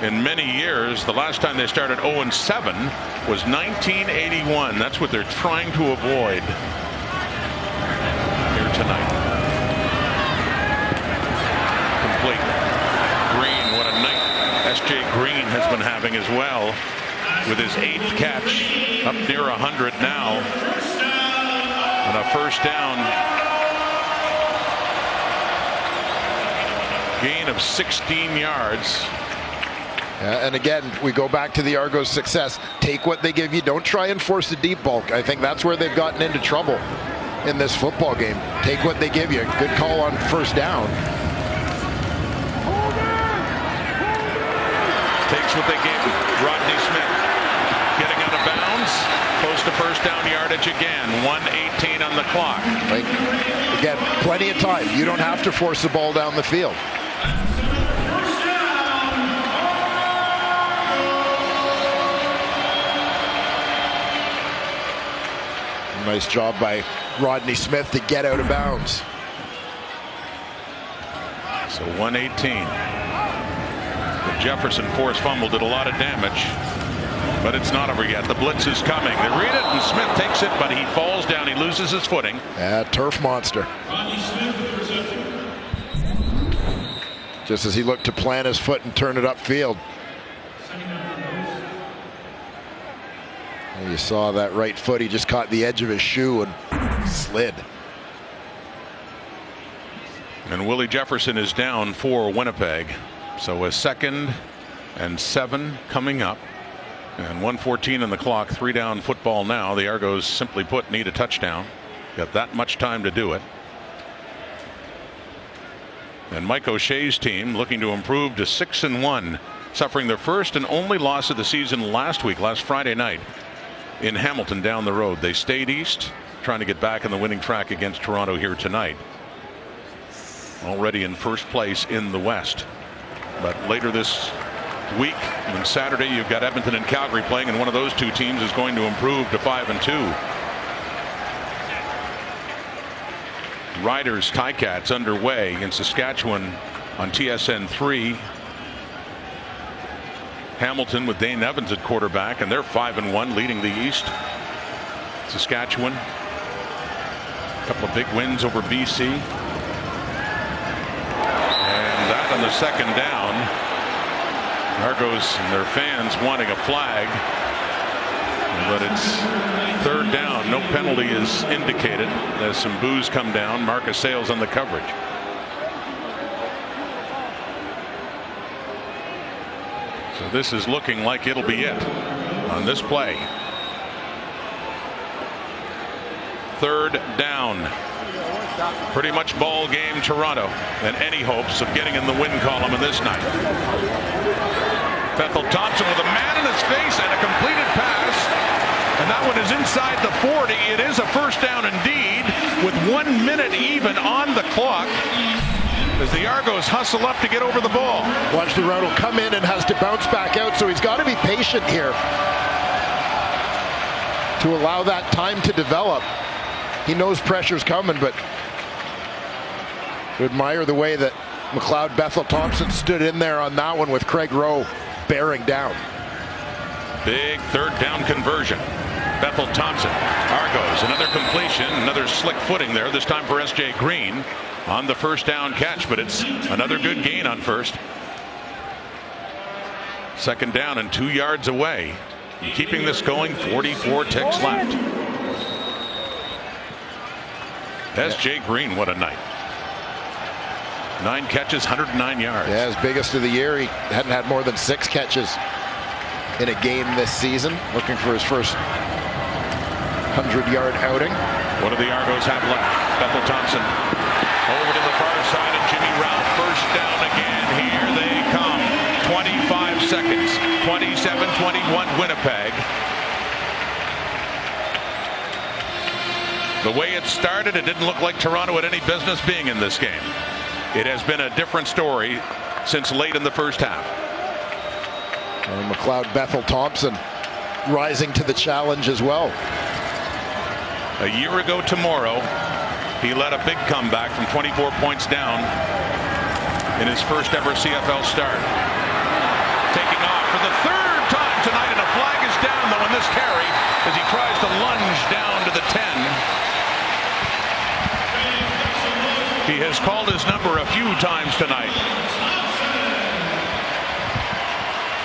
in many years. The last time they started 0-7 was 1981. That's what they're trying to avoid here tonight. Complete. Green, what a night S.J. Green has been having as well, with his 8th catch, up near 100 now, and a first down. Gain of 16 yards. And again, we go back to the Argos' success. Take what they give you. Don't try and force the deep ball. I think that's where they've gotten into trouble in this football game. Take what they give you. Good call on first down. Takes what they gave him. Rodney Smith getting out of bounds. Close to first down yardage again. 1:18 on the clock. Again, plenty of time. You don't have to force the ball down the field. Nice job by Rodney Smith to get out of bounds. So 1:18. The Jefferson forced fumble did a lot of damage, but it's not over yet. The blitz is coming. They read it, and Smith takes it, but he falls down. He loses his footing. Turf monster. Just as he looked to plant his foot and turn it upfield. You saw that right foot. He just caught the edge of his shoe and slid. And Willie Jefferson is down for Winnipeg. So a 2nd and 7 coming up. And 1:14 on the clock. 3 down football now. The Argos, simply put, need a touchdown. Got that much time to do it. And Mike O'Shea's team looking to improve to 6-1. Suffering their first and only loss of the season last Friday night. In Hamilton down the road. They stayed east, trying to get back in the winning track against Toronto here tonight. Already in first place in the West. But later this week, on Saturday, you've got Edmonton and Calgary playing, and one of those two teams is going to improve to 5-2. Riders Ticats underway in Saskatchewan on TSN 3. Hamilton with Dane Evans at quarterback, and they're 5-1, leading the East. Saskatchewan, a couple of big wins over BC. And that on the second down. Argos and their fans wanting a flag. But it's third down. No penalty is indicated as some boos come down. Marcus Sales on the coverage. this is looking like it'll be it on this play. Third down. Pretty much ball game Toronto, and any hopes of getting in the win column in this night. Bethel Thompson with a man in his face and a completed pass, and that one is inside the 40. It is a first down indeed, with 1 minute even on the clock as the Argos hustle up to get over the ball. Watch Toronto come in and has to bounce back out, so he's got to be patient here to allow that time to develop. He knows pressure's coming, but I admire the way that McLeod Bethel Thompson stood in there on that one with Craig Rowe bearing down. Big third down conversion. Bethel Thompson, Argos, another completion, another slick footing there, this time for S.J. Green on the first down catch, but it's another good gain on first. Second down and 2 yards away. And keeping this going, 44 ticks left. S.J. Green, what a night. 9 catches, 109 yards. Yeah, his biggest of the year. He hadn't had more than 6 catches in a game this season. Looking for his first 100-yard outing. What do the Argos have left? Bethel Thompson over to the far side, and Jimmy Ralph first down again. Here they come. 25 seconds. 27-21 Winnipeg. The way it started, it didn't look like Toronto had any business being in this game. It has been a different story since late in the first half. And McLeod Bethel Thompson rising to the challenge as well. A year ago tomorrow, he led a big comeback from 24 points down in his first ever CFL start. Taking off for the third time tonight, and a flag is down though on this carry as he tries to lunge down to the 10. He has called his number a few times tonight.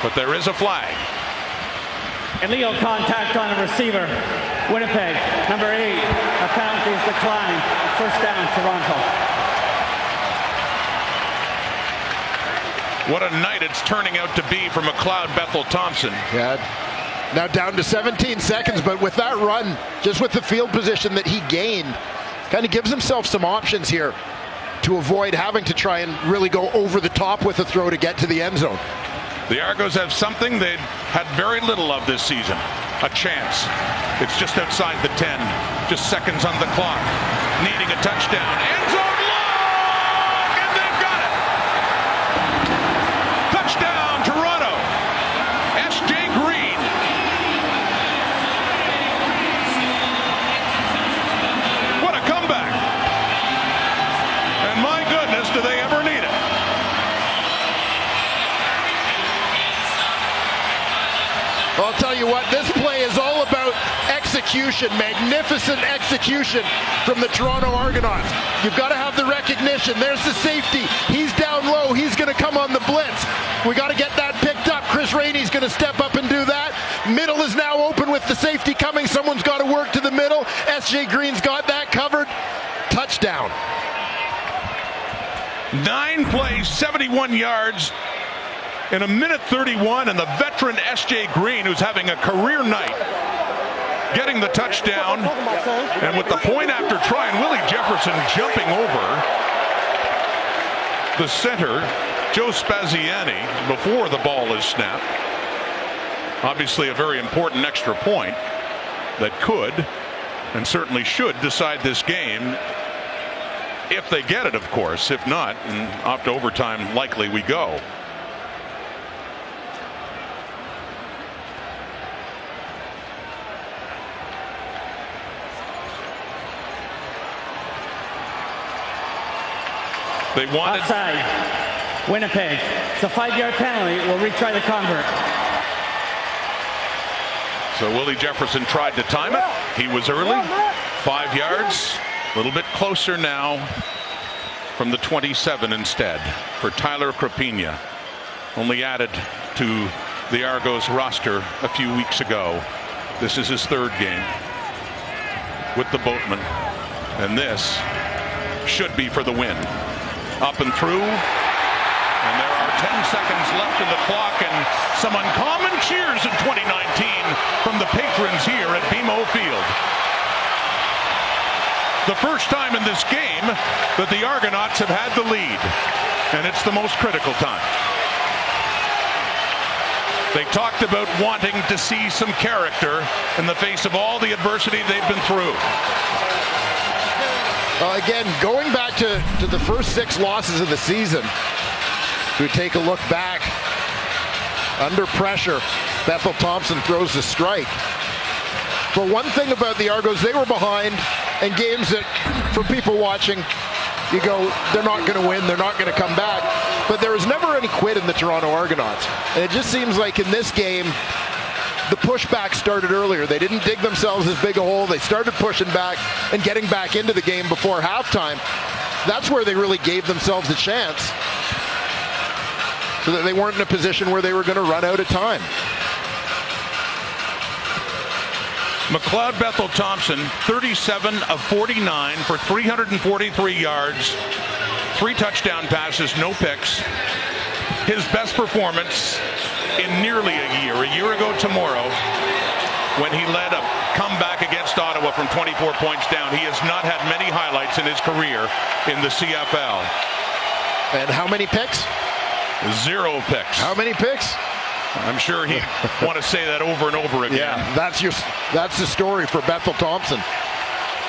But there is a flag. Illegal contact on a receiver. Winnipeg, number 8. A penalty is declined. First down, Toronto. What a night it's turning out to be for McLeod Bethel Thompson. Yeah. Now down to 17 seconds, but with that run, just with the field position that he gained, kind of gives himself some options here to avoid having to try and really go over the top with a throw to get to the end zone. The Argos have something they'd had very little of this season. A chance. It's just outside the 10. Just seconds on the clock. Needing a touchdown. End zone long! And they've got it! Touchdown, Toronto! S.J. Green. What a comeback! And my goodness, do they ever need it? I'll tell you what, this play is all about execution, magnificent execution from the Toronto Argonauts. You've got to have the recognition. There's the safety. He's down low. He's going to come on the blitz. We got to get that picked up. Chris Rainey's going to step up and do that. Middle is now open with the safety coming. Someone's got to work to the middle. S.J. Green's got that covered. Touchdown. 9 plays, 71 yards. In a minute 31, and the veteran S.J. Green, who's having a career night, getting the touchdown. And with the point after try, and Willie Jefferson jumping over the center, Joe Spaziani, before the ball is snapped. Obviously a very important extra point that could and certainly should decide this game. If they get it, of course. If not, and off to overtime likely we go. They wanted outside. Winnipeg. It's a 5-yard penalty. We'll retry the convert. So Willie Jefferson tried to time it. He was early. 5 yards. A little bit closer now from the 27 instead for Tyler Crapina. Only added to the Argos roster a few weeks ago. This is his 3rd game with the Boatmen. And this should be for the win. Up and through, and there are 10 seconds left in the clock, and some uncommon cheers in 2019 from the patrons here at BMO Field. The first time in this game that the Argonauts have had the lead, and it's the most critical time. They talked about wanting to see some character in the face of all the adversity they've been through. Again, going back to the first 6 losses of the season, we take a look back. Under pressure, Bethel Thompson throws the strike. But one thing about the Argos, they were behind in games that, for people watching, you go, they're not going to win, they're not going to come back. But there was never any quit in the Toronto Argonauts. And it just seems like in this game, the pushback started earlier. They didn't dig themselves as big a hole. They started pushing back and getting back into the game before halftime. That's where they really gave themselves a chance, so that they weren't in a position where they were going to run out of time. McLeod Bethel Thompson, 37 of 49 for 343 yards, 3 touchdown passes, no picks. His best performance in nearly a year ago tomorrow, when he led a comeback against Ottawa from 24 points down. He has not had many highlights in his career in the CFL. And how many picks? 0 picks. How many picks? I'm sure he'd want to say that over and over again. Yeah, that's the story for Bethel Thompson.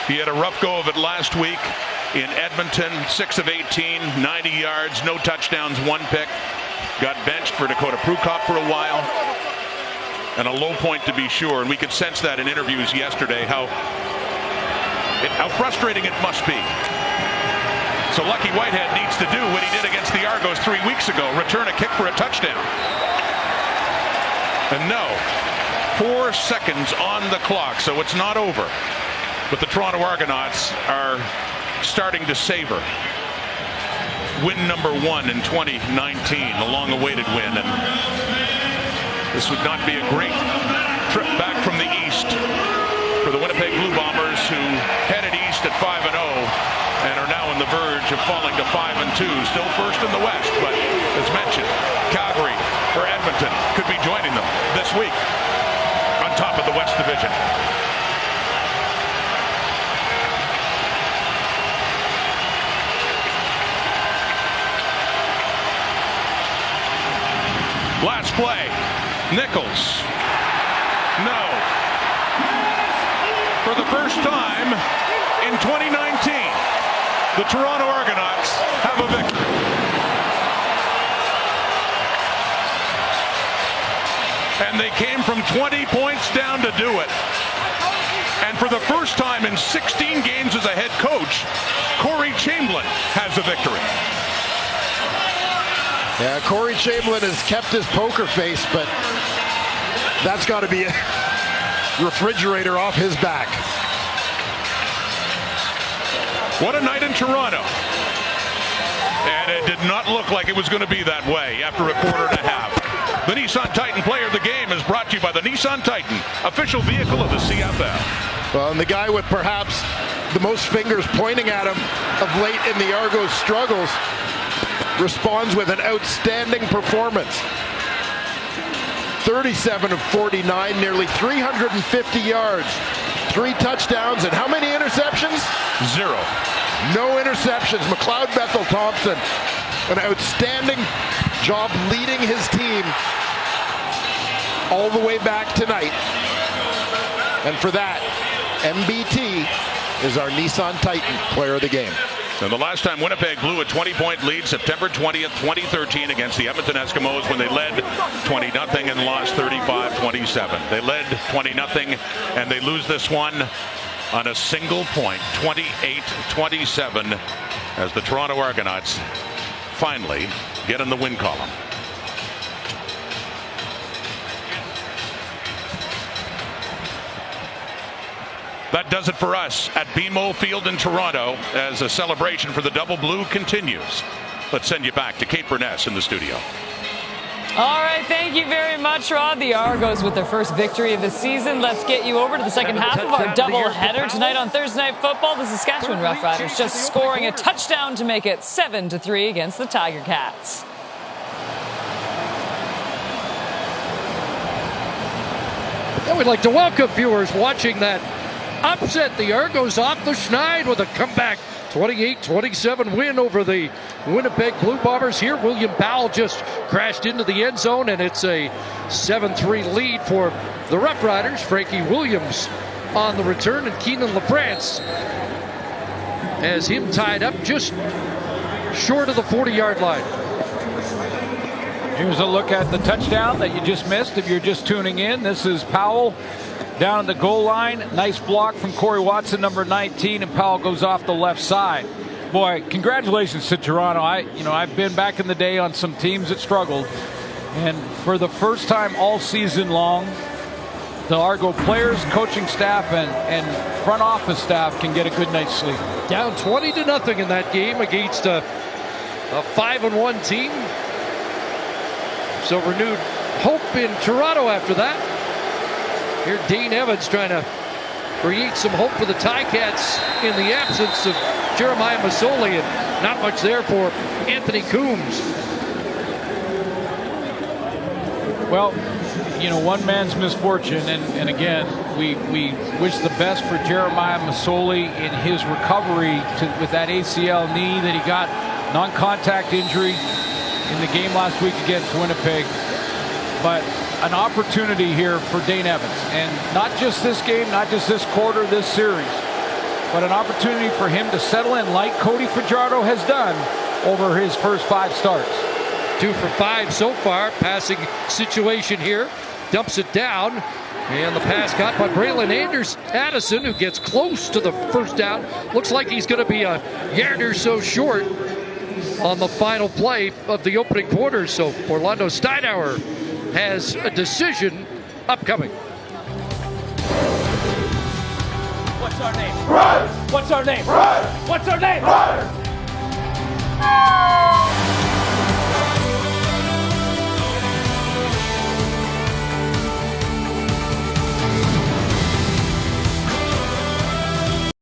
He had a rough go of it last week in Edmonton, 6 of 18, 90 yards, no touchdowns, 1 pick. Got benched for Dakota Prukop for a while. And a low point to be sure. And we could sense that in interviews yesterday, how frustrating it must be. So Lucky Whitehead needs to do what he did against the Argos 3 weeks ago, return a kick for a touchdown. And no, 4 seconds on the clock, so it's not over. But the Toronto Argonauts are starting to savor win number 1 in 2019, a long-awaited win. And this would not be a great trip back from the East for the Winnipeg Blue Bombers, who headed east at 5-0 and are now on the verge of falling to 5-2, still first in the West. But as mentioned, Calgary or Edmonton could be joining them this week on top of the West Division. Last play, Nichols. No. For the first time in 2019, the Toronto Argonauts have a victory. And they came from 20 points down to do it. And for the first time in 16 games as a head coach, Corey Chamberlain has a victory. Yeah, Corey Chamberlain has kept his poker face, but that's got to be a refrigerator off his back. What a night in Toronto. And it did not look like it was going to be that way after a quarter and a half. The Nissan Titan Player of the Game is brought to you by the Nissan Titan, official vehicle of the CFL. Well, and the guy with perhaps the most fingers pointing at him of late in the Argos' struggles responds with an outstanding performance. 37 of 49, nearly 350 yards, 3 touchdowns, and how many interceptions? 0. No interceptions. McLeod Bethel Thompson, an outstanding job leading his team all the way back tonight. And for that, MBT is our Nissan Titan Player of the Game. And the last time Winnipeg blew a 20-point lead, September 20th, 2013, against the Edmonton Eskimos, when they led 20-0 and lost 35-27. They led 20-0, and they lose this one on a single point, 28-27, as the Toronto Argonauts finally get in the win column. That does it for us at BMO Field in Toronto as a celebration for the Double Blue continues. Let's send you back to Kate Burness in the studio. All right, thank you very much, Rod. The Argos with their first victory of the season. Let's get you over to the second half of our doubleheader tonight on Thursday Night Football. The Saskatchewan Roughriders just scoring a touchdown to make it 7-3 against the Tiger Cats. And we'd like to welcome viewers watching that upset the Argos off the Schneid with a comeback 28-27 win over the Winnipeg Blue Bombers. Here, William Powell just crashed into the end zone, and it's a 7-3 lead for the Rough Riders. Frankie Williams on the return, and Keenan LaFrance has him tied up just short of the 40-yard line. Here's a look at the touchdown that you just missed if you're just tuning in. This is Powell down at the goal line. Nice block from Corey Watson, number 19, and Powell goes off the left side. Boy, congratulations to Toronto. I've been back in the day on some teams that struggled, and for the first time all season long, the Argo players, coaching staff, and front office staff can get a good night's sleep. Down 20-0 in that game against a 5-1 team. So renewed hope in Toronto after that. Here Dane Evans trying to create some hope for the Ticats in the absence of Jeremiah Masoli, and not much there for Anthony Coombs. Well, one man's misfortune, and again, we wish the best for Jeremiah Masoli in his recovery with that ACL knee that he got, non-contact injury in the game last week against Winnipeg. But an opportunity here for Dane Evans, and not just this game, not just this quarter, this series, but an opportunity for him to settle in like Cody Fajardo has done over his first 5 starts. 2 for 5 so far. Passing situation here. Dumps it down. And the pass caught by Braylon Addison, who gets close to the first down. Looks like he's going to be a yard or so short on the final play of the opening quarter. So Orlando Steinauer has a decision upcoming. What's our name? Riders! What's our name? Riders! What's our name? Riders!